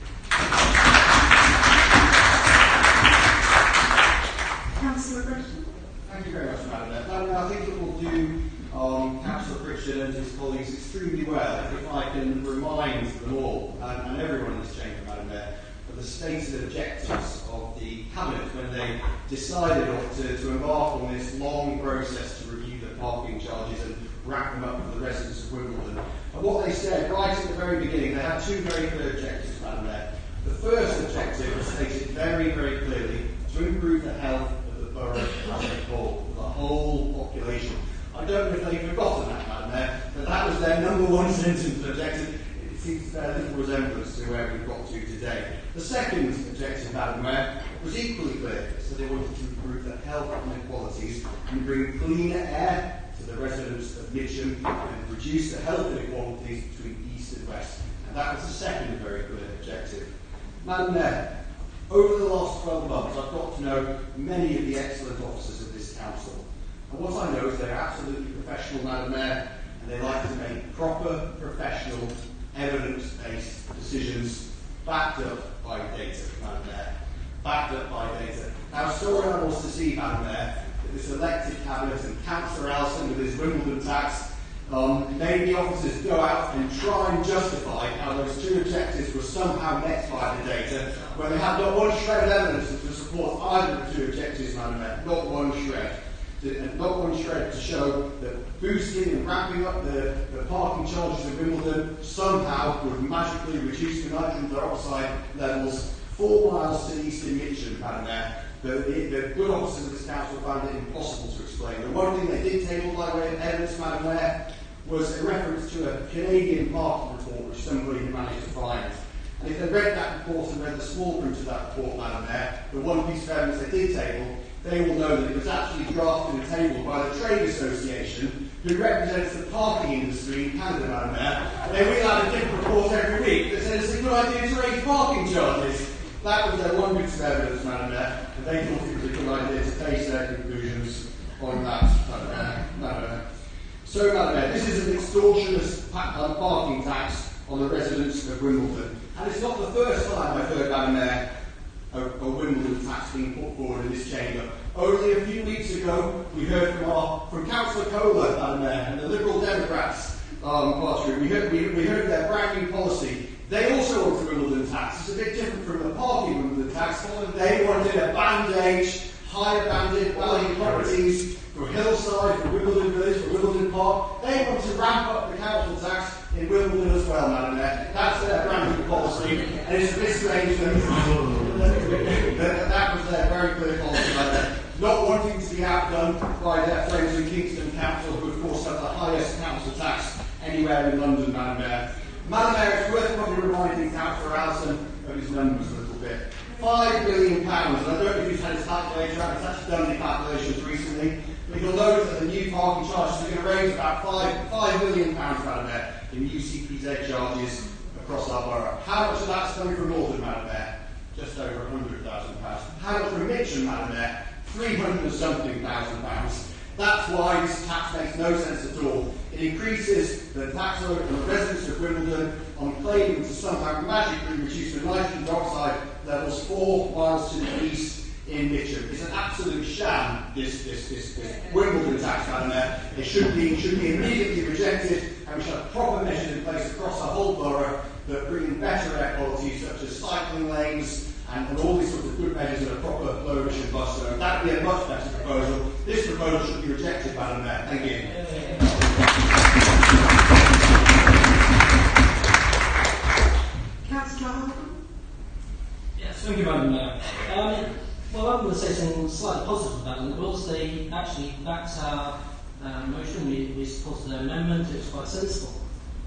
B: Councillor Gretton.
F: Thank you very much, Madam Mayor. I think it will do Councillor Pritchard and his colleagues extremely well if I can remind them all, and everyone in this chamber, Madam Mayor, of the stated objectives of the Cabinet when they decided to embark on this long process to review the parking charges and wrap them up for the residents of Wimbledon. And what they said right at the very beginning, they had 2 very clear objectives, Madam Mayor. The first objective was stated very, very clearly to improve the health of the borough as a whole, the whole population. I don't know if they've forgotten that, Madam Mayor, but that was their number 1 sentence objective. It seems to bear little resemblance to where we've got to today. The second objective, Madam Mayor, was equally clear. So they wanted to improve the health inequalities and bring cleaner air to the residents of Mitcham and reduce the health inequalities between east and west. And that was the second very clear objective. Madam Mayor, over the last 12 months, I've got to know many of the excellent officers of this council. And what I know is they're absolutely professional, Madam Mayor, and they like to make proper, professional, evidence-based decisions backed up by data, Madam Mayor. Backed up by data. Now, sorry I was to see, Madam Mayor, that this elected cabinet and Councillor Alison with his Wimbledon tax made the officers go out and try and justify how those 2 objectives were somehow met by the data, when they had not one shred of evidence to support either of the 2 objectives, Madam Mayor. Not one shred. And not one shred to show that boosting and ramping up the parking charges in Wimbledon somehow would magically reduce the nitrogen dioxide levels 4 miles to the east in Mitcham, Madam Mayor. The good officers of this council found it impossible to explain. The one thing they did table by way of evidence, Madam Mayor, was a reference to a Canadian parking report which somebody had managed to find. And if they read that report and read the small print of that report, Madam Mayor, the one piece of evidence they did table, they will know that it was actually drafted and tabled by the Trade Association, who represents the parking industry in Canada, Madam Mayor. And they wheel out a different report every week that says it's a good idea to raise parking charges. That was their one piece of evidence, Madam Mayor, and they thought it was a good idea to base their conclusions on that, Madam Mayor. So, Madam Mayor, this is an extortionist parking tax on the residents of Wimbledon. And it's not the first time I've heard, Madam Mayor, a Wimbledon tax being put forward in this chamber. Only a few weeks ago, we heard from Councillor Kohler, Madam Mayor, and the Liberal Democrats party group. We heard their brand new policy. They also wanted a Wimbledon tax. It's a bit different from the parking Wimbledon tax. They wanted a band-aid, high banded, valued properties for Hillside, for Wimbledon Village, for Wimbledon Park. They want to ramp up the council tax in Wimbledon as well, Madam Mayor. That's their branding policy, and it's a bit strange that was their very clear policy, Madam Mayor. Not wanting to be outdone by their friends in Kingston Council, who of course have the highest council tax anywhere in London, Madam Mayor. Madam Mayor, it's worth probably reminding Councillor Allison of his numbers a little bit. £5 billion, and I don't know if you've had his calculator out, he's actually done the calculations recently, but you'll notice that the new parking charges are going to raise about £5 million, Madam Mayor, in new CPZ charges across our borough. How much of that's coming from Morden, Madam Mayor? Just over £100,000. How much from Mitcham, Madam Mayor? £300-something thousand. That's why this tax makes no sense at all. It increases the tax load on the residents of Wimbledon on claiming to somehow magically reduce the nitrogen dioxide levels 4 miles to the east in Mitcham. It's an absolute sham, this Wimbledon tax, Madam Mayor. It should be immediately rejected, and we should have proper measures in place across our whole borough that bring in better air quality, such as cycling lanes, and all these sorts of good measures that are proper low emission bus. So that would be a much better proposal. This proposal should be rejected, Madam Mayor. Thank you.
B: Councillor Harden?
P: Yes, thank you, Madam Mayor. Well, I'm going to say something slightly positive about them. Because they actually backed our motion, we supported their amendment, it was quite sensible.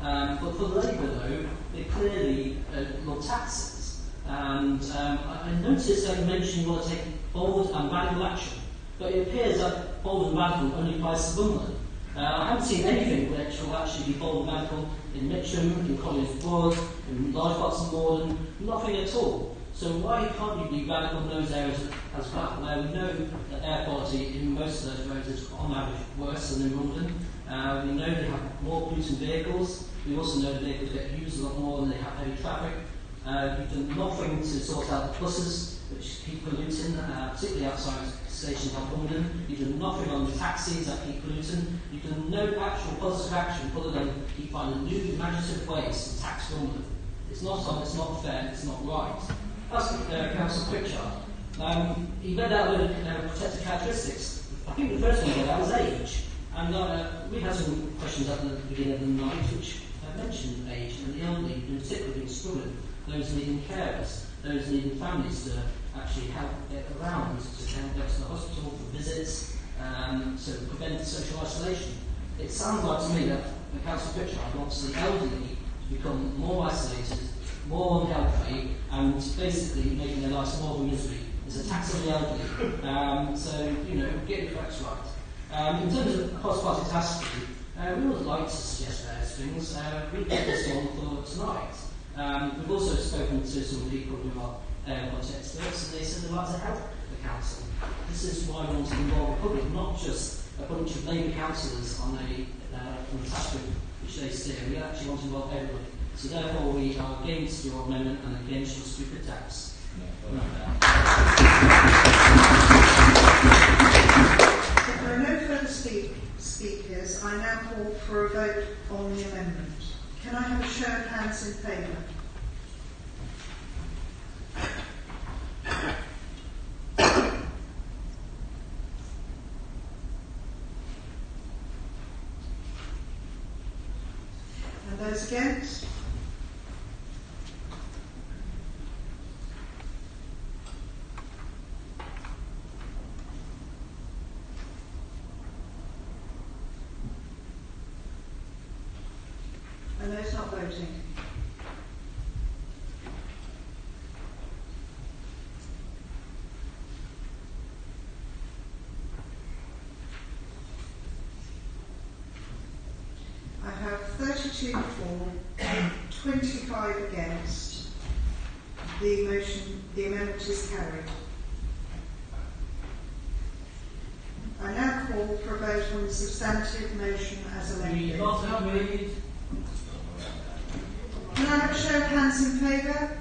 P: But for Labour, though, they clearly love taxes. And I noticed that you mentioned you want to take bold and radical action, but it appears that bold and radical only applies to Wimbledon. I haven't seen anything which will actually be bold and radical in Mitcham, in Collins Wood, in large parts of Morden, nothing at all. So why can't you be radical in those areas as well, where we know that air quality in most of those roads is on average worse than in London? We know they have more polluting vehicles. We also know that vehicles get used a lot more and they have heavy traffic. You've done nothing to sort out the buses, which keep polluting, particularly outside stations like Morden. You've done nothing on the taxis that keep polluting. You've done no actual positive action other than keep finding new imaginative ways to tax London. It's not on, it's not fair, it's not right. That's Councillor Pritchard. He read out the protected characteristics. I think the first one he read out was age. And we had some questions at the beginning of the night which mentioned age and the elderly, in particular, being struggling. Those needing carers, those needing families to actually help get around, to help get to the hospital for visits, so prevent social isolation. It sounds like to me that the Council Pritchard wants the elderly to become more isolated, more unhealthy, and basically making their lives more of a misery. It's a tax on the elderly. So, get your facts right. In terms of cross-party task review, we would like to suggest various things. We get this one for tonight. We've also spoken to some people who are air quality experts, and they said they'd like to help the council. This is why we want to involve the public, not just a bunch of Labour councillors on the task group which they steer. We actually want to involve everybody. So therefore we are against your amendment and against your stupid tax.
B: If there are no further speakers, I now call for a vote on the amendment. Can I have a show of hands in favour? And those against? And those not voting? I have 32 for, 25 against. The amendment is carried. I now call for a vote on the substantive motion as amended. Can I have a show of hands in favour?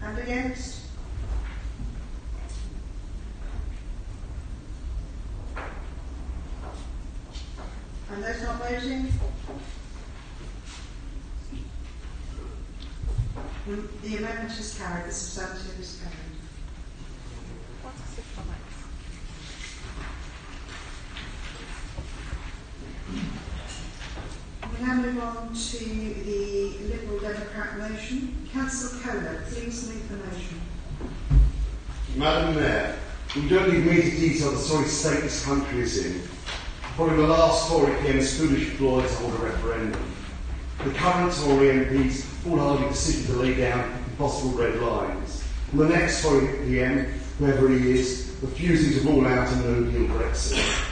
B: And against? And those not voting? The amendment is carried. The substantive is carried. We now move on to the Liberal Democrat motion. Councillor Kohler, please move the motion.
Q: Madam Mayor, we don't need me to detail the sorry state this country is in. Following the last Tory PM's foolish ploy to hold a referendum, the current Tory MP's foolhardy decision to lay down impossible red lines, and the next Tory PM, whoever he is, refusing to rule out a no-deal Brexit.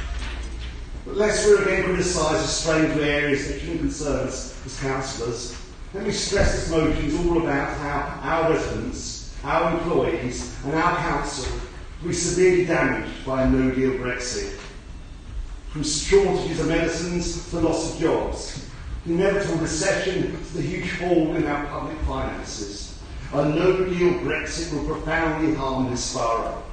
Q: But lest we're again criticised as strange areas that shouldn't concern us as councillors, let me stress this motion is all about how our residents, our employees and our council will be severely damaged by a no-deal Brexit. From shortages of medicines to loss of jobs, the inevitable recession to the huge fall in our public finances, a no-deal Brexit will profoundly harm this borough.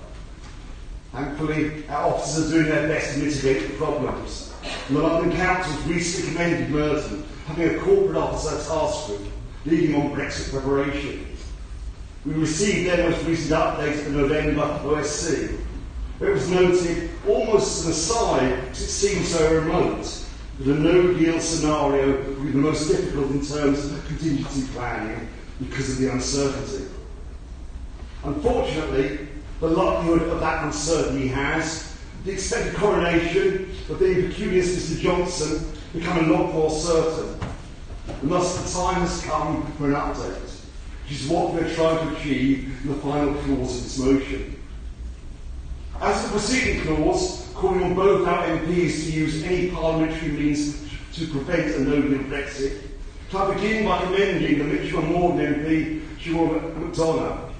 Q: Thankfully, our officers are doing their best to mitigate the problems. And the London Council's recently commended Merton having a corporate officer task group leading on Brexit preparation. We received their most recent update at the November OSC. It was noted, almost as an aside, because it seemed so remote, that a no-deal scenario would be the most difficult in terms of contingency planning because of the uncertainty. Unfortunately, the likelihood of that uncertainty has, the expected coronation of the impecunious Mr Johnson, become a lot more certain. And thus the time has come for an update, which is what we're trying to achieve in the final clause of this motion. As the preceding clause, calling on both our MPs to use any parliamentary means to prevent a no-deal Brexit, I begin by commending the Mitchell and Morden MP, Siobhan McDonough,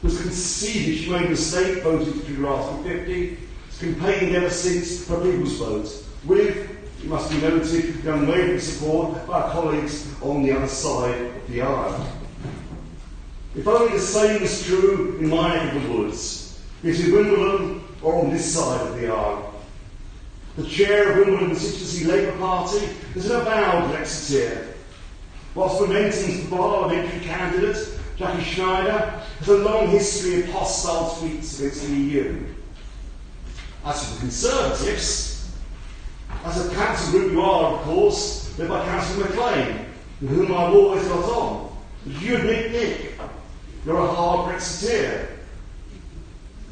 Q: who has conceded she made a mistake voting through Article 50, has campaigned ever since for a people's vote, with, it must be noted, the unwavering support by our colleagues on the other side of the aisle. If only the same was true in my neck of the woods, be it in Wimbledon or on this side of the aisle. The chair of Wimbledon Constituency Labour Party is an avowed Brexiteer, whilst lamenting the parliamentary candidate, Jackie Schneider, has a long history of hostile tweets against the EU. As for the Conservatives, as a council group you are, of course, led by Councillor McLean, with whom I've always got on. But you admit, Nick, you're a hard Brexiteer.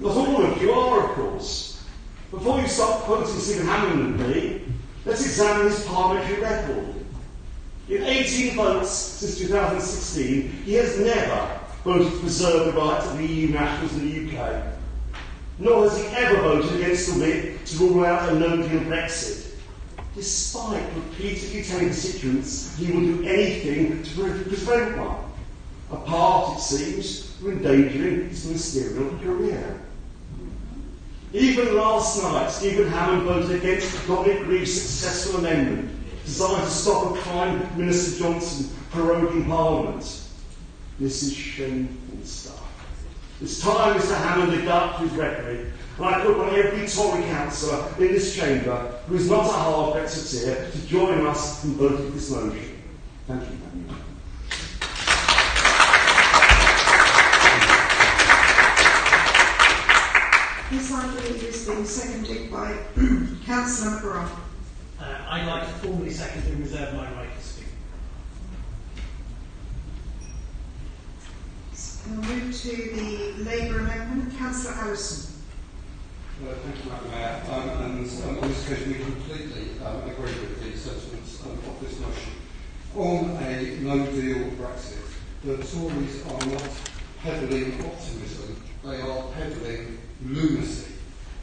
Q: Not all of you are, of course. Before you start quoting Stephen Hammond and me, let's examine his parliamentary record. In 18 votes since 2016, he has never voted to preserve the rights of the EU nationals in the UK. Nor has he ever voted against the whip to rule out a no-deal Brexit, despite repeatedly telling constituents he will do anything to prevent one, apart, it seems, from endangering his ministerial career. Even last night, Stephen Hammond voted against Dominic Reeve's successful amendment designed to stop a Prime Minister Johnson proroguing Parliament. This is shameful stuff. It's time Mr Hammond lived up to his rhetoric, and I call on every Tory councillor in this chamber who is not a hard Brexiteer to join us in voting this motion. Thank you, Madam Mayor.
B: This I believe has been seconded by Councillor McGrath.
P: I'd like to formally second and reserve my right to speak.
B: We'll move to the Labour amendment. Councillor Allison.
C: Thank you, Madam Mayor. On this occasion, we completely agree with the sentiments of this motion. On a no-deal Brexit, the Tories are not peddling optimism, they are peddling lunacy.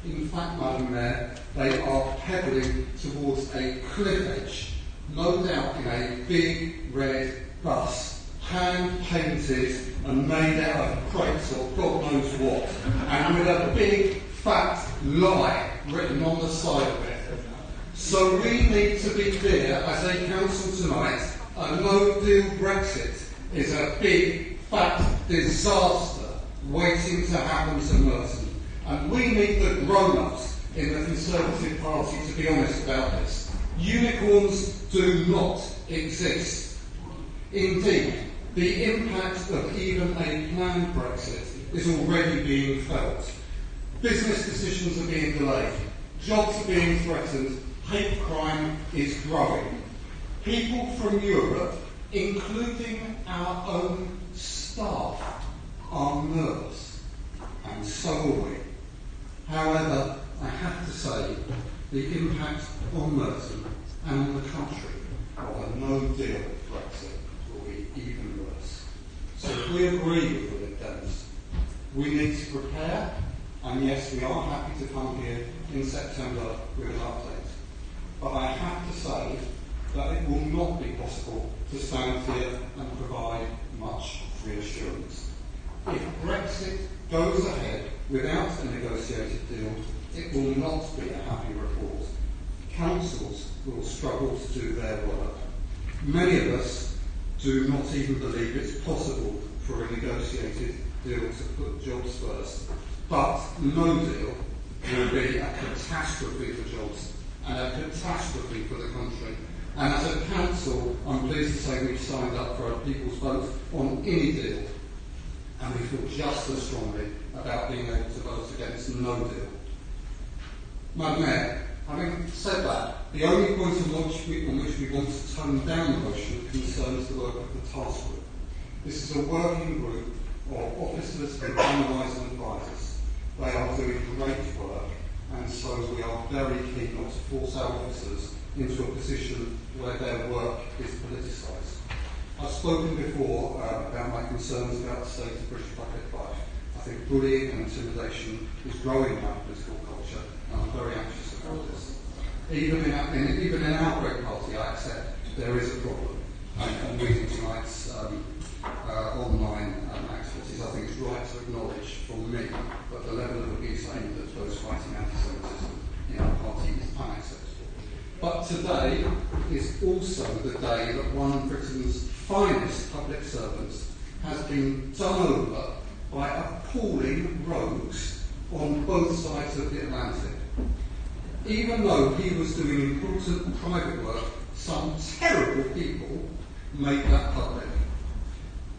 C: In fact, Madam Mayor, they are peddling towards a cliff edge, no doubt in a big red bus, hand-painted and made out of crates or God knows what, and with a big fat lie written on the side of it. So we need to be clear as a council tonight, a no-deal Brexit is a big fat disaster waiting to happen to Merton. And we need the grown-ups in the Conservative Party to be honest about this. Unicorns do not exist. Indeed,
S: The impact of even a planned Brexit is already being felt. Business decisions are being delayed, jobs are being threatened, hate crime is growing. People from Europe, including our own staff, are nervous, and so are we. However, I have to say, the impact on Merton and on the country of a no-deal Brexit will be even worse. So if we agree with the Lib Dems, we need to prepare, and yes, we are happy to come here in September with an update. But I have to say that it will not be possible to stand here and provide much reassurance. If Brexit goes ahead without a negotiated deal, it will not be a happy report. Councils will struggle to do their work. Many of us do not even believe it's possible for a negotiated deal to put jobs first. But no deal will be a catastrophe for jobs and a catastrophe for the country. And as a council, I'm pleased to say we've signed up for a people's vote on any deal. And we feel just as strongly about being able to vote against no deal. Madam Mayor, having said that, the only point on which we want to tone down the motion concerns the work of the task group. This is a working group of officers and analysts and advisors. They are doing great work, and so we are very keen not to force our officers into a position where their work is politicised. I've spoken before about my concerns about the state of British public life. I think bullying and intimidation is growing in our political culture, and I'm very anxious about this. Even in our great party, I accept there is a problem. And reading tonight's online activities, I think it's right to acknowledge from me that the level of abuse aimed at those fighting anti-Semitism in our party is unacceptable. But today is also the day that one of Britain's finest public servants has been done over by appalling rogues on both sides of the Atlantic. Even though he was doing important private work, some terrible people made that public.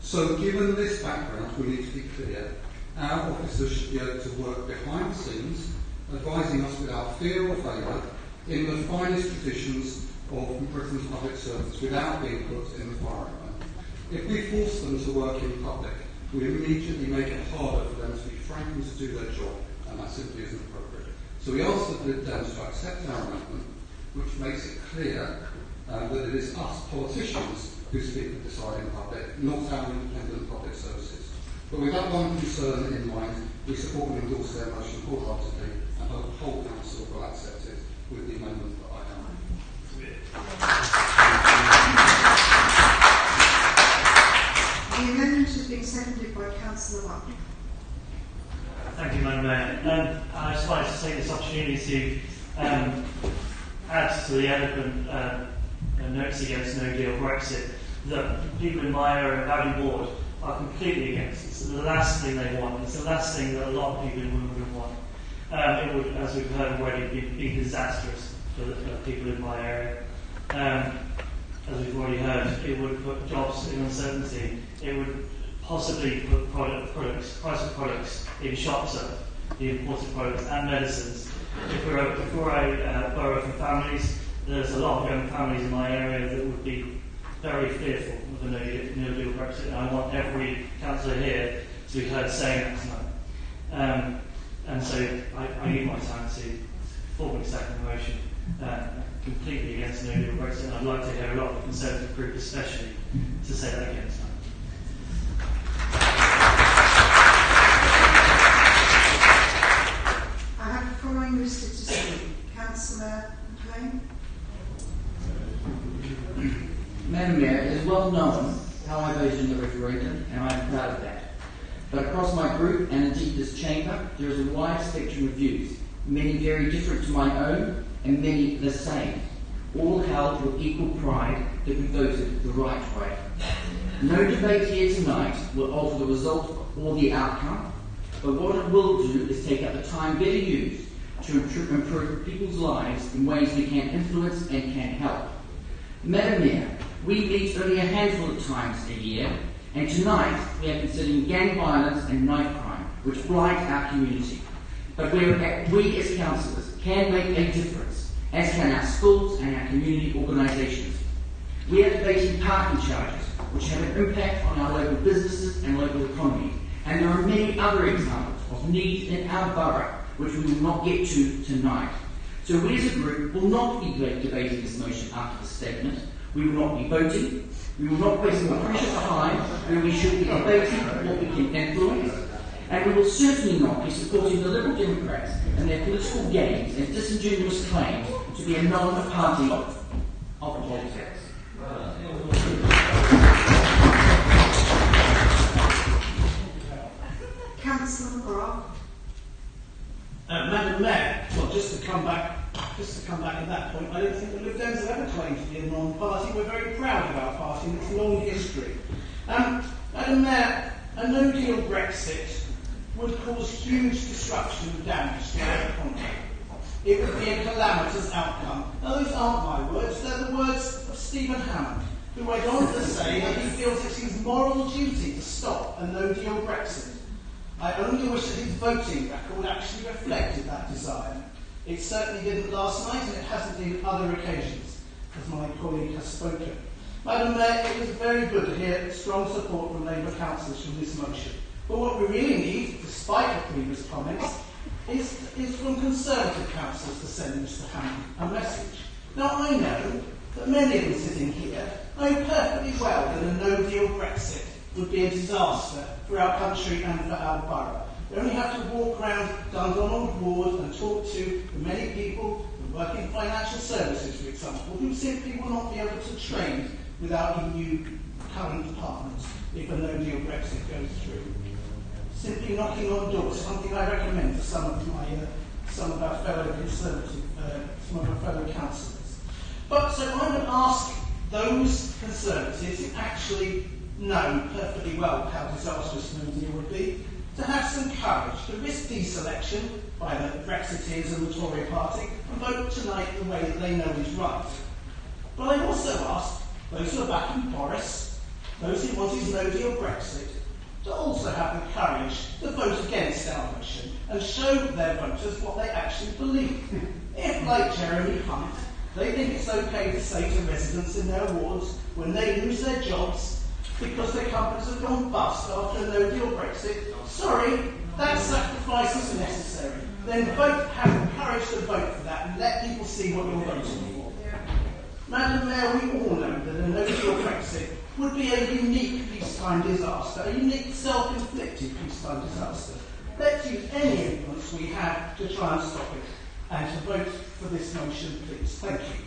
S: So given this background, we need to be clear. Our officers should be able to work behind the scenes, advising us without fear or favour, in the finest traditions of Britain's public servants without being put in the firing line. If we force them to work in public, we immediately make it harder for them to be frank and to do their job, and that simply isn't appropriate. So we ask the Lib Dems to accept our amendment, which makes it clear that it is us politicians who speak and decide in public, not our independent public services. But with that one concern in mind, we support and endorse their motion wholeheartedly, and hope the whole council will accept it with the amendment that I have.
B: The amendment has been seconded by Councillor Watt.
T: Thank you, Madam Mayor. I just wanted to take this opportunity to add to the eloquent notes against no deal Brexit that people in my area of Abbey Ward are completely against. It's the last thing they want. It's the last thing that a lot of people in Wimbledon want. It would, as we've heard already, be disastrous for the people in my area. As we've already heard, it would put jobs in uncertainty. It would possibly put price of products in shops up, the imported products and medicines. If we're a borough for families, there's a lot of young families in my area that would be very fearful of a no-deal Brexit, and I want every councillor here to be heard saying that tonight. And so I need my time to formally second the motion completely against a no-deal Brexit, and I'd like to hear a lot of the Conservative group especially to say that again tonight.
B: I have the following listed to speak. Councillor McLean.
U: Madam Mayor, it is well known how I voted in the referendum, and I am proud of that. But across my group and indeed this chamber, there is a wide spectrum of views, many very different to my own, and many the same, all held with equal pride that we voted the right way. No debate here tonight will alter the result or the outcome, but what it will do is take up the time better used to improve people's lives in ways we can influence and can help. Madam Mayor, we meet only a handful of times a year, And tonight, we are considering gang violence and knife crime, which blight our community. But we as councillors can make a difference, as can our schools and our community organisations. We are debating parking charges, which have an impact on our local businesses and local economy. And there are many other examples of need in our borough, which we will not get to tonight. So we as a group will not be debating this motion after the statement. We will not be voting. We will not waste our precious time where we should be debating what we can influence. And we will certainly not be supporting the Liberal Democrats and their political games and disingenuous claims to be a non-party of politics.
B: Councillor McGrath.
J: Madam Mayor, well, just to come back at that point, I don't think the Lib Dems have ever claimed to be a non-party. We're very proud of our party and its long history. Madam Mayor, a no-deal Brexit would cause huge disruption and damage to our economy. It would be a calamitous outcome. Now, those aren't my words, they're the words of Stephen Hammond, who went on to say that he feels it's his moral duty to stop a no-deal Brexit. I only wish that his voting record actually reflected that desire. It certainly didn't last night, and it hasn't in other occasions, as my colleague has spoken. Madam Mayor, it was very good to hear strong support from Labour councillors from this motion. But what we really need, despite the previous comments, is from Conservative councillors to send Mr Hammond a message. Now, I know that many of them sitting here know perfectly well that a no-deal Brexit would be a disaster for our country and for our borough. You only have to walk around Dundonald Ward and talk to the many people who work in financial services, for example, who simply will not be able to trade with our EU current partners if a no-deal Brexit goes through. Simply knocking on doors, something I recommend to some of our fellow Conservative, some of our fellow councillors. But so I would ask those Conservatives who actually know perfectly well how disastrous no deal would be, to have some courage to risk deselection by the Brexiteers and the Tory party and vote tonight the way that they know is right. But I also ask those who are backing Boris, those who want his no-deal Brexit, to also have the courage to vote against our motion and show their voters what they actually believe. If, like Jeremy Hunt, they think it's okay to say to residents in their wards when they lose their jobs because their companies have gone bust after a no-deal Brexit, sorry, that sacrifice is necessary. Then vote, have the courage to vote for that and let people see what you're voting for. Madam Mayor, we all know that a no-deal Brexit would be a unique peacetime disaster, a unique self-inflicted peacetime disaster. Let's use any influence we have to try and stop it. And to vote for this motion, please. Thank you.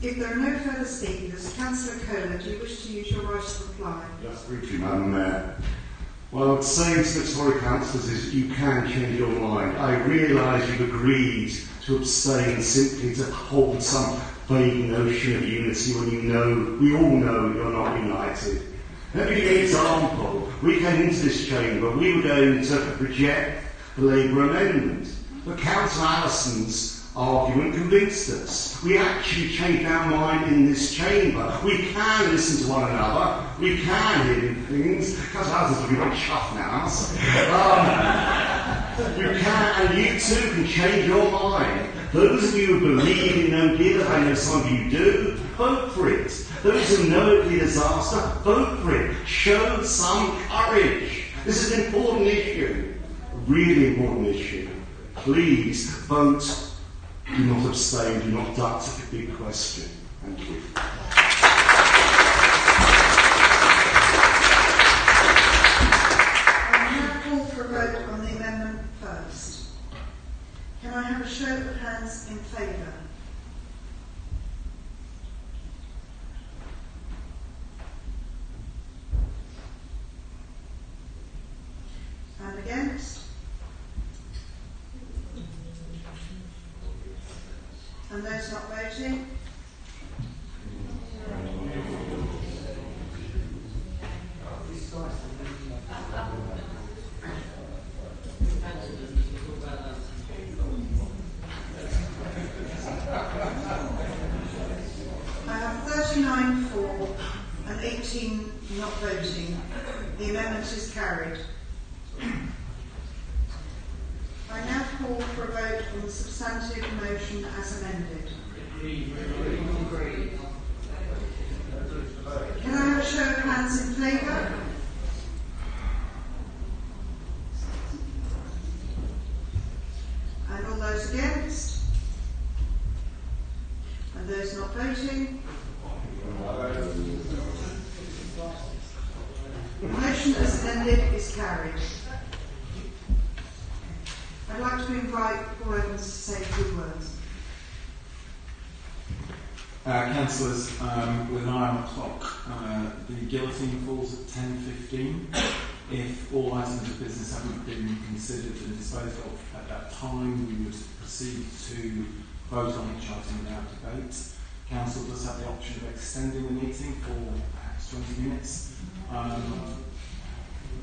B: If there are no further speakers, Councillor Kohler, do you wish to use your right to reply?
Q: Just briefly, Madam Mayor. What I would say to the Tory councillors is you can change your mind. I realise you've agreed to abstain simply to hold some vague notion of unity when you know, we all know you're not united. Let me give you an example. We came into this chamber, we were going to reject the Labour amendment. But Councillor Allison's argument convinced us. We actually changed our mind in this chamber. We can listen to one another. We can hear things. Councillor Allison's looking very chuffed now. You can, and you too can change your mind. Those of you who believe in no deal, I know some of you do, vote for it. Those who know it will be a disaster, vote for it. Show some courage. This is an important issue. A really important issue. Please vote. Do not abstain, do not duck to the big question. Thank you.
B: I now call for a vote on the amendment first. Can I have a show of hands in favour? And against? And those not voting? voting. The amendment is carried. I now call for a vote on the substantive motion as amended. Can I have a show of hands in favour? And all those against? And those not voting? The motion as amended is carried. I'd like to invite Paul Evans to say a few words.
K: Councillors, with an eye on the clock, the guillotine falls at 10:15. If all items of business haven't been considered and disposed of at that time, we would proceed to vote on each item without debate. Council does have the option of extending the meeting for perhaps 20 minutes.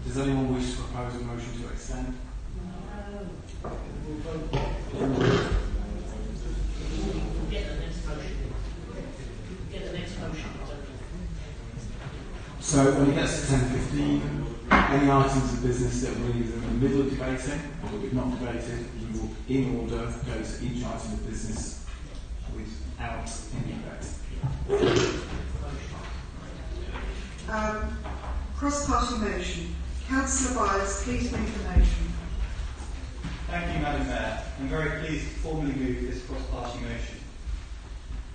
K: Does anyone wish to propose a motion to extend? So when it gets to 10:15, any items of business that we're either in the middle of debating or that we've not debated, we will, in order, go to each item of business without any debate.
B: Cross-party motion. Councillor Byers, please move the motion.
E: Thank you, Madam Mayor. I'm very pleased to formally move this cross-party motion.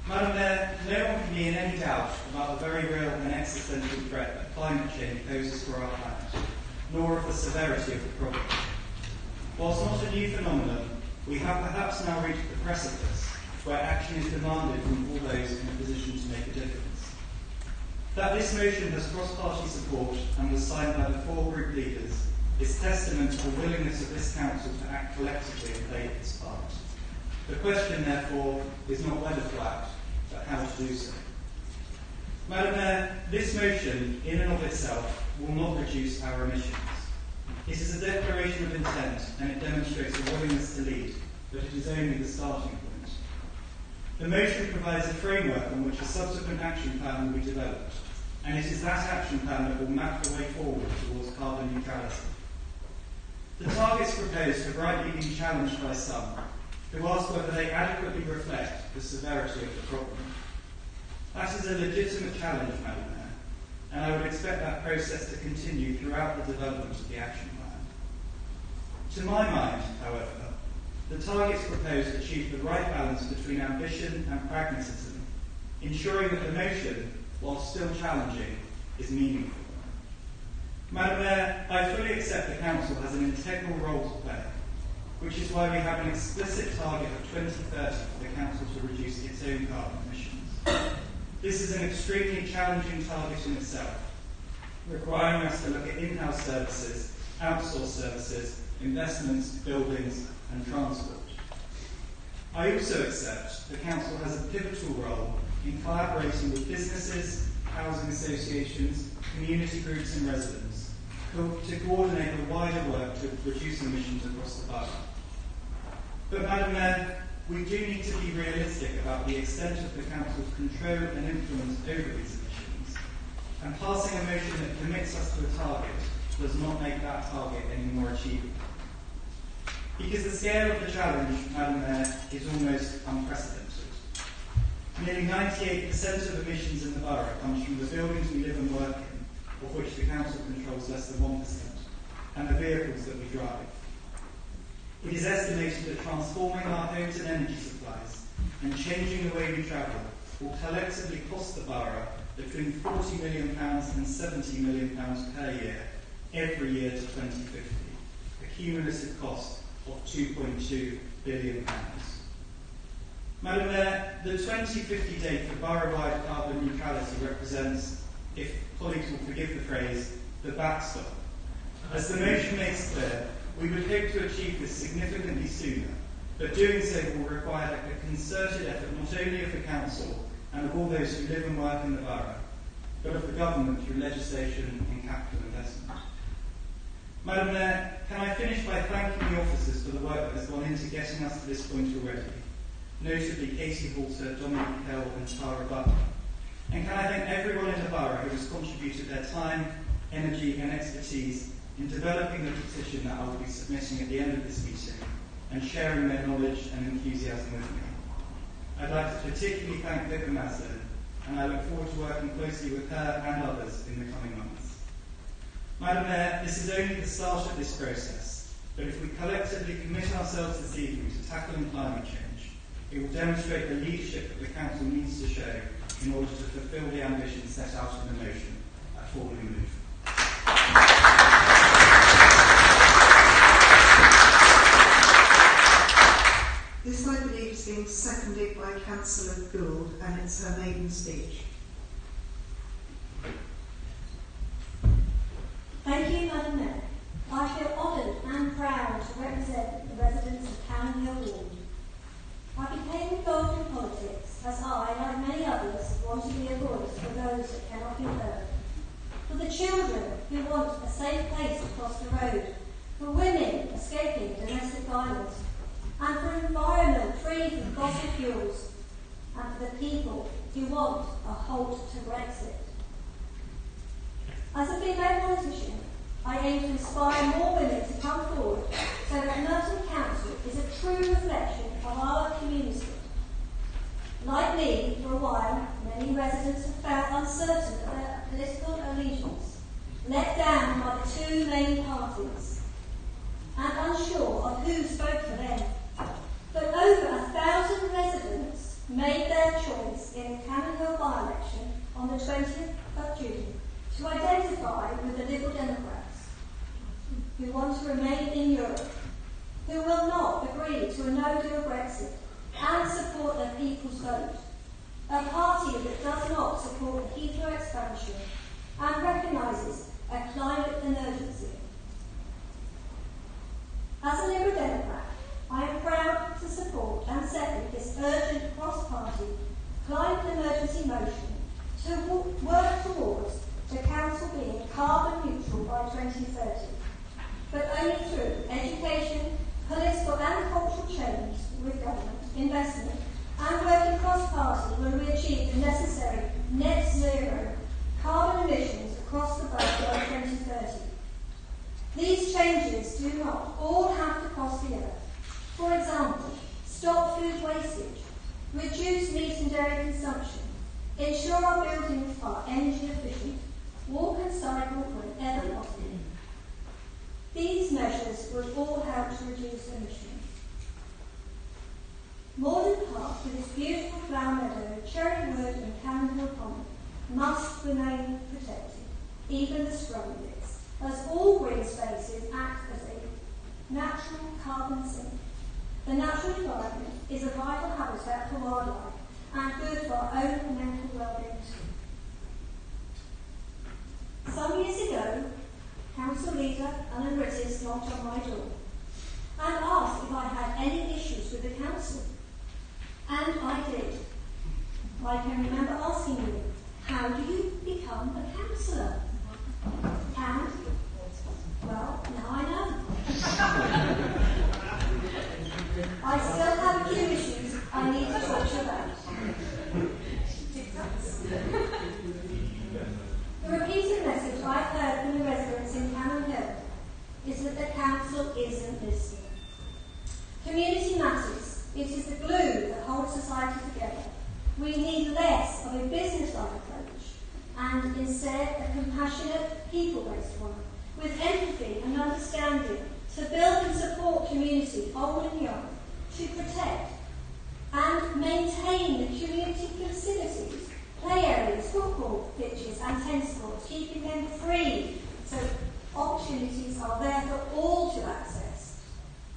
E: Madam Mayor, no one can be in any doubt about the very real and existential threat that climate change poses for our planet, nor of the severity of the problem. Whilst not a new phenomenon, we have perhaps now reached the precipice where action is demanded from all those in a position to make a difference. That this motion has cross-party support and was signed by the 4 group leaders is testament to the willingness of this Council to act collectively and play its part. The question, therefore, is not whether to act, but how to do so. Madam Mayor, this motion, in and of itself, will not reduce our emissions. It is a declaration of intent, and it demonstrates a willingness to lead, but it is only the starting point. The motion provides a framework on which a subsequent action plan will be developed, and it is that action plan that will map the way forward towards carbon neutrality. The targets proposed have rightly been challenged by some, who ask whether they adequately reflect the severity of the problem. That is a legitimate challenge, Madam Mayor, and I would expect that process to continue throughout the development of the action plan. To my mind, however, the targets proposed achieve the right balance between ambition and pragmatism, ensuring that the motion, while still challenging, is meaningful. Madam Mayor, I fully accept the Council has an integral role to play, which is why we have an explicit target of 2030 for the Council to reduce its own carbon emissions. This is an extremely challenging target in itself, requiring us to look at in-house services, outsourced services, investments, buildings and transport. I also accept the Council has a pivotal role in collaborating with businesses, housing associations, community groups and residents to coordinate the wider work to reduce emissions across the borough. But Madam Mayor, we do need to be realistic about the extent of the Council's control and influence over these emissions, and passing a motion that commits us to a target does not make that target any more achievable. Because the scale of the challenge, Madam Mayor, is almost unprecedented. Nearly 98% of emissions in the borough comes from the buildings we live and work in, of which the Council controls less than 1%, and the vehicles that we drive. It is estimated that transforming our homes and energy supplies and changing the way we travel will collectively cost the borough between £40 million and £70 million per year, every year to 2050, a cumulative cost of £2.2 billion. Madam Mayor, the 2050 date for borough-wide carbon neutrality represents, if colleagues will forgive the phrase, the backstop. As the motion makes clear, we would hope to achieve this significantly sooner, but doing so will require a concerted effort not only of the Council and of all those who live and work in the borough, but of the government through legislation and capital investment. Madam Mayor, can I finish by thanking the officers for the work that has gone into getting us to this point already, notably Katie Halter, Dominic Kell and Tara Butler,
A: And can I thank everyone in the borough who has contributed their time, energy and expertise in developing the petition that I will be submitting at the end of this meeting and sharing their knowledge and enthusiasm with me. I'd like to particularly thank Vicar Maslin, and I look forward to working closely with her and others in the coming months. Madam Mayor, this is only the start of this process, but if we collectively commit ourselves this evening to tackling climate change, it will demonstrate the leadership that the Council needs to show in order to fulfil the ambitions set out in the motion. I formally move.
B: This, I believe, is being seconded by Councillor Gould, and it's her maiden speech.
M: Thank you, Madam Mayor. I feel honoured and proud to represent the residents of Cannon Hill Ward. I became involved in politics as I, like many others, want to be a voice for those that cannot be heard. For the children who want a safe place to cross the road, for women escaping domestic violence, and for an environment free from fossil fuels, and for the people who want a halt to Brexit. As a female politician, I aim to inspire more women to come forward so that Merton Council is a true reflection of our community. Like me, for a while, many residents have felt uncertain of their political allegiance, let down by the two main parties, and unsure of who spoke for them. But over 1,000 residents made their choice in the Cannon Hill by-election on the 20th of June to identify with the Liberal Democrats, who want to remain in Europe, who will not agree to a no-deal Brexit and support their people's vote, a party that does not support the Heathrow expansion and recognises a climate emergency. As a Liberal Democrat, I am proud to support and second this urgent cross-party climate emergency motion to work towards the Council being carbon neutral by 2030, but only through education, political and cultural change with government, investment and working cross-party will we achieve the necessary net zero carbon emissions across the board by 2030. These changes do not all have to cost the earth. For example, stop food wastage, reduce meat and dairy consumption, ensure our buildings are energy efficient, walk and cycle whenever possible. These measures will all help to reduce emissions. Morden Park, with its beautiful flower meadow, cherry wood and Cannon Hill Common, must remain protected, even the scrubby bits, as all green spaces act as a natural carbon sink. The natural environment is a vital habitat for wildlife and good for our own mental well-being too. Some years ago, Council Leader Alan Rittis knocked on my door and asked if I had any issues with the Council. And I did. I can remember asking you, how do you become a councillor? And, well, now I know. I still have a few issues I need to talk to you about. The repeated message I've heard from the residents in Cannon Hill is that the Council isn't listening. Community matters. It is the glue that holds society together. We need less of a business-like approach and instead a compassionate, people-based one, with empathy and understanding to build and support community, old and young, to protect and maintain the community facilities, play areas, football pitches and tennis courts, keeping them free so opportunities are there for all to access.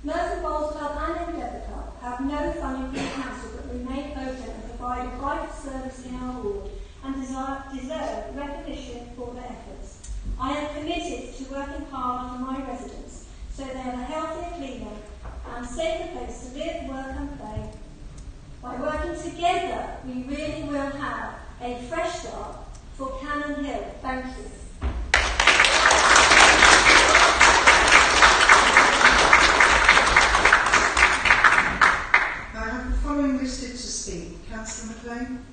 M: Merton Bowls Club and Endeavour Club have no funding from the Council but remain open and provide a vital service in our ward and deserve recognition for their efforts. I am committed to working hard for my residents so they have a healthier, cleaner and safer place to live, work and play. By working together, we really will have a fresh start for Cannon Hill. Thank you.
B: I have the following listed to speak. Councillor McLean.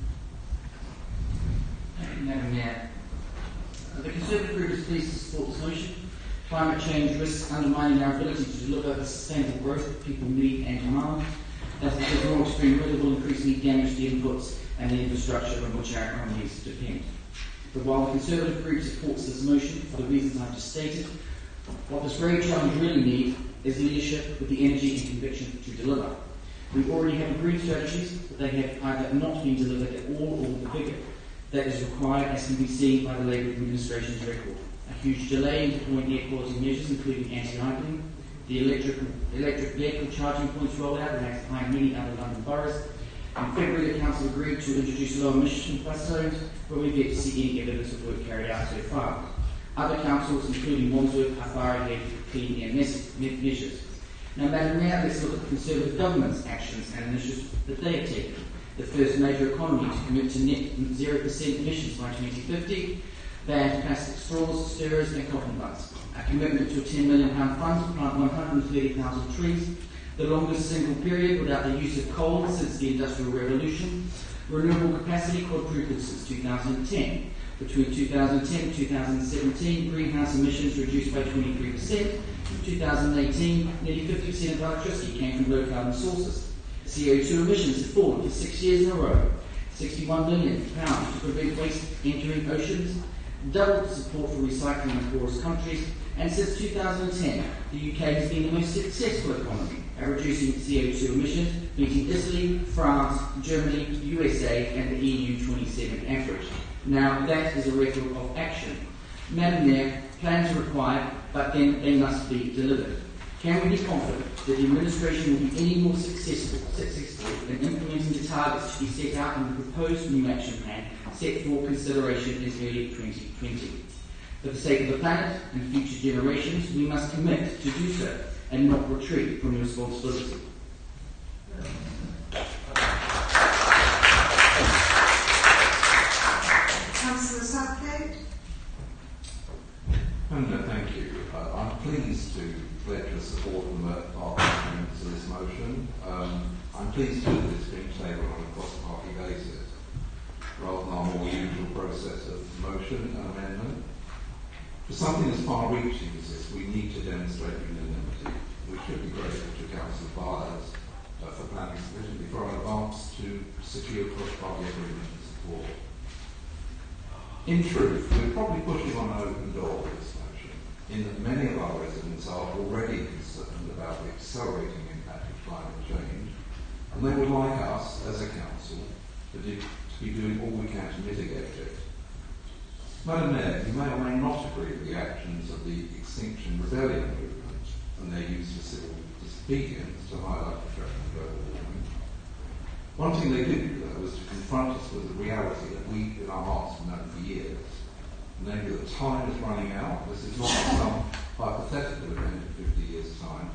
U: transmission. Climate change risks undermining our ability to deliver the sustainable growth that people need and demand. As the more extreme weather will increasingly damage the inputs and the infrastructure on which our economies depend. But while the Conservative group supports this motion for the reasons I've just stated, what this very challenge really needs is leadership with the energy and conviction to deliver. We already have agreed strategies, but they have either not been delivered at all or the vigor that is required, as can be seen by the Labour administration's record. A huge delay in deploying air quality measures, including anti-idling, the electric vehicle charging points rollout that has behind many other London boroughs. In February, the Council agreed to introduce low emission bus zones, but we've yet to see any evidence of work carried out so far. Other councils, including Wandsworth, are far ahead with clean air measures. Now, Madam Mayor, let's look at the Conservative government's actions and initiatives that they have taken. The first major economy to commit to net 0% emissions by 2050, ban plastic straws, stirrers and cotton buds. A commitment to a £10 million fund to plant 130,000 trees, the longest single period without the use of coal since the Industrial Revolution. Renewable capacity quadrupled since 2010. Between 2010 and 2017, greenhouse emissions reduced by 23%. In 2018, nearly 50% of electricity came from low carbon sources. CO2 emissions have fallen for 6 years in a row. £61 million to prevent waste entering oceans, doubled the support for recycling in poorest countries, and since 2010, the UK has been the most successful economy at reducing CO2 emissions, beating Italy, France, Germany, USA, and the EU 27 average. Now, that is a record of action. Madam Mayor, plans are required, but then they must be delivered. Can we be confident that the administration will be any more successful in implementing the targets to be set out in the proposed new action plan set for consideration in early 2020? For the sake of the planet and future generations, we must commit to do so and not retreat from responsibility.
B: Councillor Southgate.
C: Thank you. I'm pleased to pledge the support of the Merton Party to this motion. I'm pleased too that it's been tabled on a cross-party basis, rather than our more usual process of motion and amendment. For something as far-reaching as this, we need to demonstrate unanimity. We should be grateful to Council buyers for planning sufficiently far in advance to secure cross-party agreement and support. In truth, we're probably pushing on an open door with this motion, in that many of our residents are already concerned about the accelerating impact of climate change, and they would like us, as a council, to be doing all we can to mitigate it. Madam Mayor, you may or may not agree with the actions of the Extinction Rebellion movement and their use of civil disobedience to highlight the threat of global warming. One thing they did do, though, was to confront us with the reality that we, in our hearts, have known for years. Namely, that time is running out. This is not some hypothetical event in 50 years' time.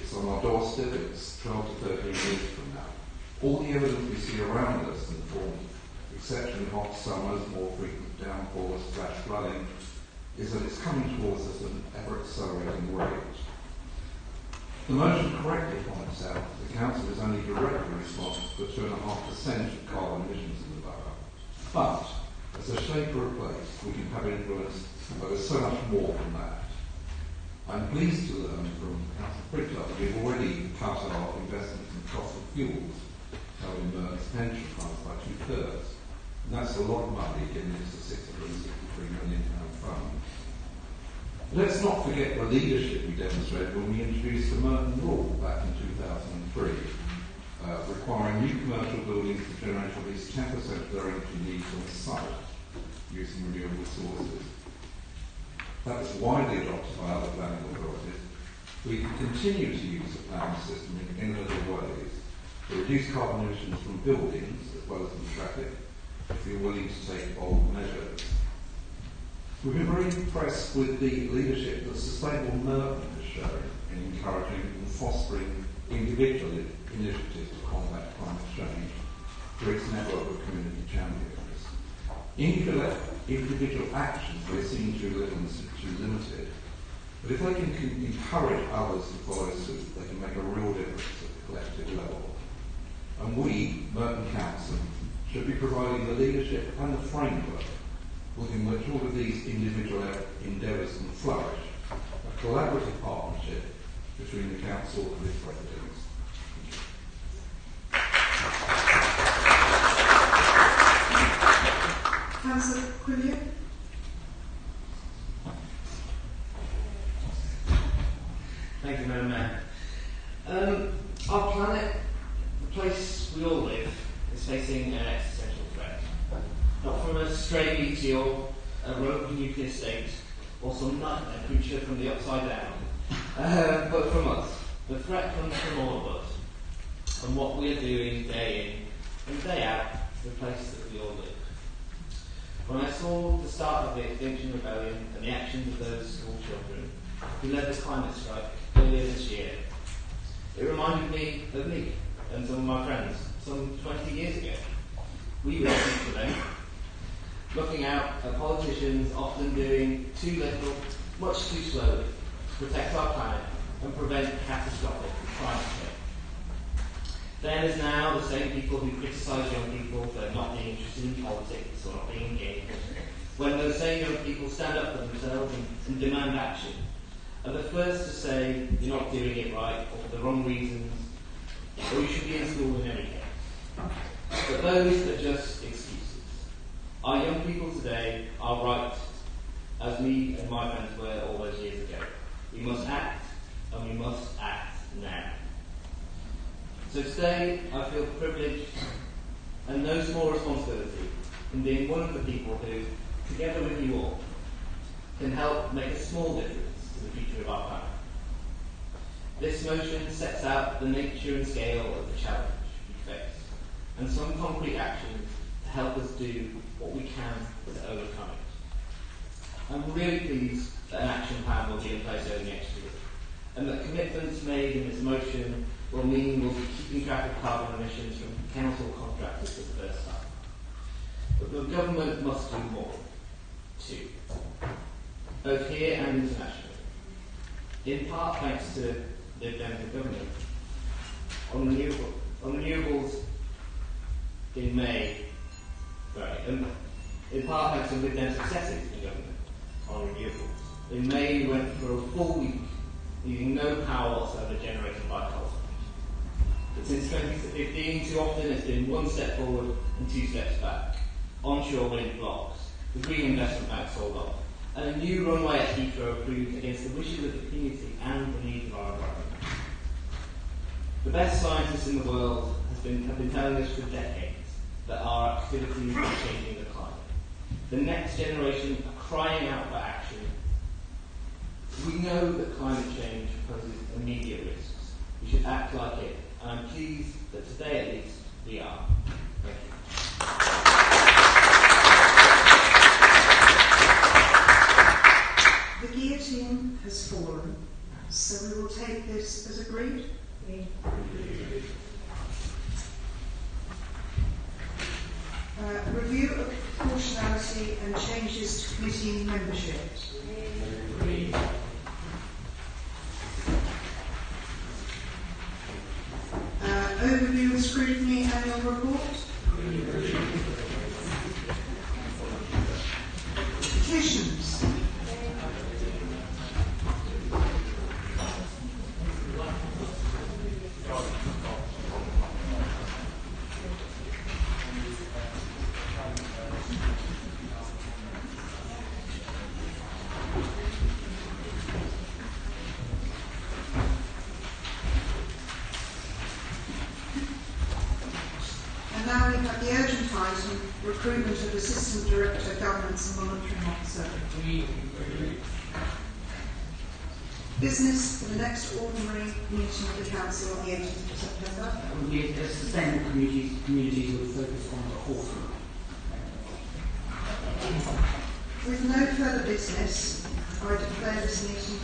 C: It's on our doorstep. It's 12 to 13 years from now. All the evidence we see around us in the form of exceptionally hot summers, more frequent downpours, flash flooding, is that it's coming towards us at an ever-accelerating rate. The motion correctly points out that the Council is only directly responsible for 2.5% of carbon emissions in the borough. But, as a shaper of place, we can have influence over so much more than that. I'm pleased to learn from Councillor Pritchard that we've already cut our investments in fossil fuels, held in Merton's pension funds by 2/3. And that's a lot of money given it's a £663 million fund. Let's not forget the leadership we demonstrated when we introduced the Merton Rule back in 2003, requiring new commercial buildings to generate at least 10% of their energy needs on site using renewable sources. That was widely adopted by other planning authorities. We can continue to use the planning system in innovative ways to reduce carbon emissions from buildings as well as from traffic, if you're willing to take bold measures. We've been very impressed with the leadership that Sustainable Merton has shown in encouraging and fostering individual initiatives to combat climate change through its network of community champions. Individual actions may seem too little and too limited, but if they can encourage others to follow suit, they can make a real difference at the collective level. And we, Merton Council, should be providing the leadership and the framework within which all of these individual endeavours can flourish, a collaborative partnership between the council and its residents.
B: Councillor Quillian.
H: Thank you, Madam Mayor. Our planet, the place we all live, is facing an existential threat. Not from a stray meteor, a rogue nuclear state, or some nightmare creature from the upside down, but from us. The threat comes from all of us, and what we are doing day in and day out to the place that we all live. When I saw the start of the Extinction Rebellion and the actions of those school children who led the climate strike earlier this year, it reminded me of me and some of my friends some 20 years ago. We were listening to them, looking out at politicians often doing too little, much too slowly, to protect our planet and prevent catastrophic climate change. Then as now, the same people who criticise young people for not being interested in politics or not being engaged, when those same young people stand up for themselves and demand action, are the first to say you're not doing it right or for the wrong reasons, or you should be in school in any case. But those are just excuses. Our young people today are right, as me and my friends were all those years ago. We must act, and we must act now. So today, I feel privileged and no small responsibility in being one of the people who, together with you all, can help make a small difference to the future of our planet. This motion sets out the nature and scale of the challenge we face, and some concrete actions to help us do what we can to overcome it. I'm really pleased that an action plan will be in place over the next year, and that commitments made in this motion will mean we'll be keeping track of carbon emissions from council contractors for the first time. But the government must do more, too, both here and internationally. In part thanks to Lib Dems government. On renewables in May, in part thanks to Lib Dems successes in government on renewables. In May we went for a full week using no power whatsoever generated by coal. But since 2015, too often it's been one step forward and two steps back. Onshore wind blocks, the Green Investment Bank sold off, and a new runway at Heathrow approved against the wishes of the community and the needs of our environment. The best scientists in the world have been telling us for decades that our activities are changing the climate. The next generation are crying out for action. We know that climate change poses immediate risks. We should act like it. And I'm pleased that today at least we are. Thank
B: you. The guillotine has fallen, so we will take this as agreed. Review of proportionality and changes to committee membership. Overview of scrutiny annual report. Petitions. Now we have the urgent item, recruitment of Assistant Director, Governance and Monitoring Officer. Business for the next ordinary meeting of the Council on the 18th of September.
U: A sustainable communities with a focus on the horse.
B: With no further business, I declare this meeting